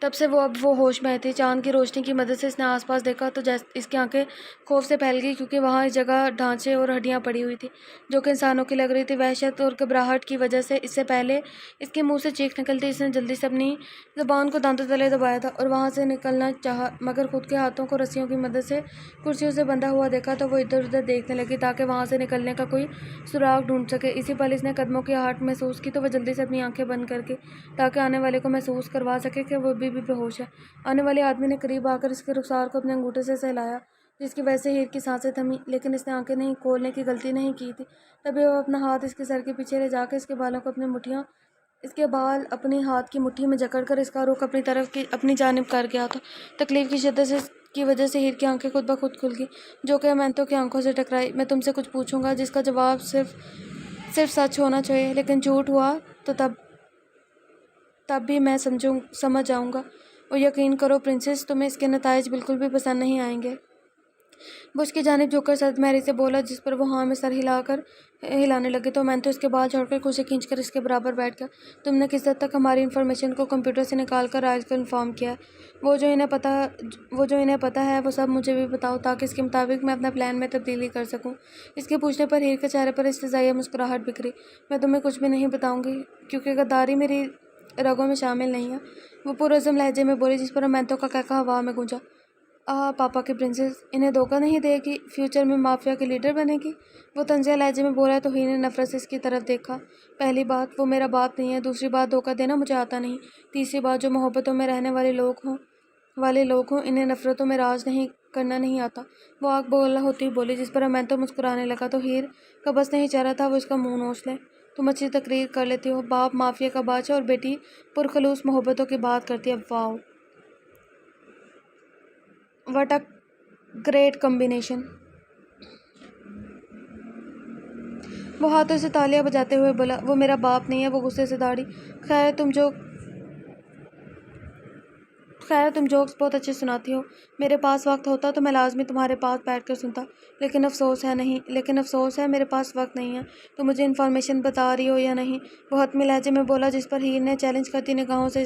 تب سے اب وہ ہوش میں تھی۔ چاند کی روشنی کی مدد سے اس نے آس پاس دیکھا تو اس کی آنکھیں خوف سے پھیل گئی، کیونکہ وہاں اس جگہ ڈھانچے اور ہڈیاں پڑی ہوئی تھی جو کہ انسانوں کی لگ رہی تھی۔ وحشت اور گھبراہٹ کی وجہ سے اس سے پہلے اس کے منہ سے چیخ نکلتی، اس نے جلدی سے اپنی زبان کو دانتوں تلے دبایا تھا اور وہاں سے نکلنا چاہا، مگر خود کے ہاتھوں کو رسیوں کی مدد سے کرسیوں سے بندھا ہوا دیکھا تو وہ ادھر ادھر دیکھنے لگی تاکہ وہاں سے نکلنے کا کوئی سراغ ڈھونڈ سکے۔ اسی پل اس نے قدموں کی آہٹ محسوس کی تو وہ جلدی سے اپنی آنکھیں بند کر کے تاکہ آنے والے کو محسوس کروا سکے کہ وہ ابھی بھی بے ہوش ہے۔ آنے والے آدمی نے قریب آ کر اس کے رخسار کو اپنے انگوٹھے سے سہلایا، جس کی وجہ سے ہیر کی سانسیں تھمیں، لیکن اس نے آنکھیں نہیں کھولنے کی غلطی نہیں کی تھی۔ تبھی وہ اپنا ہاتھ اس کے سر کے پیچھے لے جا کے اس کے بالوں کو اس کے بال اپنی ہاتھ کی مٹھی میں جکڑ کر اس کا رخ اپنی جانب کر گیا تھا۔ تکلیف کی شدت کی وجہ سے ہیر کی آنکھیں خود بخود کھل گئی، جو کہ امینتو کی آنکھوں سے ٹکرائی۔ میں تم سے کچھ پوچھوں گا جس کا جواب صرف سچ ہونا چاہیے، لیکن جھوٹ ہوا تو تب بھی میں سمجھ جاؤں گا، اور یقین کرو پرنسس، تمہیں اس کے نتائج بالکل بھی پسند نہیں آئیں گے۔ وہ اس کی جانب جھک کر سرد مہری سے بولا، جس پر وہ ہاں میں سر ہلانے لگے تو امینتو اس کے بال چھوڑ کر کرسی کھینچ کر اس کے برابر بیٹھ گیا۔ تم نے کس حد تک ہماری انفارمیشن کو کمپیوٹر سے نکال کر رائز کو انفارم کیا ہے؟ وہ جو انہیں پتا ہے وہ سب مجھے بھی بتاؤ، تاکہ اس کے مطابق میں اپنا پلان میں تبدیلی کر سکوں۔ اس کے پوچھنے پر ہیر کے چہرے پر استہزائیہ مسکراہٹ بکھری۔ میں تمہیں کچھ بھی نہیں بتاؤں گی، کیونکہ غداری میری رگوں میں شامل نہیں ہے، وہ پرعزم لہجے میں بولی، جس پر امینتو کا قہقہہ ہوا میں گونجا۔ پاپا کی پرنسس انہیں دھوکہ نہیں دے گی، فیوچر میں مافیا کی لیڈر بنے گی، وہ طنزیہ لہجے میں بولا تو ہیر نے نفرت سے اس کی طرف دیکھا۔ پہلی بات، وہ میرا باپ نہیں ہے، دوسری بات، دھوکہ دینا مجھے آتا نہیں، تیسری بات، جو محبتوں میں رہنے والے لوگ ہوں انہیں نفرتوں میں راج کرنا نہیں آتا، وہ آگ بگولا ہوتی ہوئی بولی، جس پر امینتو مسکرانے لگا تو ہیر کا بس نہیں چاہ رہا تھا وہ اس کا منہ نوچ لے۔ تم اچھی تقریر کر لیتی ہو، باپ مافیا کا بادشاہ اور بیٹی پرخلوص محبتوں کی بات کرتی ہے، واو واٹ اے گریٹ کمبینیشن۔ وہ ہاتھوں سے تالیاں بجاتے ہوئے بولا، وہ میرا باپ نہیں ہے، وہ غصے سے داڑھی۔ خیر تم جوکس بہت اچھے سناتی ہو، میرے پاس وقت ہوتا تو میں لازمی تمہارے پاس بیٹھ کر سنتا، لیکن افسوس ہے میرے پاس وقت نہیں ہے۔ تو مجھے انفارمیشن بتا رہی ہو یا نہیں؟ وہ حتمی لہجے میں بولا، جس پر ہیر نے چیلنج کرتی نگاہوں سے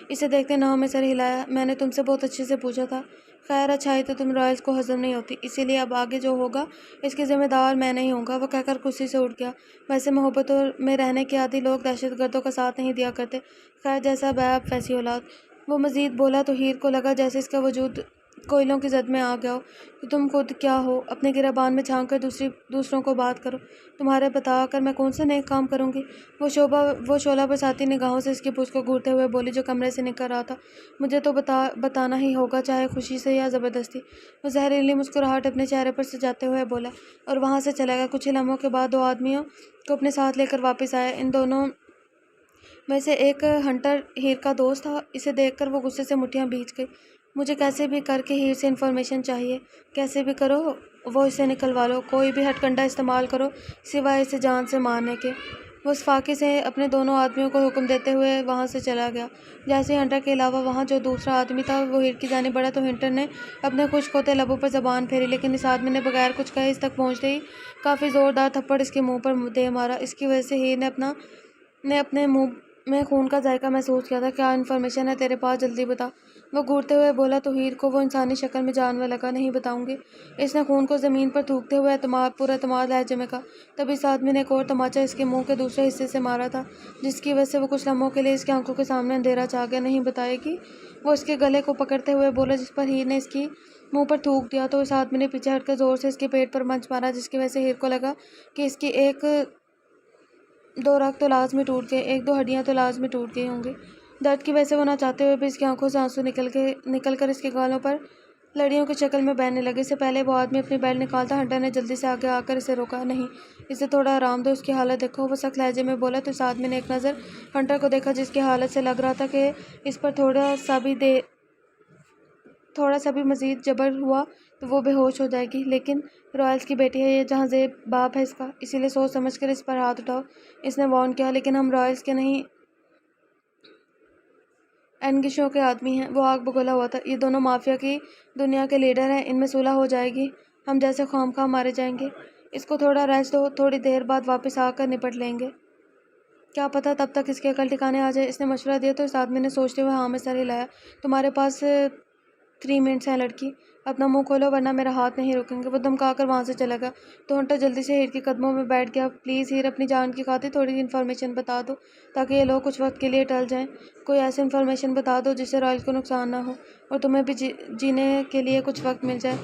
اسے دیکھتے ناؤں میں سر ہلایا۔ میں نے تم سے بہت اچھے سے پوچھا تھا۔ خیر اچھائی تو تم رائلز کو ہضم نہیں ہوتی، اسی لیے اب آگے جو ہوگا اس کی ذمہ دار میں نہیں ہوں گا، وہ کہہ کر کرسی سے اٹھ گیا۔ ویسے محبتوں میں رہنے کے عادی لوگ دہشت گردوں کا ساتھ نہیں دیا کرتے، خیر جیسا باپ ویسی اولاد۔ وہ مزید بولا تو ہیر کو لگا جیسے اس کا وجود کوئلوں کی زد میں آ گیا ہو۔ تو تم خود کیا ہو؟ اپنے گریبان میں جھانک کر دوسروں کو بات کرو، تمہارے بتا کر میں کون سے نیک کام کروں گی؟ وہ شعلہ برساتی نگاہوں سے اس کی پوچھ کو گھورتے ہوئے بولی، جو کمرے سے نکل رہا تھا، مجھے تو بتانا ہی ہوگا، چاہے خوشی سے یا زبردستی۔ وہ زہریلی مسکراہٹ اپنے چہرے پر سجاتے ہوئے بولا اور وہاں سے چلا گیا۔ کچھ ہی لمحوں کے بعد دو آدمیوں کو اپنے ساتھ لے کر واپس آیا۔ ان دونوں میں سے ایک ہنٹر ہیر کا دوست تھا۔ اسے دیکھ کر وہ غصے سے مٹھیاں بھیج گئی۔ مجھے کیسے بھی کر کے ہیر سے انفارمیشن چاہیے، کیسے بھی کرو وہ اسے نکلوا لو، کوئی بھی ہتھ کنڈا استعمال کرو سوائے اسے جان سے مارنے کے۔ وہ اس فاقے سے اپنے دونوں آدمیوں کو حکم دیتے ہوئے وہاں سے چلا گیا۔ جیسے ہی ہنٹر کے علاوہ وہاں جو دوسرا آدمی تھا وہ ہیر کی جانب بڑھا تو ہنٹر نے اپنے خشک ہوتے لبوں پر زبان پھیری، لیکن اس آدمی نے بغیر کچھ کہے اس تک پہنچتے ہی کافی زوردار تھپڑ اس کے منہ پر دے مارا۔ اس کی وجہ سے ہیر نے اپنے منہ میں خون کا ذائقہ محسوس کیا تھا۔ کیا انفارمیشن ہے تیرے پاس؟ جلدی بتا۔ وہ گھورتے ہوئے بولا۔ توہیر کو وہ انسانی شکل میں جانور لگا۔ نہیں بتاؤں گی۔ اس نے خون کو زمین پر تھوکتے ہوئے پر اعتماد لہجے میں کہا۔ تب اس آدمی نے ایک اور تماچا اس کے منہ کے دوسرے حصے سے مارا تھا، جس کی وجہ سے وہ کچھ لمحوں کے لیے اس کی آنکھوں کے سامنے اندھیرا چھا گیا۔ نہیں بتائے گی؟ وہ اس کے گلے کو پکڑتے ہوئے بولا، جس پر ہیر نے اس کی منہ پر تھوک دیا تو اس آدمی نے پیچھے ہٹ کر زور سے اس کے پیٹ پر منچ مارا، جس کی وجہ سے ہیر کو لگا کہ اس کی ایک دو رگ تو لازمی ٹوٹ گئے، ایک دو ہڈیاں تو لازمی ٹوٹ گئی ہوں گی۔ درد کی وجہ سے وہ نہ چاہتے ہوئے بھی اس کی آنکھوں سے آنسو نکل کر اس کے گالوں پر لڑیوں کی شکل میں بہنے لگے۔ اس سے پہلے وہ آدمی اپنی بیلٹ نکالتا، ہنٹر نے جلدی سے آگے آ کر اسے روکا۔ نہیں، اسے تھوڑا آرام دو، اس کی حالت دیکھو، وہ سخت لہجے میں بولا۔ تو اس آدمی نے ایک نظر ہنٹر کو دیکھا، جس کی حالت سے لگ رہا تھا کہ اس پر تھوڑا سا بھی مزید جبر ہوا تو وہ بے ہوش ہو جائے گی۔ لیکن رائلز کی بیٹی ہے یہ، جہاں زیب باپ ہے اس کا، اسی لیے سوچ سمجھ کر اس پر ہاتھ اٹھاؤ، اس نے وارن کیا۔ لیکن ہم رائلز کے نہیں، اینگشوں کے آدمی ہیں۔ وہ آگ بگولا ہوا تھا۔ یہ دونوں مافیا کی دنیا کے لیڈر ہیں، ان میں صلح ہو جائے گی، ہم جیسے خواہ مخواہ مارے جائیں گے۔ اس کو تھوڑا ریسٹ دو، تھوڑی دیر بعد واپس آ کر نپٹ لیں گے، کیا پتہ تب تک اس کی عقل ٹھکانے آ جائے، اس نے مشورہ دیا۔ تو اس آدمی نے سوچتے ہوئے ہاں میں سر ہلایا۔ تمہارے پاس 3 منٹس ہیں لڑکی، اپنا منہ کھولو ورنہ میرا ہاتھ نہیں روکیں گے۔ وہ دھمکا کر وہاں سے چلا گیا تو ہنٹر جلدی سے ہیر کے قدموں میں بیٹھ گیا۔ پلیز ہیر، اپنی جان کی خاطر تھوڑی سی انفارمیشن بتا دو تاکہ یہ لوگ کچھ وقت کے لیے ٹل جائیں۔ کوئی ایسی انفارمیشن بتا دو جس سے رائل کو نقصان نہ ہو اور تمہیں بھی جینے کے لیے کچھ وقت مل جائے۔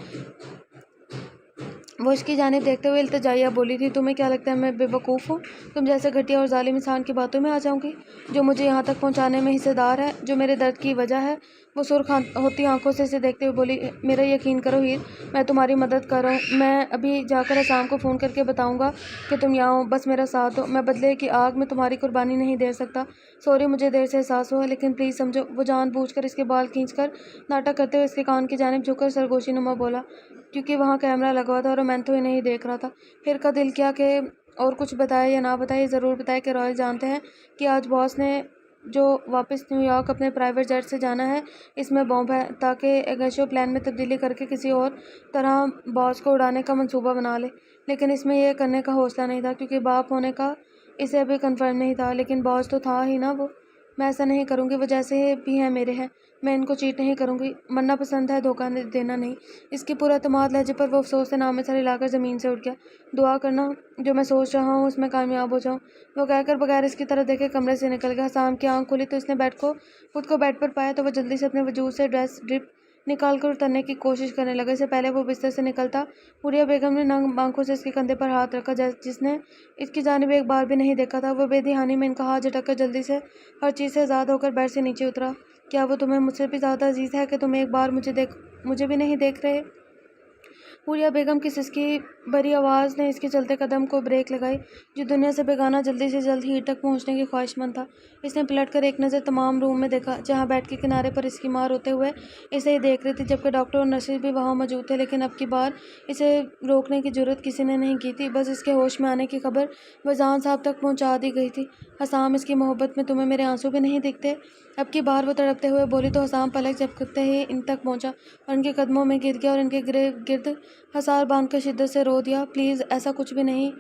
وہ اس کی جانب دیکھتے ہوئے التجائیہ بولی تھی، تمہیں کیا لگتا ہے میں بے وقوف ہوں؟ تم جیسے گھٹیا اور ظالم انسان کی باتوں میں آ جاؤں گی، جو مجھے یہاں تک پہنچانے میں حصہ دار ہے، جو میرے درد کی وجہ ہے؟ وہ سرخ ہوتی آنکھوں سے اسے دیکھتے ہوئے بولی، میرا یقین کرو ہیر، میں تمہاری مدد کر رہا ہوں۔ میں ابھی جا کر حسام کو فون کر کے بتاؤں گا کہ تم یہاں ہو، بس میرا ساتھ دو۔ میں بدلے کی آگ میں تمہاری قربانی نہیں دے سکتا۔ سوری، مجھے دیر سے احساس ہوا، لیکن پلیز سمجھو۔ وہ جان بوجھ کر اس کے بال کھینچ کر ناٹک کرتے ہوئے اس کے کان کی جانب جھک کر سرگوشی نما بولا، کیونکہ وہاں کیمرہ لگا ہوا تھا اور میں تو انہیں ہی دیکھ رہا تھا۔ ہیر کا دل کیا کہ اور کچھ بتائے یا نہ بتائے، یہ ضرور بتائے کہ رائل جانتے ہیں کہ آج باس نے جو واپس نیو یارک اپنے پرائیویٹ جیٹ سے جانا ہے، اس میں بومب ہے، تاکہ ایگیشو پلان میں تبدیلی کر کے کسی اور طرح باس کو اڑانے کا منصوبہ بنا لے۔ لیکن اس میں یہ کرنے کا حوصلہ نہیں تھا، کیونکہ باپ ہونے کا اسے ابھی کنفرم نہیں تھا، لیکن باس تو تھا ہی نا۔ میں ایسا نہیں کروں گی، وہ جیسے بھی ہیں میرے ہیں، میں ان کو چیٹ نہیں کروں گی، مرنا پسند ہے، دھوکہ دینا نہیں۔ اس کی پر اعتماد لہجے پر وہ افسوس سے نام سر ہلا کر زمین سے اٹھ گیا۔ دعا کرنا جو میں سوچ رہا ہوں اس میں کامیاب ہو جاؤں، وہ کہہ کر بغیر اس کی طرف دیکھے کمرے سے نکل گیا۔ حسام کی آنکھ کھلی تو اس نے خود کو بیڈ پر پایا تو وہ جلدی سے اپنے وجود سے ڈرپ نکال کر اترنے کی کوشش کرنے لگا۔ اس سے پہلے وہ بستر سے نکلتا، حوریہ بیگم نے ننگ آنکھوں سے اس کے کندھے پر ہاتھ رکھا، جس نے اس کی جانب ایک بار بھی نہیں دیکھا تھا۔ وہ بے دہانی میں ان کا ہاتھ جھٹک کر جلدی سے ہر چیز سے آزاد ہو کر بیڈ سے نیچے اترا۔ کیا وہ تمہیں مجھ سے بھی زیادہ عزیز ہے کہ تم ایک بار مجھے بھی نہیں دیکھ رہے؟ حوریہ بیگم کی سسکی بھری آواز نے اس کے چلتے قدم کو بریک لگائی، جو دنیا سے بیگانہ جلدی سے جلد ہیر تک پہنچنے کی خواہش مند تھا۔ اس نے پلٹ کر ایک نظر تمام روم میں دیکھا، جہاں بیڈ کے کنارے پر اس کی ماں روتے ہوئے اسے ہی دیکھ رہی تھی، جبکہ ڈاکٹر اور نرسز بھی وہاں موجود تھے، لیکن اب کی بار اسے روکنے کی جرات کسی نے نہیں کی تھی۔ بس اس کے ہوش میں آنے کی خبر وزان صاحب تک پہنچا دی گئی تھی۔ حسام، اس کی محبت میں تمہیں میرے آنسو بھی نہیں دکھتے؟ اب کی بار وہ تڑپتے ہوئے بولی تو حسام پلک جھپکتے ہی ان تک پہنچا اور ان کے قدموں میں گر گیا اور ان کے گرد حصار باندھ کر شدت سے رو دیا۔ پلیز ایسا کچھ بھی نہیں،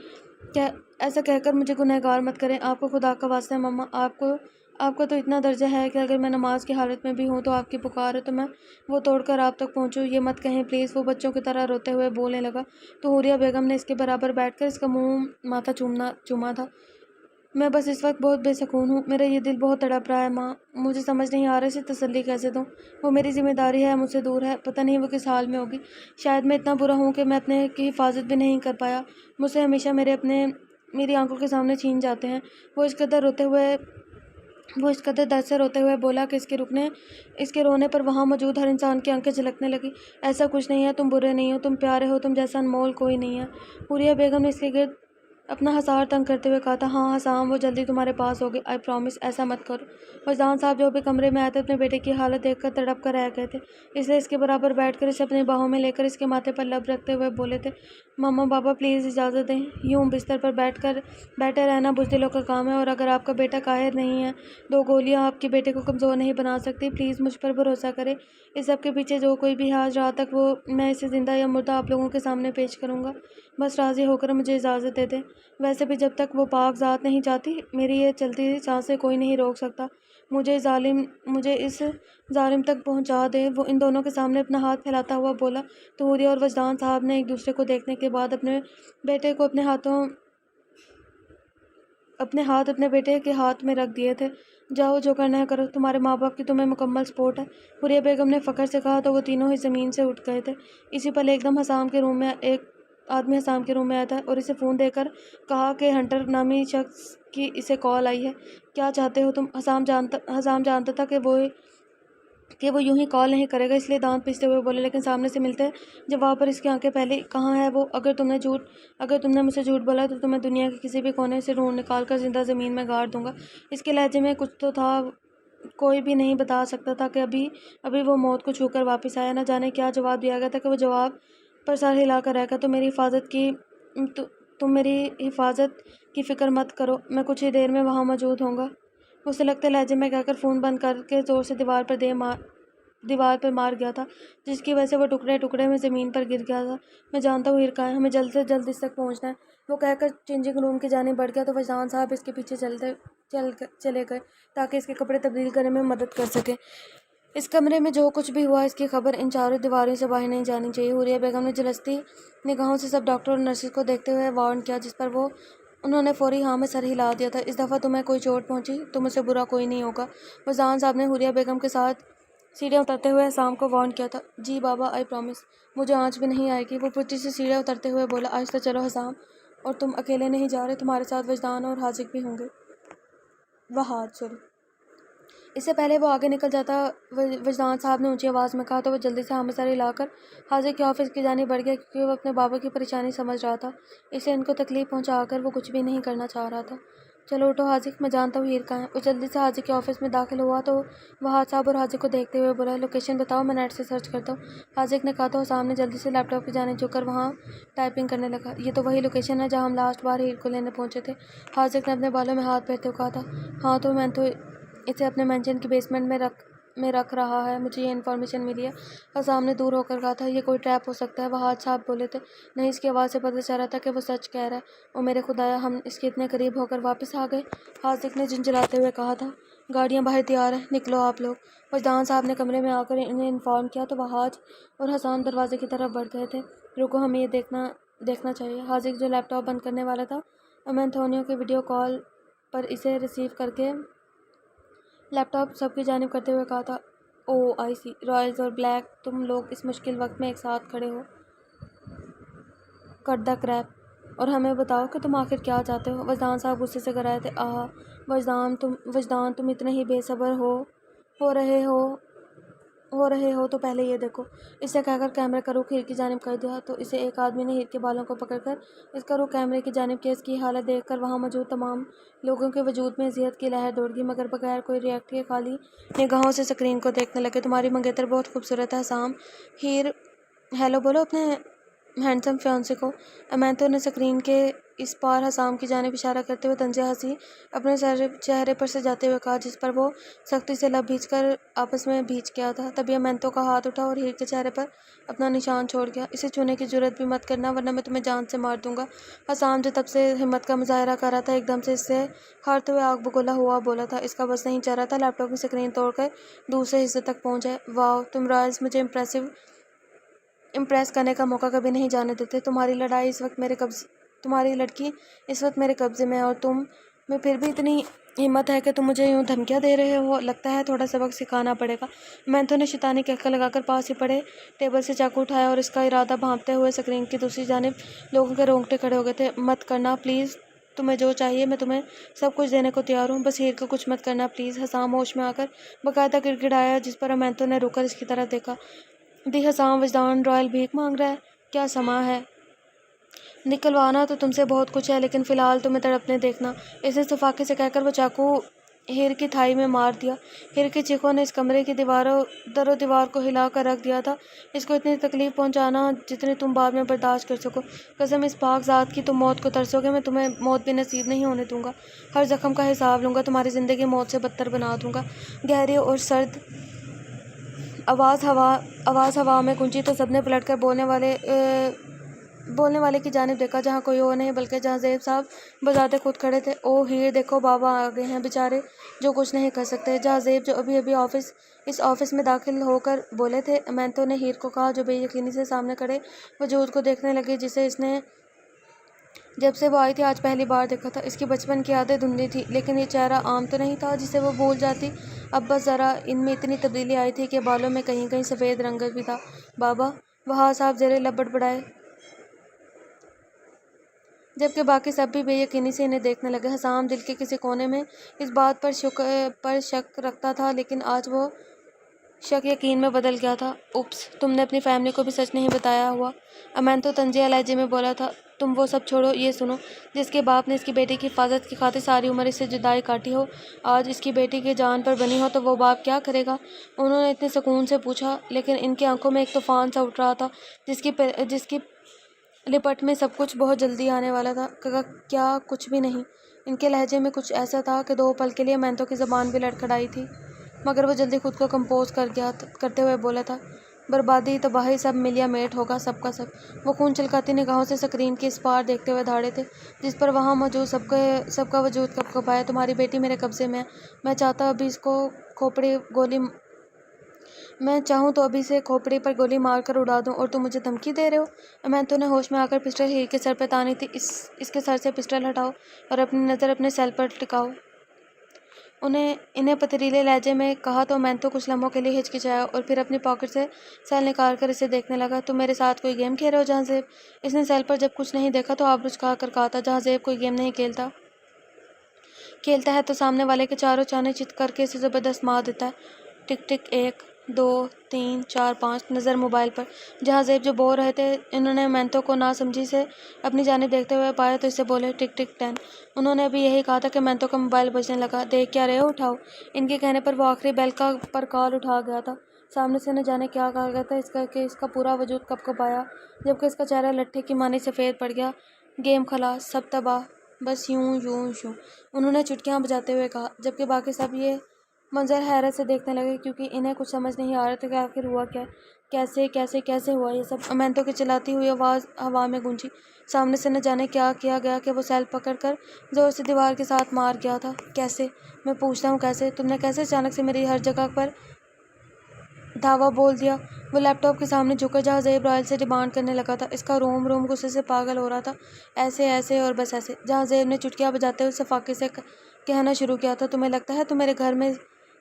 ایسا کہہ کر مجھے گنہگار مت کریں، آپ کو خدا کا واسطہ ہے مما، آپ کا تو اتنا درجہ ہے کہ اگر میں نماز کی حالت میں بھی ہوں تو آپ کی پکار ہے تو میں وہ توڑ کر آپ تک پہنچوں، یہ مت کہیں پلیز۔ وہ بچوں کی طرح روتے ہوئے بولنے لگا تو حوریہ بیگم نے اس کے برابر بیٹھ کر اس کا منہ ماتھا چوما تھا۔ میں بس اس وقت بہت بے سکون ہوں، میرا یہ دل بہت تڑپ رہا ہے ماں، مجھے سمجھ نہیں آ رہا اسے تسلی کیسے دوں۔ وہ میری ذمہ داری ہے، مجھ سے دور ہے، پتہ نہیں وہ کس حال میں ہوگی، شاید میں اتنا برا ہوں کہ میں اپنے کی حفاظت بھی نہیں کر پایا، مجھ سے ہمیشہ میری آنکھوں کے سامنے چھین جاتے ہیں۔ وہ اس قدر درد سے روتے ہوئے بولا کہ اس کے رونے پر وہاں موجود ہر انسان کی آنکھیں جھلکنے لگی۔ ایسا کچھ نہیں ہے، تم برے نہیں ہو، تم پیارے ہو، تم جیسا انمول کوئی نہیں ہے۔ حوریہ بیگم نے اس کے گرد اپنا حصار تنگ کرتے ہوئے کہا تھا، ہاں حسام، وہ جلدی تمہارے پاس ہوگی، آئی پرامس، ایسا مت کرو۔ وزان صاحب جو بھی کمرے میں آئے تھے اپنے بیٹے کی حالت دیکھ کر تڑپ کر رہ گئے تھے، اس لیے اس کے برابر بیٹھ کر اسے اپنی باہوں میں لے کر اس کے ماتھے پر لب رکھتے ہوئے بولے تھے، ماما بابا پلیز اجازت دیں، یوں بستر پر بیٹھے رہنا بزدلوں کا کام ہے، اور اگر آپ کا بیٹا قاہر نہیں ہے، 2 گولیاں آپ کے بیٹے کو کمزور نہیں بنا سکتی، پلیز مجھ پر بھروسہ کریں، اس سب کے پیچھے جو کوئی بھی ہے آج رات تک میں اسے زندہ یا مردہ آپ لوگوں کے سامنے پیش کروں گا، بس راضی ہو کر مجھے اجازت دے دیں۔ ویسے بھی جب تک وہ پاک ذات نہیں چاہتی میری یہ چلتی سانسیں کوئی نہیں روک سکتا۔ مجھے اس ظالم تک پہنچا دے۔ وہ ان دونوں کے سامنے اپنا ہاتھ پھیلاتا ہوا بولا۔ طہوریہ اور وجدان صاحب نے ایک دوسرے کو دیکھنے کے بعد اپنے بیٹے کے ہاتھ میں رکھ دیے تھے۔ جاؤ، جو کرنا ہے کرو، تمہارے ماں باپ کی تمہیں مکمل سپورٹ ہے، حوریہ بیگم نے فخر سے کہا تو وہ تینوں ہی زمین سے اٹھ گئے تھے۔ اسی پل ایک دم ایک آدمی حسام کے روم میں آیا تھا اور اسے فون دے کر کہا کہ ہنٹر نامی شخص کی اسے کال آئی ہے۔ کیا چاہتے ہو تم؟ حسام جانتا تھا کہ وہ یوں ہی کال نہیں کرے گا، اس لیے دانت پیستے ہوئے بولے، لیکن سامنے سے ملتے جواب پر اس کی آنکھیں پھیلی۔ کہاں ہے وہ؟ اگر تم نے مجھ سے جھوٹ بولا تو تمہیں دنیا کے کسی بھی کونے سے ڈھونڈ نکال کر زندہ زمین میں گاڑ دوں گا۔ اس کے لہجے میں کچھ تو تھا، کوئی بھی نہیں بتا سکتا تھا کہ ابھی وہ موت کو چھو کر واپس آیا۔ نہ جانے کیا جواب دیا گیا تھا کہ وہ جواب پر سر ہلا کر رہ گا۔ تم میری حفاظت کی فکر مت کرو، میں کچھ ہی دیر میں وہاں موجود ہوں گا، وہ سلگتے لہجے میں کہہ کر فون بند کر کے زور سے دیوار پر مار گیا تھا، جس کی وجہ سے وہ ٹکڑے ٹکڑے میں زمین پر گر گیا تھا۔ میں جانتا ہوں ہیر کہاں ہے، ہمیں جلد سے جلد اس تک پہنچنا ہے، وہ کہہ کر چینجنگ روم کی جانب بڑھ گیا تو وجدان صاحب اس کے پیچھے چلے گئے تاکہ اس کے کپڑے تبدیل کرنے میں مدد کر سکیں۔ اس کمرے میں جو کچھ بھی ہوا اس کی خبر ان چاروں دیواروں سے باہر نہیں جانی چاہیے۔ حوریہ بیگم نے جلستی نگاہوں سے سب ڈاکٹر اور نرسز کو دیکھتے ہوئے وارن کیا، جس پر انہوں نے فوری ہاں میں سر ہلا دیا تھا۔ اس دفعہ تمہیں کوئی چوٹ پہنچی تو مجھ سے برا کوئی نہیں ہوگا، وجدان صاحب نے حوریہ بیگم کے ساتھ سیڑھیاں اترتے ہوئے حسام کو وارن کیا تھا۔ جی بابا، آئی پرامس، مجھے آنچ بھی نہیں آئے گی، وہ پچی سے سیڑھیاں اترتے ہوئے بولا۔ آہستہ چلو حسام، اور تم اکیلے نہیں جا رہے، تمہارے ساتھ وجدان اور حاذق بھی ہوں گے۔ اس سے پہلے وہ آگے نکل جاتا، وجدان صاحب نے اونچی آواز میں کہا تو وہ جلدی سے ہاں میں سر ہلا کر حاذق کے آفس کی جانب بڑھ گیا، کیونکہ وہ اپنے بابا کی پریشانی سمجھ رہا تھا، اسے ان کو تکلیف پہنچا کر وہ کچھ بھی نہیں کرنا چاہ رہا تھا۔ چلو اٹھو حاذق، میں جانتا ہوں ہیر کہاں ہے۔ وہ جلدی سے حاذق کے آفس میں داخل ہوا تو وہاج صاحب اور حاذق کو دیکھتے ہوئے بولا، لوکیشن بتاؤ، میں نیٹ سے سرچ کرتا ہوں۔ حاذق نے کہا تو حسام نے جلدی سے لیپ ٹاپ کی جانب جھک کر وہاں ٹائپنگ کرنے لگا۔ یہ تو وہی لوکیشن ہے جہاں ہم لاسٹ بار ہیر کو لینے پہنچے تھے، حاذق نے اپنے بالوں میں ہاتھ پھیرتے ہوئے کہا تھا۔ ہاں تو میں تو اسے اپنے مینشن کی بیسمنٹ میں رکھ رہا ہے، مجھے یہ انفارمیشن ملی ہے، حسام نے دور ہو کر کہا تھا۔ یہ کوئی ٹریپ ہو سکتا ہے، وہاج صاحب بولے تھے۔ نہیں، اس کی آواز سے پتہ چل رہا تھا کہ وہ سچ کہہ رہا ہے۔ او میرے خدایا، ہم اس کے اتنے قریب ہو کر واپس آ گئے، حاذق نے جھنجھلاتے ہوئے کہا تھا۔ گاڑیاں باہر تیار ہیں، نکلو آپ لوگ، وجدان صاحب نے کمرے میں آ کر انہیں انفارم کیا تو وہاج اور حسام دروازے کی طرف بڑھ گئے تھے۔ رکو، ہمیں یہ دیکھنا چاہیے، حاذق جو لیپ ٹاپ بند کرنے والا تھا، امینتھونیو کی ویڈیو کال پر اسے ریسیو کر کے لیپ ٹاپ سب کی جانب کرتے ہوئے کہا تھا۔ او آئی سی، رائلز اور بلیک، تم لوگ اس مشکل وقت میں ایک ساتھ کھڑے ہو، کٹ دا کریپ، اور ہمیں بتاؤ کہ تم آخر کیا چاہتے ہو۔ وجدان صاحب غصے سے گرائے تھے۔ آہا وجدان، تم اتنے ہی بے صبر ہو رہے ہو تو پہلے یہ دیکھو، اسے کہہ کر کیمرے کا رخ ہیر کی جانب کر دیا تو اسے ایک آدمی نے ہیر کے بالوں کو پکڑ کر اس کا رخ کیمرے کی جانب کیا۔ اس کی حالت دیکھ کر وہاں موجود تمام لوگوں کے وجود میں اذیت کی لہر دوڑ گئی، مگر بغیر کوئی ریئیکٹ کیے خالی نگاہوں سے اسکرین کو دیکھنے لگے۔ تمہاری منگیتر بہت خوبصورت ہے حسام، ہیر ہیلو بولو اپنے ہینڈسم فیانسے کو، امینتھو نے اسکرین کے اس پار حسام کی جانب اشارہ کرتے ہوئے طنز ہنسی اپنے چہرے پر سجاتے ہوئے کہا، جس پر وہ سختی سے لب بھیج کر آپس میں بھیج گیا تھا۔ تبھی امینتھو کا ہاتھ اٹھا اور ہیر کے چہرے پر اپنا نشان چھوڑ گیا۔ اسے چھونے کی جرات بھی مت کرنا ورنہ میں تمہیں جان سے مار دوں گا، حسام جو تب سے ہمت کا مظاہرہ کر رہا تھا ایک دم سے اس سے ہارتے ہوئے آگ بگولا ہوا بولا تھا۔ اس کا بس نہیں چل رہا تھا لیپ ٹاپ کی اسکرین توڑ کر دوسرے حصے تک پہنچ جائے۔ واو، تم رائلز مجھے امپریس کرنے کا موقع کبھی نہیں جانے دیتے، تمہاری لڑکی اس وقت میرے قبضے میں ہے اور تم میں پھر بھی اتنی ہمت ہے کہ تم مجھے یوں دھمکیاں دے رہے ہو، لگتا ہے تھوڑا سبق سکھانا پڑے گا۔ مینتھو نے شیطانی کہکہ لگا کر پاس ہی پڑے ٹیبل سے چاقو اٹھایا اور اس کا ارادہ بھانپتے ہوئے اسکرین کی دوسری جانب لوگوں کے رونگٹے کھڑے ہو گئے تھے۔ مت کرنا پلیز، تمہیں جو چاہیے میں تمہیں سب کچھ دینے کو تیار ہوں، بس ہیر کو کچھ مت کرنا پلیز۔ حسام ہوش میں آ کر باقاعدہ گڑ گڑایا، جس پر امینتھو نے رک کر اس کی طرف دیکھا۔ دی حسام، وجدان رائل بھیک مانگ رہا ہے، کیا سما ہے؟ نکلوانا تو تم سے بہت کچھ ہے لیکن فی الحال تمہیں تڑپنے دیکھنا، اس نے سفاکے سے کہہ کر وہ چاقو ہیر کی تھائی میں مار دیا۔ ہیر کی چیخوں نے اس کمرے کی در و دیوار کو ہلا کر رکھ دیا تھا۔ اس کو اتنی تکلیف پہنچانا جتنی تم بعد میں برداشت کر سکو، قسم اس پاک ذات کی، تم موت کو ترسو گے، میں تمہیں موت بھی نصیب نہیں ہونے دوں گا، ہر زخم کا حساب لوں گا، تمہاری زندگی موت سے بدتر بنا دوں گا۔ گہری اور سرد آواز ہوا میں گونجی تو سب نے پلٹ کر بولنے والے کی جانب دیکھا جہاں کوئی اور نہیں بلکہ جہاں زیب صاحب بذات خود کھڑے تھے۔ او ہیر دیکھو بابا آ گئے ہیں بیچارے جو کچھ نہیں کر سکتے۔ جہاں زیب جو ابھی ابھی اس آفس میں داخل ہو کر بولے تھے، مینتو نے ہیر کو کہا جو بے یقینی سے سامنے کھڑے وجود کو دیکھنے لگی جسے اس نے جب سے وہ آئی تھی آج پہلی بار دیکھا تھا۔ اس کی بچپن کی یادیں دھندلی تھی لیکن یہ چہرہ عام تو نہیں تھا جسے وہ بھول جاتی۔ اب بس ذرا ان میں اتنی تبدیلی آئی تھی کہ بالوں میں کہیں کہیں سفید رنگت بھی تھا۔ بابا، وہاں صاحب زیر لب بڑبڑائے جبکہ باقی سب بھی بے یقینی سے انہیں دیکھنے لگے۔ حسام دل کے کسی کونے میں اس بات پر شک رکھتا تھا لیکن آج وہ شک یقین میں بدل گیا تھا۔ اوپس، تم نے اپنی فیملی کو بھی سچ نہیں بتایا ہوا، مینتو طنزیہ لہجے میں بولا تھا۔ تم وہ سب چھوڑو، یہ سنو، جس کے باپ نے اس کی بیٹی کی حفاظت کی خاطر ساری عمر اس سے جدائی کاٹی ہو، آج اس کی بیٹی کی جان پر بنی ہو تو وہ باپ کیا کرے گا؟ انہوں نے اتنے سکون سے پوچھا لیکن ان کی آنکھوں میں ایک طوفان سا اٹھ رہا تھا جس کی لپٹ میں سب کچھ بہت جلدی آنے والا تھا۔ کیا کچھ بھی نہیں؟ ان کے لہجے میں کچھ ایسا تھا کہ 2 پل کے لیے مینتو کی زبان بھی لڑکھڑائی تھی مگر وہ جلدی خود کو کمپوز کرتے ہوئے بولا تھا، بربادی، تباہی، سب ملیا میٹ ہوگا، سب کا سب۔ وہ خون چھلکاتی نگاہوں سے اسکرین کے اس پار دیکھتے ہوئے دھاڑے تھے جس پر وہاں موجود سب کا وجود کپکپایا۔ تمہاری بیٹی میرے قبضے میں ہے، میں چاہوں تو ابھی اسے کھوپڑی پر گولی مار کر اڑا دوں اور تم مجھے دھمکی دے رہے ہو؟ مینتو نے ہوش میں آ کر پسٹل ہیر کے سر پہ تانی تھی۔ اس کے سر سے پسٹل ہٹاؤ اور اپنی نظر اپنے سیل پر ٹکاؤ، انہیں پتھریلے لہجے میں کہا تو مینتو کچھ لمحوں کے لیے ہچکچایا اور پھر اپنی پاکٹ سے سیل نکال کر اسے دیکھنے لگا۔ تم میرے ساتھ کوئی گیم کھیل رہے ہو جہاں زیب؟ اس نے سیل پر جب کچھ نہیں دیکھا تو آبرو جھکا کر کہا تھا، جہاں زیب کوئی گیم نہیں کھیلتا ہے تو سامنے والے کے چاروں چانے چت کر کے اسے زبردست مار دیتا ہے۔ ٹک ٹک، 1 2 3 4 5، نظر موبائل پر۔ جہاں زیب جو بول رہے تھے انہوں نے مینتو کو ناسمجھی سے اپنی جانب دیکھتے ہوئے پایا تو اس سے بولے، ٹک ٹک 10۔ انہوں نے ابھی یہی کہا تھا کہ مینتو کا موبائل بجنے لگا۔ دیکھ کیا رہے ہو، اٹھاؤ۔ ان کے کہنے پر وہ آخری بیل پر کال اٹھا گیا تھا۔ سامنے سے نہ جانے کیا کہا گیا تھا کہ اس کا پورا وجود کپکپایا جبکہ اس کا چہرہ لٹھے کی مانند سفید پڑ گیا۔ گیم خلاص، سب تباہ، بس یوں یوں یوں، انہوں نے چٹکیاں بجاتے ہوئے کہا جبکہ باقی سب یہ منظر حیرت سے دیکھنے لگے کیونکہ انہیں کچھ سمجھ نہیں آ رہا تھا کہ آخر ہوا کیا، کیسے ہوا یہ سب۔ مینتو کی چلاتی ہوئی آواز ہوا میں گونجی۔ سامنے سے نہ جانے کیا کیا گیا کہ وہ سیل پکڑ کر زور سے دیوار کے ساتھ مار گیا تھا۔ کیسے؟ میں پوچھتا ہوں کیسے؟ تم نے کیسے اچانک سے میری ہر جگہ پر دھاوا بول دیا؟ وہ لیپ ٹاپ کے سامنے جھک کر جہاں زیب رائل سے ڈیمانڈ کرنے لگا تھا۔ اس کا روم غصے سے پاگل ہو رہا تھا۔ ایسے اور بس ایسے۔ جہاں زیب نے چٹکیاں بجاتے ہوئے صفاقے سے کہنا شروع کیا تھا، تمہیں لگتا ہے تم میرے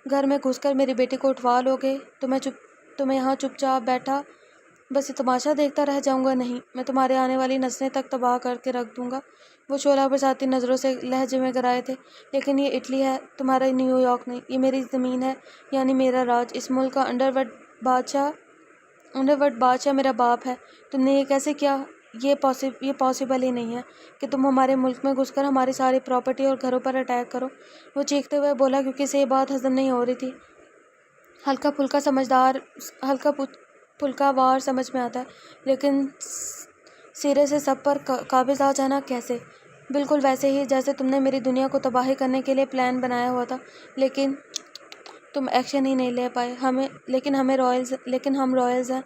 گھر میں گھس کر میری بیٹی کو اٹھوا لو گے؟ تمہیں یہاں چپ چاپ بیٹھا بس یہ تماشا دیکھتا رہ جاؤں گا؟ نہیں، میں تمہارے آنے والی نسلیں تک تباہ کر کے رکھ دوں گا۔ وہ شعلہ برساتی نظروں سے لہجے میں گرائے تھے، لیکن یہ اٹلی ہے، تمہارا نیو یارک نہیں، یہ میری زمین ہے، یعنی میرا راج۔ اس ملک کا انڈر ورلڈ بادشاہ میرا باپ ہے۔ تم نے یہ کیسے کیا؟ یہ پاسبل ہی نہیں ہے کہ تم ہمارے ملک میں گھس کر ہماری ساری پراپرٹی اور گھروں پر اٹیک کرو، وہ چیختے ہوئے بولا کیونکہ اسے یہ بات ہضم نہیں ہو رہی تھی۔ ہلکا پھلکا وار سمجھ میں آتا ہے لیکن سرے سے سب پر قابض آ جانا کیسے؟ بالکل ویسے ہی جیسے تم نے میری دنیا کو تباہ کرنے کے لیے پلان بنایا ہوا تھا لیکن تم ایکشن ہی نہیں لے پائے۔ لیکن ہم رائلز ہیں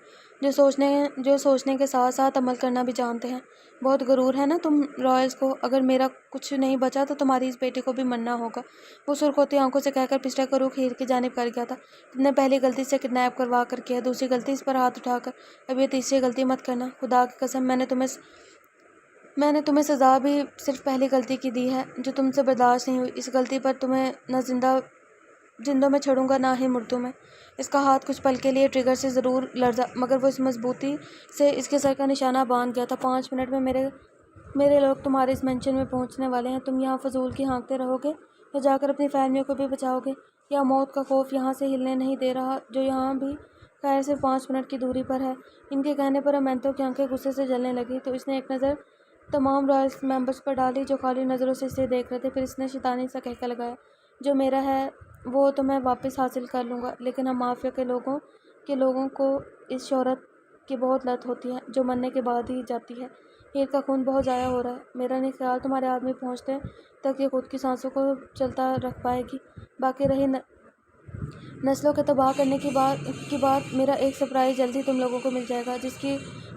جو سوچنے کے ساتھ ساتھ عمل کرنا بھی جانتے ہیں۔ بہت غرور ہے نا تم رائلز کو۔ اگر میرا کچھ نہیں بچا تو تمہاری اس بیٹی کو بھی مرنا ہوگا، وہ سرخوتی آنکھوں سے کہہ کر پسٹل کا رخ ہیر کی جانب کر گیا تھا۔ تم نے پہلی غلطی سے کڈنیپ کروا کر کیا، دوسری غلطی اس پر ہاتھ اٹھا کر، اب یہ تیسری غلطی مت کرنا۔ خدا کی قسم، میں نے تمہیں سزا بھی صرف پہلی غلطی کی دی ہے جو تم سے برداشت نہیں ہوئی۔ اس غلطی پر تمہیں نہ زندوں میں چھڑوں گا نہ ہی مردوں میں۔ اس کا ہاتھ کچھ پل کے لیے ٹریگر سے ضرور لرزا مگر وہ اس مضبوطی سے اس کے سر کا نشانہ باندھ گیا تھا۔ 5 منٹ میں میرے لوگ تمہارے اس مینشن میں پہنچنے والے ہیں۔ تم یہاں فضول کی ہانکتے رہو گے یا جا کر اپنی فیملیوں کو بھی بچاؤ گے؟ یا موت کا خوف یہاں سے ہلنے نہیں دے رہا جو یہاں بھی خیر صرف 5 منٹ کی دوری پر ہے؟ ان کے کہنے پر مینتو کی آنکھیں غصے سے جلنے لگی تو اس نے ایک نظر تمام رائلز ممبرز پر ڈالی جو خالی نظروں سے اسے دیکھ رہے تھے۔ پھر اس نے شیطانی سا کہکہ لگایا، جو میرا ہے وہ تو میں واپس حاصل کر لوں گا لیکن ہم مافیا کے لوگوں کو اس شہرت کی بہت لت ہوتی ہے جو مرنے کے بعد ہی جاتی ہے۔ ہیر کا خون بہت ضائع ہو رہا ہے، میرا نہیں خیال تمہارے آدمی پہنچتے تک یہ خود کی سانسوں کو چلتا رکھ پائے گی۔ باقی رہی نسلوں کے تباہ کرنے کی بات، میرا ایک سرپرائز جلدی تم لوگوں کو مل جائے گا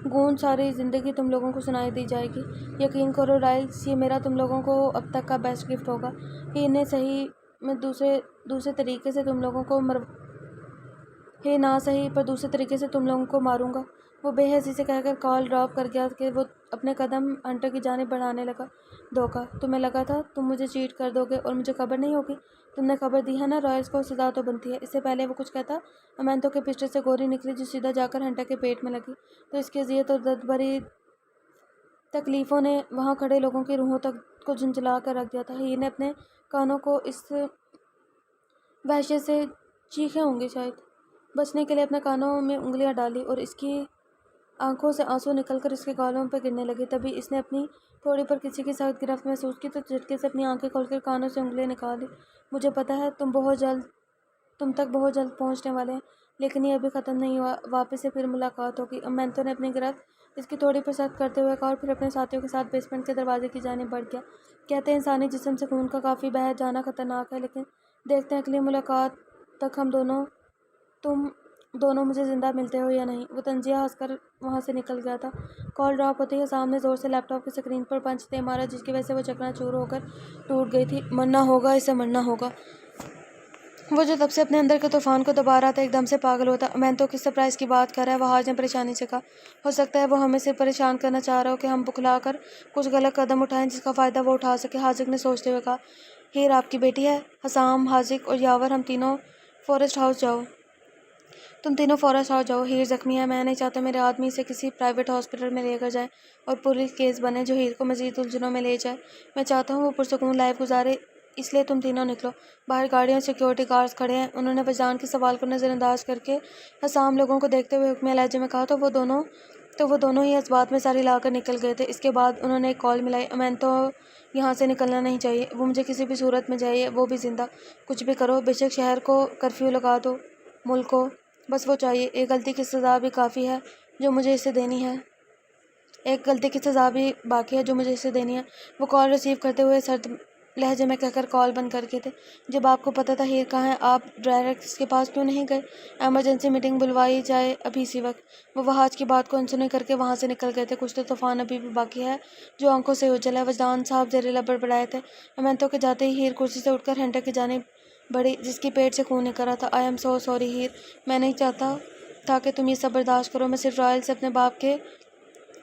گونج ساری زندگی تم لوگوں کو سنائی دی جائے گی۔ یقین کرو رائلز، یہ میرا تم لوگوں کو اب تک کا بیسٹ گفٹ ہوگا کہ انہیں صحیح میں دوسرے طریقے سے تم لوگوں کو نہ صحیح پر دوسرے طریقے سے تم لوگوں کو ماروں گا۔ وہ بے حسی سے کہہ کر کال ڈراپ کر گیا کہ وہ اپنے قدم ہنٹر کی جانب بڑھانے لگا۔ دھوکہ! تمہیں لگا تھا تم مجھے چیٹ کر دو گے اور مجھے خبر نہیں ہوگی؟ تم نے خبر دی ہے نا، رائلز کو سزا تو بنتی ہے۔ اس سے پہلے وہ کچھ کہتا، امینتو کے پسٹل سے گولی نکلی جو سیدھا جا کر ہنٹر کے پیٹ میں لگی، تو اس کی اذیت اور درد بھری تکلیفوں نے وہاں کھڑے لوگوں کی روحوں تک کو جھنجھلا کر رکھ دیا تھا۔ ہیر نے اپنے کانوں کو اس وحشت سے چیخیں ہوں گی شاید بچنے کے لیے اپنے کانوں میں انگلیاں ڈالی اور اس کی آنکھوں سے آنسو نکل کر اس کے گالوں پہ گرنے لگے۔ تبھی اس نے اپنی تھوڑی پر کسی کی سخت گرفت محسوس کی تو جھٹکے سے اپنی آنکھیں کھول کر کانوں سے انگلیاں نکال لی۔ مجھے پتہ ہے تم تک بہت جلد پہنچنے والے ہیں، لیکن یہ ابھی ختم نہیں ہوا، واپس سے پھر ملاقات ہوگی۔ امینتو نے اپنی گرفت اس کی تھوڑی پر سخت کرتے ہوئے کہا اور پھر اپنے ساتھیوں کے ساتھ بیسمنٹ کے دروازے کی جانب بڑھ گیا۔ کہتے ہیں انسانی جسم سے خون کا کافی بہہ جانا خطرناک ہے، لیکن دیکھتے ہیں اگلی ملاقات تک تم دونوں مجھے زندہ ملتے ہو یا نہیں۔ وہ طنزیہ ہنس کر وہاں سے نکل گیا تھا۔ کال ڈراپ ہوتے ہی حسام نے زور سے لیپ ٹاپ کی اسکرین پر پنچ دے مارا، جس کی وجہ سے وہ چکنا چور ہو کر ٹوٹ گئی تھی۔ مرنا ہوگا، اسے مرنا ہوگا۔ وہ جو تب سے اپنے اندر کے طوفان کو دبا رہا تھا ایک دم سے پاگل ہوا تھا۔ امینتو کس سرپرائز کی بات کر رہا ہے؟ وہاج نے پریشانی سے کہا۔ ہو سکتا ہے وہ ہمیں صرف پریشان کرنا چاہ رہا ہو کہ ہم بکھلا کر کچھ غلط قدم اٹھائیں جس کا فائدہ وہ اٹھا سکے، حاذق نے سوچتے ہوئے کہا۔ ہیر آپ کی بیٹی ہے؟ حسام، حاذق اور یاور تم تینوں فورسٹ ہاؤس جاؤ۔ ہیر زخمی ہے، میں نہیں چاہتا میرے آدمی اسے کسی پرائیویٹ ہاسپٹل میں لے کر جائیں اور پولیس کیس بنے جو ہیر کو مزید الجھنوں میں لے جائے۔ میں چاہتا ہوں وہ پرسکون لائف گزارے، اس لیے تم تینوں نکلو۔ باہر گاڑیوں اور سیکیورٹی گارڈز کھڑے ہیں، انہوں نے وجدان کے سوال کو نظر انداز کر کے حسام لوگوں کو دیکھتے ہوئے حکمیہ لہجے میں کہا۔ تو وہ دونوں ہی اس بات میں ساری لا کر نکل گئے تھے۔ اس کے بعد انہوں نے ایک کال ملائی، امینتو یہاں سے نکلنا نہیں چاہیے، وہ مجھے کسی بھی صورت میں چاہیے، وہ بھی زندہ۔ کچھ بھی کرو، بے شک شہر کو کرفیو لگا دو، ملک کو، بس وہ چاہیے۔ ایک غلطی کی سزا بھی باقی ہے جو مجھے اسے دینی ہے۔ وہ کال ریسیو کرتے ہوئے سرد لہجے میں کہہ کر کال بند کر کے تھے۔ جب آپ کو پتہ تھا ہیر کہاں ہے، آپ ڈائریکٹ اس کے پاس کیوں نہیں گئے؟ ایمرجنسی میٹنگ بلوائی جائے ابھی اسی وقت۔ وہ وہاج کی بات کو انسنی کر کے وہاں سے نکل گئے تھے۔ کچھ تو طوفان ابھی بھی باقی ہے جو آنکھوں سے اوجھل ہے، وجدان صاحب زیر لب بڑبڑائے تھے۔ امینتو کے جاتے ہی ہیر کرسی سے اٹھ کر ہنٹر کی جانب بڑھی جس کی پیٹ سے خون نکل رہا تھا۔ آئی ایم سو سوری ہیر، میں نہیں چاہتا تھا کہ تم یہ سب برداشت کرو، میں صرف رائل سے اپنے باپ کے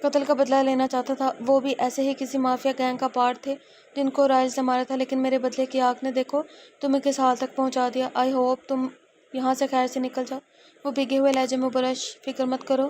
قتل کا بدلہ لینا چاہتا تھا، وہ بھی ایسے ہی کسی مافیا گینگ کا پارٹ تھے جن کو رائل سے مارا تھا، لیکن میرے بدلے کی آگ نے دیکھو تمہیں کس حال تک پہنچا دیا۔ آئی ہوپ تم یہاں سے خیر سے نکل جاؤ۔ وہ بھیگے ہوئے لہجے میں بولا، فکر مت کرو،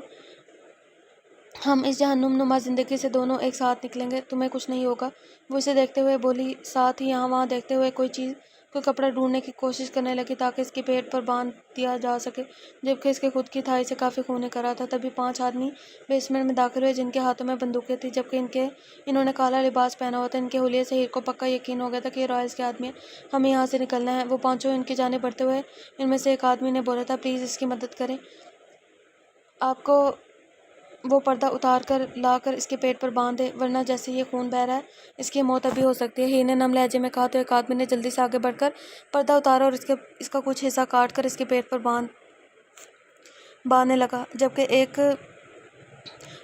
ہم اس جہنم نما زندگی سے دونوں ایک ساتھ نکلیں گے، تمہیں کچھ نہیں ہوگا۔ وہ اسے دیکھتے ہوئے بولی، ساتھ ہی یہاں وہاں دیکھتے ہوئے کوئی کپڑا ڈھونڈنے کی کوشش کرنے لگی تاکہ اس کے پیٹ پر باندھ دیا جا سکے، جبکہ اس کے خود کی تھائی سے کافی خون نکل رہا تھا۔ تبھی 5 آدمی بیسمنٹ میں داخل ہوئے جن کے ہاتھوں میں بندوقیں تھیں، جبکہ انہوں نے کالا لباس پہنا ہوا تھا۔ ان کے حلیے سے ہیر کو پکا یقین ہو گیا تھا کہ یہ رائلز کے آدمی ہیں، ہمیں یہاں سے نکلنا ہے۔ وہ پانچوں ان کی جانب بڑھتے ہوئے ان میں سے ایک آدمی نے بولا تھا، پلیز اس کی مدد کریں، آپ کو وہ پردہ اتار کر لا کر اس کے پیٹ پر باندھ دیں، ورنہ جیسے یہ خون بہہ رہا ہے اس کی موت ابھی ہو سکتی ہے۔ ہیر نے نم لہجے میں کہا تو ایک آدمی نے جلدی سے آگے بڑھ کر پردہ اتارا اور اس کا کچھ حصہ کاٹ کر اس کے پیٹ پر باندھنے لگا۔ جبکہ ایک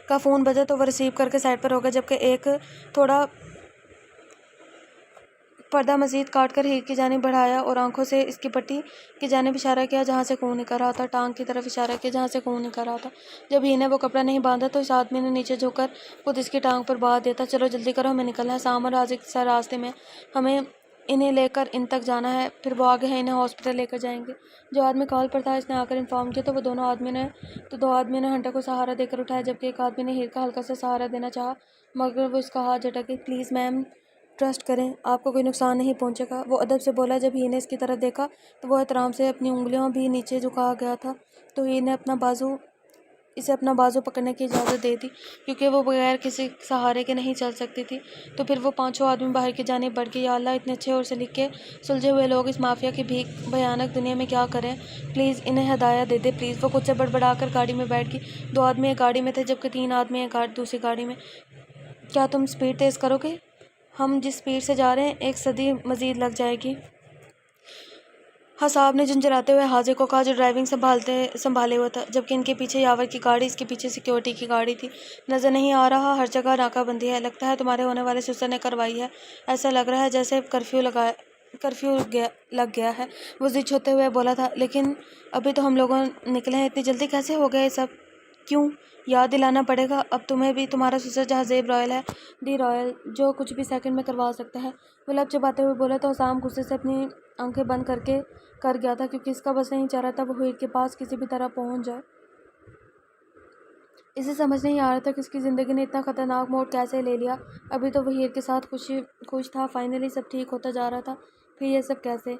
کا فون بجا تو وہ ریسیو کر کے سائڈ پر ہو گیا، جبکہ ایک تھوڑا پردہ مزید کاٹ کر ہیر کی جانب بڑھایا اور آنکھوں سے اس کی پٹی کی جانب اشارہ کیا جہاں سے خون نکل رہا تھا، ٹانگ کی طرف اشارہ کیا جہاں سے خون نکل رہا تھا۔ جب ہیر نے وہ کپڑا نہیں باندھا تو اس آدمی نے نیچے جھک کر خود اس کی ٹانگ پر باندھ دیا تھا۔ چلو جلدی کرو، ہمیں نکلنا ہے، حسام اور حاذق سر راستے میں، ہمیں انہیں لے کر ان تک جانا ہے، پھر وہ آگے ہیں انہیں ہاسپٹل لے کر جائیں گے۔ جو آدمی کال پر تھا اس نے آ کر انفارم کیا تو دو آدمیوں نے ہنٹر کو سہارا دے کر اٹھایا، جبکہ ایک آدمی نے ہیر کا ہلکا سا سہارا دینا چاہا مگر وہ اس کا ہاتھ جھٹک گئی۔ پلیز میم، ٹرسٹ کریں، آپ کو کوئی نقصان نہیں پہنچے گا، وہ ادب سے بولا۔ جب ہیر نے اس کی طرف دیکھا تو وہ احترام سے اپنی انگلیاں بھی نیچے جھکا گیا تھا، تو ہیر نے اسے اپنا بازو پکڑنے کی اجازت دے دی کیونکہ وہ بغیر کسی سہارے کے نہیں چل سکتی تھی۔ تو پھر وہ پانچوں آدمی باہر کی جانب بڑھ گئے۔ یا اللہ، اتنے اچھے اور سلیقے سلجھے ہوئے لوگ اس مافیا کی بھیانک دنیا میں کیا کریں، پلیز انہیں ہدایت دے دے، پلیز۔ وہ خود سے بڑبڑا کر گاڑی میں بیٹھ گئی۔ 2 آدمی ایک گاڑی میں تھے جبکہ 3 آدمی دوسری گاڑی میں۔ کیا تم سپیڈ تیز کرو گے؟ ہم جس سپیڈ سے جا رہے ہیں 1 صدی مزید لگ جائے گی۔ حساب نے جھنجھلاتے ہوئے حاضر کو کہا جو ڈرائیونگ سنبھالے ہوا تھا، جبکہ ان کے پیچھے یاور کی گاڑی، اس کے پیچھے سیکیورٹی کی گاڑی تھی۔ نظر نہیں آ رہا، ہر جگہ ناکہ بندی ہے، لگتا ہے تمہارے ہونے والے سسر نے کروائی ہے، ایسا لگ رہا ہے جیسے کرفیو لگ گیا ہے، وہ ضد ہوتے ہوئے بولا تھا۔ لیکن ابھی تو ہم لوگوں نکلے ہیں، اتنی جلدی کیسے ہو گئے سب؟ کیوں؟ یاد دلانا پڑے گا اب تمہیں بھی، تمہارا سسر جہازیب رائل ہے، دی رائل، جو کچھ بھی سیکنڈ میں کروا سکتا ہے۔ وہ لب چباتے ہوئے بولا تو حسام غصے سے اپنی آنکھیں بند کر گیا تھا، کیونکہ اس کا بس نہیں چاہ رہا تھا وہ ہیر کے پاس کسی بھی طرح پہنچ جائے۔ اسے سمجھ نہیں آ رہا تھا کہ اس کی زندگی نے اتنا خطرناک موڑ کیسے لے لیا۔ ابھی تو وہ ہیر کے ساتھ خوش تھا، فائنلی سب ٹھیک ہوتا جا رہا تھا، پھر یہ سب کیسے؟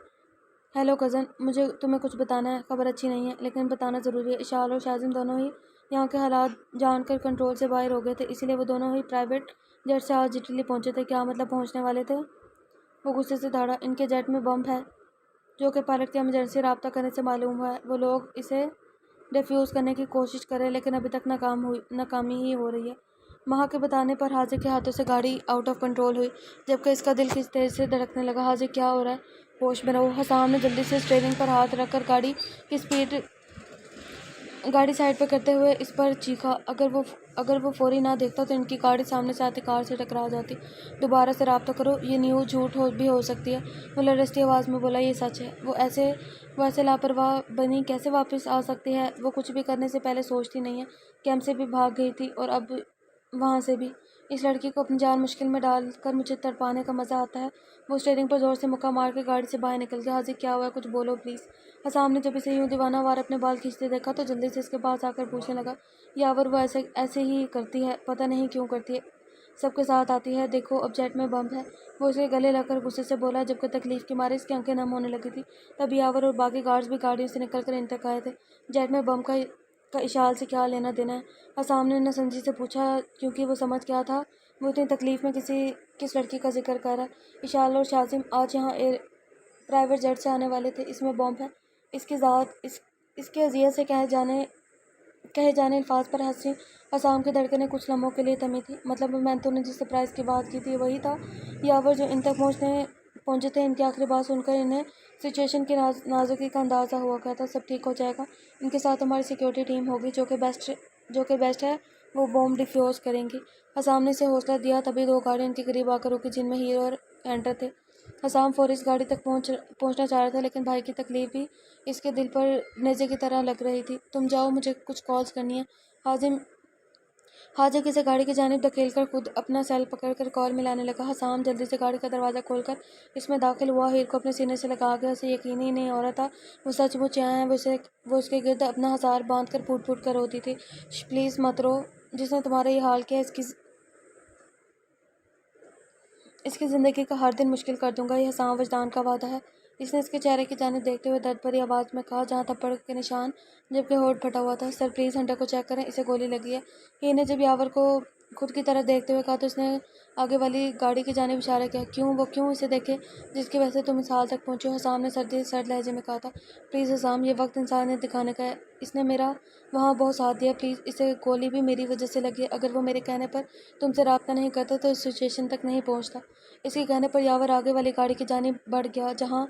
ہیلو کزن، مجھے تمہیں کچھ بتانا ہے، خبر اچھی نہیں ہے لیکن بتانا ضروری ہے۔ اشال اور شازم دونوں ہی یہاں کے حالات جان کر کنٹرول سے باہر ہو گئے تھے، اسی لیے وہ دونوں ہی پرائیویٹ جیٹ سے آج اٹلی پہنچے تھے۔ کیا مطلب پہنچنے والے تھے؟ وہ غصے سے دھاڑا، ان کے جیٹ میں بم ہے، جو کہ پائلٹ کے ایمرجنسی رابطہ کرنے سے معلوم ہوا ہے۔ وہ لوگ اسے ڈیفیوز کرنے کی کوشش کر رہے لیکن ابھی تک ناکامی ہی ہو رہی ہے۔ مہا کے بتانے پر حاضر کے ہاتھوں سے گاڑی آؤٹ آف کنٹرول ہوئی، جبکہ اس کا دل کس تیز سے دھڑکنے لگا۔ حاضر، کیا ہو رہا ہے؟ ہوش میں رہو۔ حسام نے جلدی سے اسٹیئرنگ پر ہاتھ رکھ کر گاڑی سائڈ پہ کرتے ہوئے اس پر چیخا۔ اگر وہ فوری نہ دیکھتا تو ان کی گاڑی سامنے سے آتی کار سے ٹکرا جاتی۔ دوبارہ سے رابطہ کرو، یہ نیوز جھوٹ بھی ہو سکتی ہے۔ وہ لرزتی آواز میں بولا، یہ سچ ہے۔ وہ ایسے لاپرواہ بنی کیسے واپس آ سکتی ہے؟ وہ کچھ بھی کرنے سے پہلے سوچتی نہیں ہے۔ کیمپ سے بھی بھاگ گئی تھی اور اب وہاں سے بھی۔ اس لڑکی کو اپنی جان مشکل میں ڈال کر مجھے تڑپانے کا مزہ آتا ہے۔ وہ اسٹیئرنگ پر زور سے مکہ مار کے گاڑی سے باہر نکل گیا۔ حاضر، کیا ہوا ہے؟ کچھ بولو پلیز۔ حسام نے جب اسے یوں دیوانہ وار اپنے بال کھینچتے دیکھا تو جلدی سے اس کے پاس آ کر پوچھنے لگا، یاور، وہ ایسے ہی کرتی ہے، پتہ نہیں کیوں کرتی ہے، سب کے ساتھ آتی ہے، دیکھو اب جیٹ میں بم ہے۔ وہ اس کے گلے لگ کر غصے سے بولا، جبکہ تکلیف کے مارے اس کی آنکھیں نم ہونے لگی تھی۔ تب یاور اور باقی گارڈز بھی گاڑیوں سے نکل کر ان تک آئے تھے۔ جیٹ میں بم کا اشال سے کیا لینا دینا ہے؟ حسام نے ناسمجھی سے پوچھا، کیونکہ وہ سمجھ گیا تھا وہ اتنی تکلیف میں کس لڑکی کا ذکر کر رہا ہے۔ اشال اور شازم آج یہاں پرائیویٹ جیٹ سے آنے والے تھے، اس میں بم ہے۔ اس کی ذات اس کے اذیت سے کہے جانے الفاظ پر حسام کی دھڑکنیں کچھ لمحوں کے لیے تھمی تھی۔ مطلب مینتو نے جس سرپرائز کی بات کی تھی وہی تھا؟ یاور جو ان تک پہنچے تھے، ان کی آخری بات سن کر انہیں سچویشن کی نازکی کا اندازہ ہوا گیا تھا۔ سب ٹھیک ہو جائے گا، ان کے ساتھ ہماری سیکیورٹی ٹیم ہوگی جو کہ بیسٹ ہے، وہ بم ڈیفیوز کریں گی۔ حسام نے اسے حوصلہ دیا، تبھی دو گاڑیاں ان کے قریب آ کر رکی جن میں ہیرو اور ہنٹر تھے۔ حسام فوری اس گاڑی تک پہنچنا چاہ رہا تھا، لیکن بھائی کی تکلیف بھی اس کے دل پر نیزے کی طرح لگ رہی تھی۔ تم جاؤ، مجھے کچھ کالز کرنی ہے۔ حاضر کسی گاڑی کی جانب دھکیل کر خود اپنا سیل پکڑ کر کال ملانے لگا۔ حسام جلدی سے گاڑی کا دروازہ کھول کر اس میں داخل ہوا، ہیر کو اپنے سینے سے لگا گیا۔ اسے یقین ہی نہیں ہو رہا تھا وہ سچ مچ یہاں ہے۔ وہ اس کے گرد اپنا ہزار باندھ کر پھوٹ پھوٹ کر روتی تھی۔ پلیز مت رو، جس نے تمہارا یہ حال کیا اس کی زندگی کا ہر دن مشکل کر دوں گا، یہ حسام وجدان کا وعدہ ہے۔ اس نے اس کے چہرے کی جانب دیکھتے ہوئے درد بھری آواز میں کہا، جہاں تھپڑ کے نشان، جبکہ ہونٹ پھٹا ہوا تھا۔ سر پلیز ہنٹر کو چیک کریں، اسے گولی لگی ہے۔ ہیر نے جب یاور کو خود کی طرف دیکھتے ہوئے کہا تو اس نے آگے والی گاڑی کی جانب اشارہ کیا۔ وہ کیوں اسے دیکھے جس کی وجہ سے تم اس حال تک پہنچے ہو؟ حسام نے سرد لہجے میں کہا تھا۔ پلیز حسام، یہ وقت انسانیت دکھانے کا ہے، اس نے میرا وہاں بہت ساتھ دیا، پلیز، اسے گولی بھی میری وجہ سے لگی ہے۔ اگر وہ میرے کہنے پر تم سے رابطہ نہیں کرتا تو اس سچویشن تک نہیں پہنچتا۔ اس کے کہنے پر یاور آگے والی گاڑی کی جانب بڑھ گیا، جہاں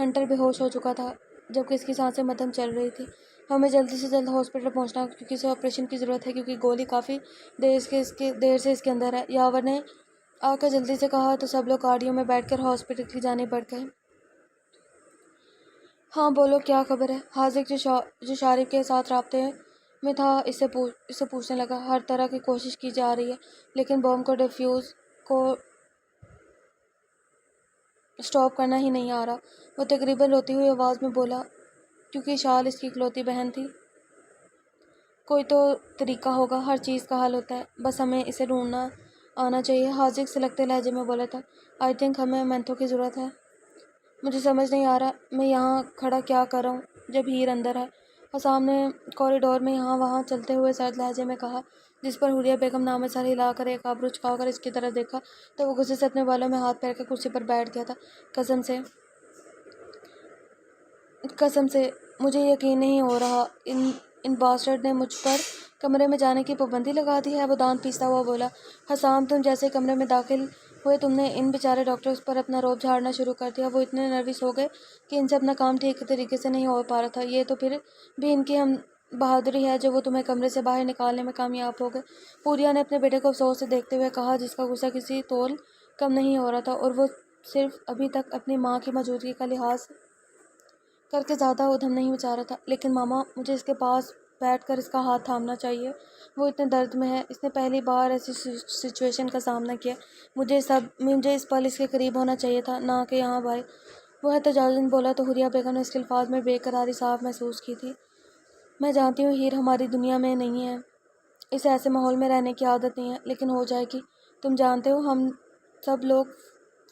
ہنٹر بے ہوش ہو چکا تھا، جبکہ اس کی سانسیں مدھم چل رہی تھیں۔ ہمیں جلدی سے جلد ہاسپٹل پہنچنا ہوگا، کیونکہ اسے آپریشن کی ضرورت ہے، کیونکہ گولی کافی دیر سے اس کے اندر ہے۔ یاور نے آ کر جلدی سے کہا تو سب لوگ گاڑیوں میں بیٹھ کر ہاسپٹل کی جانب بڑھ گئے۔ ہاں بولو، کیا خبر ہے؟ حاضر جو شارف کے ساتھ رابطے میں تھا اسے پوچھنے لگا۔ ہر طرح کی کوشش کی جا رہی ہے لیکن بم کو ڈیفیوز کو اسٹاپ کرنا ہی نہیں آ رہا۔ وہ تقریباً روتی ہوئی آواز میں بولا، کیونکہ اشال اس کی اکلوتی بہن تھی۔ کوئی تو طریقہ ہوگا، ہر چیز کا حل ہوتا ہے، بس ہمیں اسے ڈھونڈنا آنا چاہیے۔ حاضر سلگتے لہجے میں بولا تھا، آئی تھنک ہمیں مینتو کی ضرورت ہے۔ مجھے سمجھ نہیں آ رہا میں یہاں کھڑا کیا کر رہا ہوں جب ہیر اندر ہے۔ حسام نے کوریڈور میں یہاں وہاں چلتے ہوئے سرد لہجے میں کہا، جس پر حوریہ بیگم نے سر ہلا کر ایک آبرو جھکا کر اس کی طرف دیکھا تو وہ غصے سے اپنے بالوں میں ہاتھ پھیر کر کرسی پر بیٹھ گیا تھا۔ قسم سے مجھے یقین نہیں ہو رہا ان باسٹرڈ نے مجھ پر کمرے میں جانے کی پابندی لگا دی ہے، وہ دانت پیستا ہوا بولا۔ حسام، تم جیسے کمرے میں داخل ہوئے تم نے ان بیچارے ڈاکٹرز پر اپنا رعب جھاڑنا شروع کر دیا۔ وہ اتنے نروس ہو گئے کہ ان سے اپنا کام ٹھیک طریقے سے نہیں ہو پا رہا تھا۔ یہ تو پھر بھی ان کی ہم بہادری ہے جو وہ تمہیں کمرے سے باہر نکالنے میں کامیاب ہو گئے۔ پوریا نے اپنے بیٹے کو افسوس سے دیکھتے ہوئے کہا، جس کا غصہ کسی طول کم نہیں ہو رہا تھا، اور وہ صرف ابھی تک اپنی ماں کی موجودگی کا لحاظ کر کے زیادہ ادھم نہیں مچا رہا تھا۔ لیکن ماما، مجھے اس کے پاس بیٹھ کر اس کا ہاتھ تھامنا چاہیے۔ وہ اتنے درد میں ہے، اس نے پہلی بار ایسی سچویشن کا سامنا کیا۔ مجھے اس پل اس کے قریب ہونا چاہیے تھا، نہ کہ یہاں باہر۔ وہ احتجاجاً بولا تو حوریہ بیگم نے اس کے الفاظ میں بے قراری صاف محسوس کی تھی۔ میں جانتی ہوں ہیر ہماری دنیا میں نہیں ہے، اسے ایسے ماحول میں رہنے کی عادت نہیں ہے، لیکن ہو جائے گی۔ تم جانتے ہو ہم سب لوگ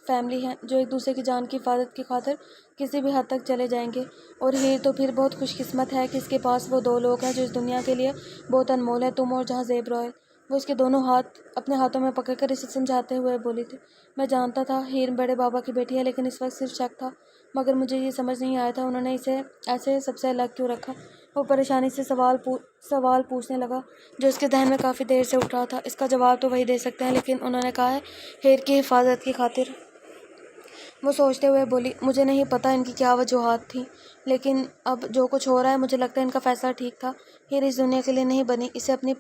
فیملی ہیں جو ایک دوسرے کی جان کی حفاظت کی خاطر کسی بھی حد تک چلے جائیں گے۔ اور ہیر تو پھر بہت خوش قسمت ہے کہ اس کے پاس وہ دو لوگ ہیں جو اس دنیا کے لیے بہت انمول ہیں، تم اور جہاں زیب رائل۔ وہ اس کے دونوں ہاتھ اپنے ہاتھوں میں پکڑ کر اسے سمجھاتے ہوئے بولی تھی۔ میں جانتا تھا ہیر بڑے بابا کی بیٹی ہے، لیکن اس وقت صرف شک تھا، مگر مجھے یہ سمجھ نہیں آیا تھا انہوں نے اسے ایسے سب سے الگ کیوں رکھا۔ وہ پریشانی سے سوال پوچھنے لگا جو اس کے ذہن میں کافی دیر سے اٹھ رہا تھا۔ اس کا جواب تو وہی دے سکتے ہیں، لیکن انہوں نے کہا ہے ہیر کی حفاظت کی خاطر۔ وہ سوچتے ہوئے بولی، مجھے نہیں پتہ ان کی کیا وجوہات تھیں، لیکن اب جو کچھ ہو رہا ہے مجھے لگتا ہے ان کا فیصلہ ٹھیک تھا۔ ہیر اس دنیا کے لیے نہیں بنی، اسے اتنی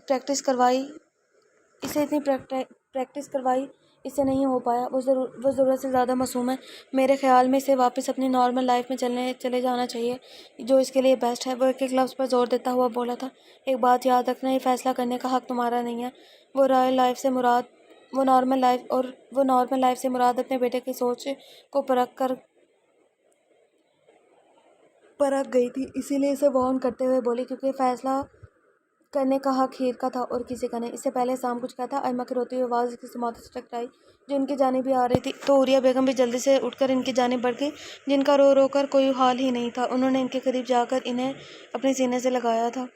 پریکٹس کروائی اس سے نہیں ہو پایا۔ وہ ضرورت سے زیادہ معصوم ہے۔ میرے خیال میں اسے واپس اپنی نارمل لائف میں چلے جانا چاہیے، جو اس کے لیے بیسٹ ہے۔ وہ ایک ایک لفظ پر زور دیتا ہوا بولا تھا، ایک بات یاد رکھنا، یہ فیصلہ کرنے کا حق تمہارا نہیں ہے۔ وہ نارمل لائف سے مراد اپنے بیٹے کی سوچ کو پرکھ گئی تھی، اسی لیے اسے وارن کرتے ہوئے بولی، کیونکہ فیصلہ کرنے کا حق ہیر کا تھا اور کسی کا نہیں۔ اس سے پہلے سام کچھ کہتا، ائمہ کی روتی ہوئی آواز اس کے سماعتوں سے ٹکرائی جو ان کی جانب ہی آ رہی تھی، تو حوریہ بیگم بھی جلدی سے اٹھ کر ان کی جانب بڑھ گئی، جن کا رو کر کوئی حال ہی نہیں تھا۔ انہوں نے ان کے قریب جا کر انہیں اپنے سینے سے لگایا تھا۔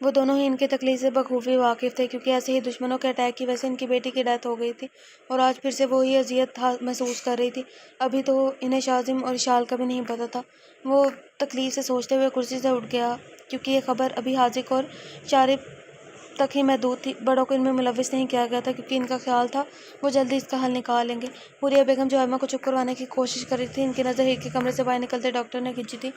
وہ دونوں ہی ان کی تکلیف سے بخوبی واقف تھے، کیونکہ ایسے ہی دشمنوں کے اٹیک کی وجہ سے ان کی بیٹی کی ڈیتھ ہو گئی تھی، اور آج پھر سے وہی اذیت محسوس کر رہی تھی۔ ابھی تو انہیں شازم اور اشال کا بھی نہیں پتہ تھا۔ وہ تکلیف سے سوچتے ہوئے کرسی سے اٹھ گیا، کیونکہ یہ خبر ابھی حاذق اور شارب تک ہی محدود تھی، بڑوں کو ان میں ملوث نہیں کیا گیا تھا، کیونکہ ان کا خیال تھا وہ جلدی اس کا حل نکال لیں گے۔ حوریہ بیگم جو ائمہ کو چپ کروانے کی کوشش کر رہی تھی، ان کی نظر ہیر کے کمرے سے باہر نکلتے ڈاکٹر نے کھینچی تھی۔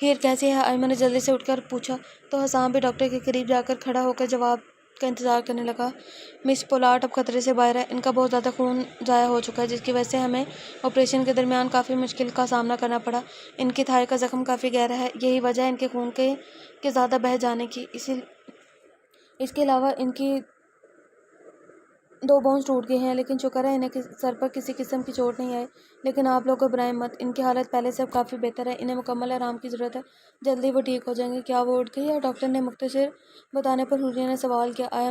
ہیر کیسی ہے؟ ائمہ نے جلدی سے اٹھ کر پوچھا، تو حسام بھی ڈاکٹر کے قریب جا کر کھڑا ہو کر جواب کا انتظار کرنے لگا۔ مس پولارڈ اب خطرے سے باہر ہے، ان کا بہت زیادہ خون ضائع ہو چکا ہے، جس کی وجہ سے ہمیں آپریشن کے درمیان کافی مشکل کا سامنا کرنا پڑا۔ ان کی تھائی کا زخم کافی گہرا ہے، یہی وجہ ہے ان کے خون کے زیادہ بہہ جانے کی۔ اس کے علاوہ ان کی 2 بونز ٹوٹ گئے ہیں، لیکن شکر ہے انہیں سر پر کسی قسم کی چوٹ نہیں آئی۔ لیکن آپ لوگ گھبرائیں مت، ان کی حالت پہلے سے اب کافی بہتر ہے، انہیں مکمل آرام کی ضرورت ہے، جلدی وہ ٹھیک ہو جائیں گے۔ کیا وہ اٹھ گئی ہے؟ ڈاکٹر نے مختصر بتانے پر حوریہ نے سوال کیا۔ آئی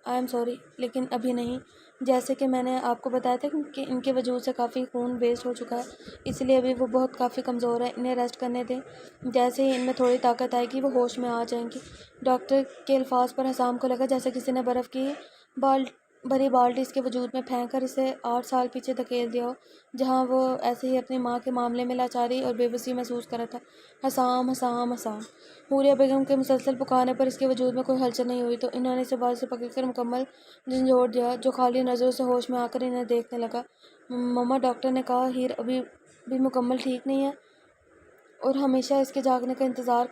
ایم سوری، لیکن ابھی نہیں۔ جیسے کہ میں نے آپ کو بتایا تھا کہ ان کے وجود سے کافی خون ویسٹ ہو چکا ہے، اس لیے ابھی وہ کافی کمزور ہے، انہیں ریسٹ کرنے دیں، جیسے ہی ان میں تھوڑی طاقت آئے گی وہ ہوش میں آ جائیں گی۔ ڈاکٹر کے الفاظ پر حسام کو لگا جیسے کسی نے برف کی بھری بالٹی اس کے وجود میں پھینک کر اسے 8 سال پیچھے دھکیل دیا ہو، جہاں وہ ایسے ہی اپنی ماں کے معاملے میں لاچاری اور بے بسی محسوس کر رہا تھا۔ حسام، حسام، حسام۔ حوریہ بیگم کے مسلسل پکارنے پر اس کے وجود میں کوئی ہلچل نہیں ہوئی، تو انہوں نے اسے بازو سے پکڑ کر مکمل جھنجھوڑ دیا، جو خالی نظروں سے ہوش میں آ کر انہیں دیکھنے لگا۔ مما، ڈاکٹر نے کہا ہیر ابھی بھی مکمل ٹھیک نہیں ہے اور ہمیشہ اس کے جاگنے کا انتظار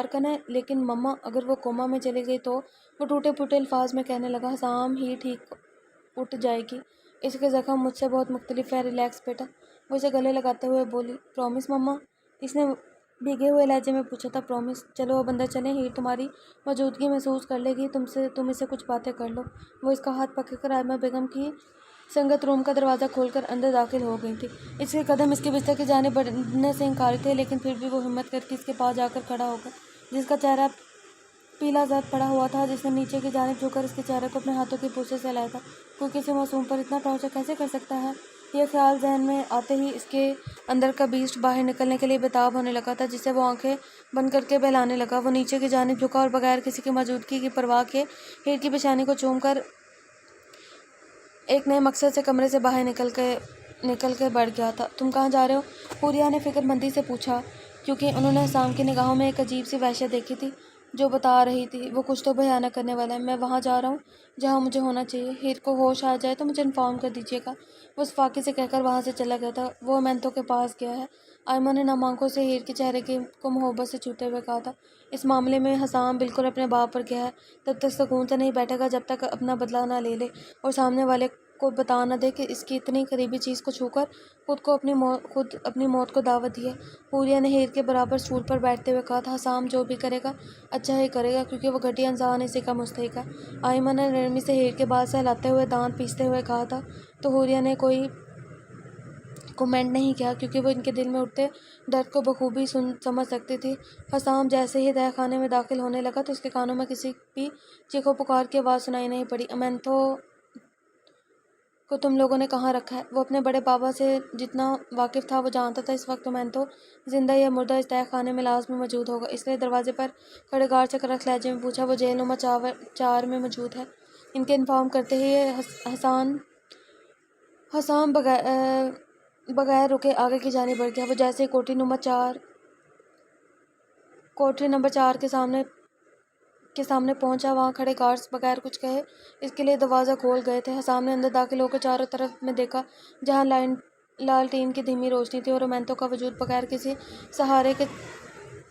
کرنا ہے، لیکن مما اگر وہ کوما میں چلی گئی تو؟ وہ ٹوٹے پھوٹے الفاظ میں کہنے لگا۔ حسام، ہیر ٹھیک اٹھ جائے گی، اس کے زخم مجھ سے بہت مختلف ہے، ریلیکس بیٹا۔ وہ اسے گلے لگاتے ہوئے بولی۔ پرومس مما؟ اس نے بھیگے ہوئے لہجے میں پوچھا تھا۔ پرومس۔ چلو اب اندر چلیں، ہیر تمہاری موجودگی محسوس کر لے گی، تم اسے کچھ باتیں کر لو۔ وہ اس کا ہاتھ پکڑ کر ائمہ بیگم کی سنگت روم کا دروازہ کھول کر اندر داخل ہو گئی تھی۔ اس کے قدم اس کے بستر کی جانب بڑھنے سے انکاری تھے، لیکن پھر بھی وہ ہمت کر کے اس کے پاس جا کر کھڑا ہو گیا، جس کا چہرہ پیلا زرد پڑا ہوا تھا، جس نے نیچے کی جانب جھک کر اس کے چہرے کو اپنے ہاتھوں کی پوچھے سے ہلایا تھا۔ کوئی کسی معصوم پر اتنا ٹارچر کیسے کر سکتا ہے؟ یہ خیال ذہن میں آتے ہی اس کے اندر کا بیسٹ باہر نکلنے کے لیے بےتاب ہونے لگا تھا، جسے وہ آنکھیں بند کر کے بہلانے لگا۔ وہ نیچے کی جانب جھکا اور بغیر کسی کی موجودگی کی پرواہ کیے ہیر کی پیشانی کو چوم کر ایک نئے مقصد سے کمرے سے باہر نکل کے بڑھ گیا تھا۔ تم کہاں جا رہے ہو؟ حوریہ نے فکر مندی سے پوچھا، کیونکہ انہوں نے حسام کی نگاہوں میں ایک عجیب سی وحشت دیکھی تھی۔ جو بتا رہی تھی وہ کچھ تو بھیانک کرنے والا ہے۔ میں وہاں جا رہا ہوں جہاں مجھے ہونا چاہیے۔ ہیر کو ہوش آ جائے تو مجھے انفارم کر دیجیے گا۔ وہ فاقے سے کہہ کر وہاں سے چلا گیا تھا۔ وہ امینتو کے پاس گیا ہے۔ آئمہ نے نم آنکھوں سے ہیر کے چہرے کو محبت سے چھوتے ہوئے کہا تھا، اس معاملے میں حسام بالکل اپنے باپ پر گیا ہے، تب تک سکون سے نہیں بیٹھے گا جب تک اپنا بدلہ نہ لے لے اور سامنے والے کو بتا نہ دے کہ اس کی اتنی قریبی چیز کو چھو کر خود اپنی موت کو دعوت دی ہے۔ حوریہ نے ہیر کے برابر سٹول پر بیٹھتے ہوئے کہا تھا، حسام جو بھی کرے گا اچھا ہی کرے گا کیونکہ وہ گھٹیا انسان اسی کا مستحق ہے۔ آئمہ نے نرمی سے ہیر کے بال سے ہلاتے ہوئے دانت پیستے ہوئے کہا تھا، تو حوریہ نے کوئی کومنٹ نہیں کیا کیونکہ وہ ان کے دل میں اٹھتے درد کو بخوبی سمجھ سکتی تھی۔ حسام جیسے ہی تہہ خانے میں داخل ہونے لگا تو اس کے کانوں میں کسی بھی چیخو پکار کی آواز سنائی نہیں پڑی۔ امینتو کو تم لوگوں نے کہاں رکھا ہے؟ وہ اپنے بڑے بابا سے جتنا واقف تھا وہ جانتا تھا اس وقت امینتو زندہ یا مردہ اس تہہ خانے میں لازمی موجود ہوگا، اس لیے دروازے پر کھڑے گار سے کرخت لہجے میں پوچھا۔ وہ جیل نما 4 میں موجود ہے۔ ان کے انفارم کرتے ہی حسام بغیر رکے آگے کی جانب بڑھ گیا۔ وہ جیسے ہی کوٹری نمبر 4 کے سامنے پہنچا، وہاں کھڑے گارڈز بغیر کچھ کہے اس کے لیے دروازہ کھول گئے تھے۔ حسام نے اندر داخل ہو کر چاروں طرف میں دیکھا جہاں لالٹین کی دھیمی روشنی تھی اور امینتو کا وجود بغیر کسی سہارے کے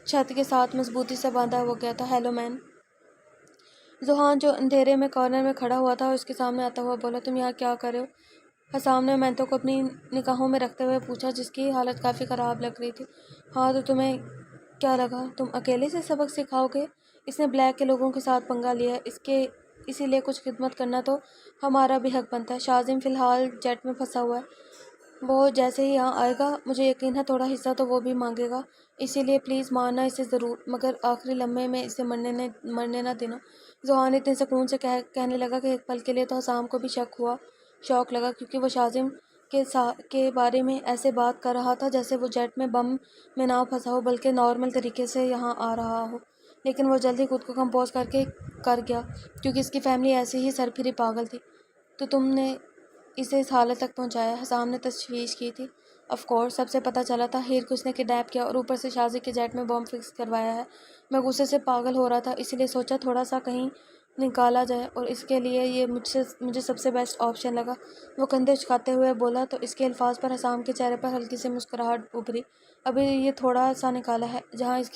چھت کے ساتھ مضبوطی سے باندھا ہو گیا تھا۔ ہیلو مین۔ ذوحان جو اندھیرے میں کارنر میں کھڑا ہوا تھا اس کے سامنے آتا ہوا بولا، تم یہاں کیا کر رہے ہو؟ حسام نے امینتو کو اپنی نگاہوں میں رکھتے ہوئے پوچھا جس کی حالت کافی خراب لگ رہی تھی۔ ہاں تو تمہیں کیا لگا تم اکیلے سے سبق سکھاؤ گے؟ اس نے بلیک کے لوگوں کے ساتھ پنگا لیا ہے، اسی لیے کچھ خدمت کرنا تو ہمارا بھی حق بنتا ہے۔ شازم فی الحال جیٹ میں پھنسا ہوا ہے، وہ جیسے ہی یہاں آئے گا مجھے یقین ہے تھوڑا حصہ تو وہ بھی مانگے گا، اسی لیے پلیز مارنا اسے ضرور، مگر آخری لمحے میں اسے مرنے نہ دینا۔ ذوحان اتنے سکون سے کہنے لگا کہ ایک پل کے لیے تو حسام کو بھی شوق لگا کیونکہ وہ شازم کے بارے میں ایسے بات کر رہا تھا جیسے وہ جیٹ میں بم میں نہ پھنسا ہو بلکہ نارمل طریقے سے یہاں آ رہا ہو، لیکن وہ جلد ہی خود کو کمپوز کر گیا کیونکہ اس کی فیملی ایسی ہی سرپھری پاگل تھی۔ تو تم نے اسے اس حالت تک پہنچایا؟ حسام نے تشویش کی تھی۔ آف کورس، سب سے پتہ چلا تھا ہیر کو اس نے کڈنیپ کیا اور اوپر سے شازم کے جیٹ میں بم فکس کروایا ہے۔ میں غصے سے پاگل ہو رہا تھا، اسی لیے سوچا تھوڑا سا کہیں نکالا جائے اور اس کے لیے یہ مجھے سب سے بیسٹ آپشن لگا۔ وہ کندھے اچکاتے ہوئے بولا تو اس کے الفاظ پر حسام کے چہرے پر ہلکی سی مسکراہٹ ابھری۔ ابھی یہ تھوڑا سا نکالا ہے جہاں اس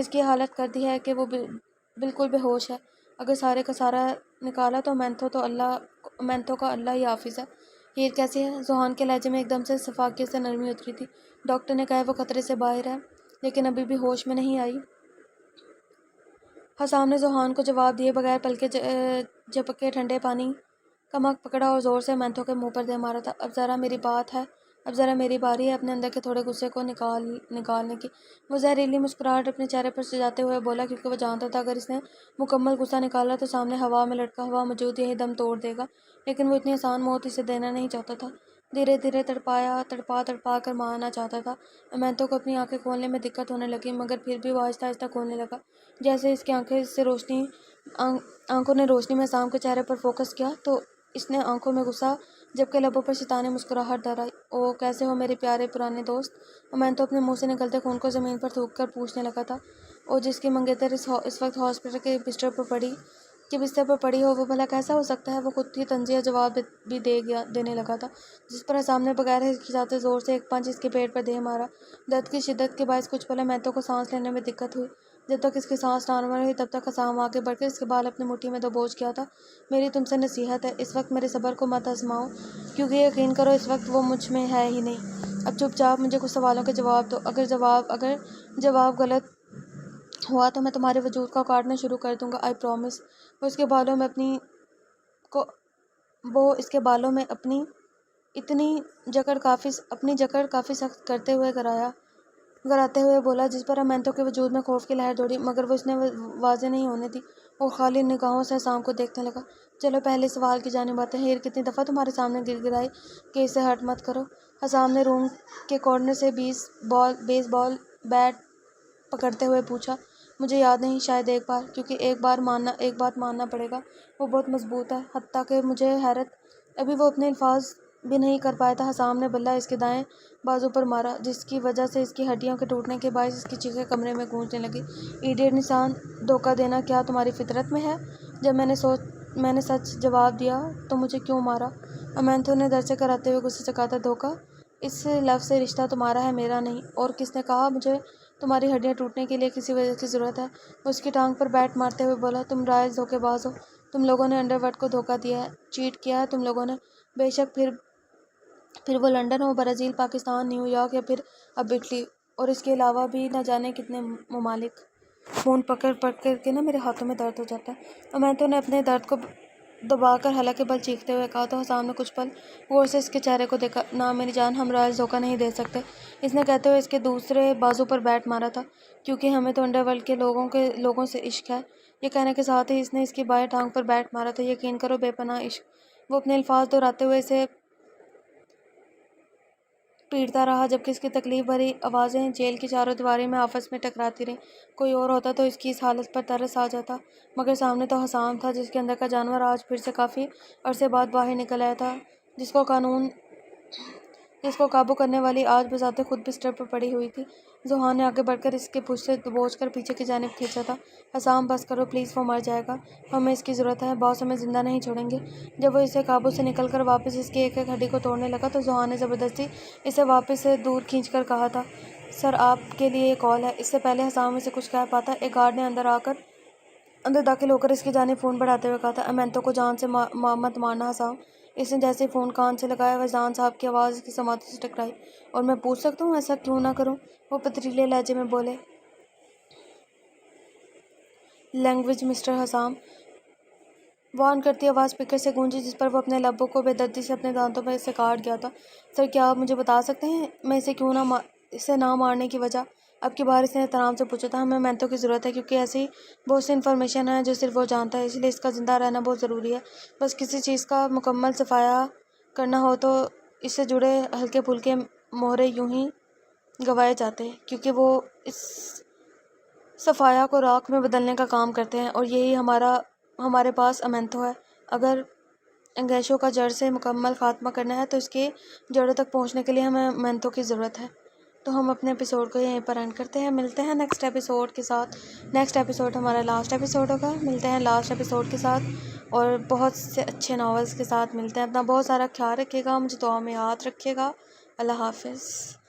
کی حالت کر دی ہے کہ وہ بالکل بے ہوش ہے، اگر سارے کا سارا نکالا تو امینتو کا اللہ ہی حافظ ہے۔ ہیر کیسی ہے؟ ذوحان کے لہجے میں ایک دم سے شفافیت سے نرمی اتری تھی۔ ڈاکٹر نے کہا ہے وہ خطرے سے باہر ہے لیکن ابھی بھی ہوش میں نہیں آئی۔ حسام نے ذوحان کو جواب دیے بغیر پلکیں جھپکے ٹھنڈے پانی کا مگ پکڑا اور زور سے امینتو کے منہ پر دے مارا تھا۔ اب ذرا میری باری ہے اپنے اندر کے تھوڑے غصے کو نکالنے کی۔ وہ زہریلی مسکراہٹ اپنے چہرے پر سجاتے ہوئے بولا کیونکہ وہ جانتا تھا اگر اس نے مکمل غصہ نکالا تو سامنے ہوا میں لٹکا ہوا موجود یہی دم توڑ دے گا، لیکن وہ اتنی آسان موت اسے دینا نہیں چاہتا تھا۔ دھیرے دھیرے تڑپا کر مارنا چاہتا تھا۔ امینتو کو اپنی آنکھیں کھولنے میں دقت ہونے لگی مگر پھر بھی وہ آہستہ آہستہ کھولنے لگا۔ جیسے اس کی آنکھوں نے روشنی میں حسام کے چہرے پر فوکس کیا تو اس نے آنکھوں میں غصہ جبکہ لبوں پر شیطانی مسکراہٹ دہرائی۔ او کیسے ہو میرے پیارے پرانے دوست؟ امینتو اپنے منہ سے نکلتے خون کو زمین پر تھوک کر پوچھنے لگا تھا۔ او جس کی منگیتر اس وقت ہاسپٹل کے بستر پر پڑی ہو وہ بھلا کیسا ہو سکتا ہے؟ وہ خود ہی طنزیہ جواب بھی دینے لگا تھا جس پر حسام نے بغیر ہچکچاتے زور سے ایک پنچ اس کے پیٹ پر دے مارا۔ درد کی شدت کے باعث کچھ پل امینتو کو سانس لینے میں دقت ہوئی۔ جب تک اس کی سانس نارمل ہوئی تب تک حسام آگے بڑھ کر اس کے بال اپنی مٹھی میں دبوچ گیا تھا۔ میری تم سے نصیحت ہے، اس وقت میرے صبر کو مت آزماؤ کیونکہ یقین کرو اس وقت وہ مجھ میں ہے ہی نہیں۔ اب چپ چاپ مجھے کچھ سوالوں کے جواب دو، اگر جواب غلط ہوا تو میں تمہارے وجود کو کاٹنا شروع کر دوں گا، آئی پرومس۔ وہ اس کے بالوں میں اپنی جکڑ کافی سخت کرتے ہوئے گراتے ہوئے بولا جس پر امینتو کے وجود میں خوف کی لہر دوڑی مگر وہ اس نے واضح نہیں ہونے دی۔ وہ خالی نگاہوں سے حسام کو دیکھنے لگا۔ چلو پہلے سوال کی جانب آتے ہیں، ہیر کتنی دفعہ تمہارے سامنے گڑگڑائی کہ اسے ہرٹ مت کرو؟ حسام نے روم کے کارنر سے بیس بال بیٹ پکڑتے ہوئے پوچھا۔ مجھے یاد نہیں، شاید ایک بار، کیونکہ ایک بات ماننا پڑے گا وہ بہت مضبوط ہے، حتیٰ کہ مجھے حیرت ابھی وہ اپنے الفاظ بھی نہیں کر پایا تھا، حسام نے بلّا اس کے دائیں بازو پر مارا، جس کی وجہ سے اس کی ہڈیوں کے ٹوٹنے کے باعث اس کی چیخیں کمرے میں گونجنے لگیں۔ ایڈیٹ نشان، دھوکہ دینا کیا تمہاری فطرت میں ہے؟ جب میں نے سچ جواب دیا تو مجھے کیوں مارا؟ امینتھو نے در سے کراتے ہوئے غصے سے کہا تھا۔ دھوکہ؟ اس لفظ سے رشتہ تمہارا ہے، میرا نہیں۔ اور کس نے کہا مجھے تمہاری ہڈیاں ٹوٹنے کے لیے کسی وجہ کی ضرورت ہے؟ وہ اس کی ٹانگ پر بیٹ مارتے ہوئے بولا۔ تم رائج دھوکے باز ہو، تم لوگوں نے انڈر ورلڈ کو دھوکہ دیا ہے، چیٹ کیا ہے تم لوگوں نے۔ بے شک پھر وہ لندن ہو، برازیل، پاکستان، نیو یارک یا پھر اب اٹلی، اور اس کے علاوہ بھی نہ جانے کتنے ممالک۔ خون پکڑ کے نا میرے ہاتھوں میں درد ہو جاتا ہے۔ امینتھو نے اپنے درد کو دبا کر حلقے بل چیختے ہوئے کہا تو حسام نے کچھ پل غور سے اس کے چہرے کو دیکھا۔ نہ میری جان، ہم رائج دھوکہ نہیں دے سکتے، اس نے کہتے ہوئے اس کے دوسرے بازو پر بیٹ مارا تھا، کیونکہ ہمیں تو انڈر ورلڈ کے لوگوں سے عشق ہے۔ یہ کہنے کے ساتھ ہی اس نے اس کی بائیں ٹانگ پر بیٹ مارا تھا۔ یقین کرو، بے پناہ عشق۔ وہ اپنے الفاظ دہراتے ہوئے اسے پیٹتا رہا، جبکہ اس کی تکلیف بھری آوازیں جیل کی چاروں دیواری میں آپس میں ٹکراتی رہیں۔ کوئی اور ہوتا تو اس کی اس حالت پر ترس آ جاتا، مگر سامنے تو حسام تھا، جس کے اندر کا جانور آج پھر سے کافی عرصے بعد باہر نکل آیا تھا، جس کو قابو کرنے والی آج بذات خود بستر پر پڑی ہوئی تھی۔ ذوحان نے آگے بڑھ کر اس کے پشت سے دبوچ کر پیچھے کی جانب کھینچا تھا۔ حسام، بس کرو پلیز، وہ مر جائے گا، ہمیں اس کی ضرورت ہے، باس ہمیں زندہ نہیں چھوڑیں گے۔ جب وہ اسے قابو سے نکل کر واپس اس کی ایک ایک ہڈی کو توڑنے لگا تو ذوحان نے زبردستی اسے واپس سے دور کھینچ کر کہا تھا، سر، آپ کے لیے یہ کال ہے۔ اس سے پہلے حسام اسے کچھ کہہ پاتا، ایک گارڈ نے اندر داخل ہو کر اس کی جانب فون بڑھاتے ہوئے کہا تھا، امینتھو کو جان سے مت مارنا حسام۔ اس نے جیسے ہی فون کان سے لگایا، فیضان صاحب کی آواز اس کی سماعتوں سے ٹکرائی۔ اور میں پوچھ سکتا ہوں ایسا کیوں نہ کروں؟ وہ پتریلے لہجے میں بولے۔ لینگویج مسٹر حسام، وارن کرتی آواز اسپیکر سے گونجی، جس پر وہ اپنے لبوں کو بے دردی سے اپنے دانتوں میں سے کاٹ گیا تھا۔ سر، کیا آپ مجھے بتا سکتے ہیں میں اسے نہ مارنے کی وجہ؟ اب کی بار اس نے احترام سے پوچھا تھا۔ ہمیں امینتھو کی ضرورت ہے، کیونکہ ایسی بہت سی انفارمیشن ہے جو صرف وہ جانتا ہے، اس لیے اس کا زندہ رہنا بہت ضروری ہے۔ بس کسی چیز کا مکمل صفایا کرنا ہو تو اس سے جڑے ہلکے پھلکے مہرے یوں ہی گنوائے جاتے ہیں، کیونکہ وہ اس صفایا کو راکھ میں بدلنے کا کام کرتے ہیں، اور یہی ہمارے پاس امینتھو ہے۔ اگر انگیشوں کا جڑ سے مکمل خاتمہ کرنا ہے تو اس کی جڑوں تک پہنچنے کے لیے ہمیں امینتھو کی ضرورت ہے۔ تو ہم اپنے ایپیسوڈ کو یہیں پر اینڈ کرتے ہیں، ملتے ہیں نیکسٹ ایپیسوڈ کے ساتھ۔ نیکسٹ ایپیسوڈ ہمارا لاسٹ ایپیسوڈ ہوگا، ملتے ہیں لاسٹ ایپیسوڈ کے ساتھ اور بہت سے اچھے ناولز کے ساتھ ملتے ہیں۔ اپنا بہت سارا خیال رکھیے گا، مجھے دعا میں یاد رکھیے گا۔ اللہ حافظ۔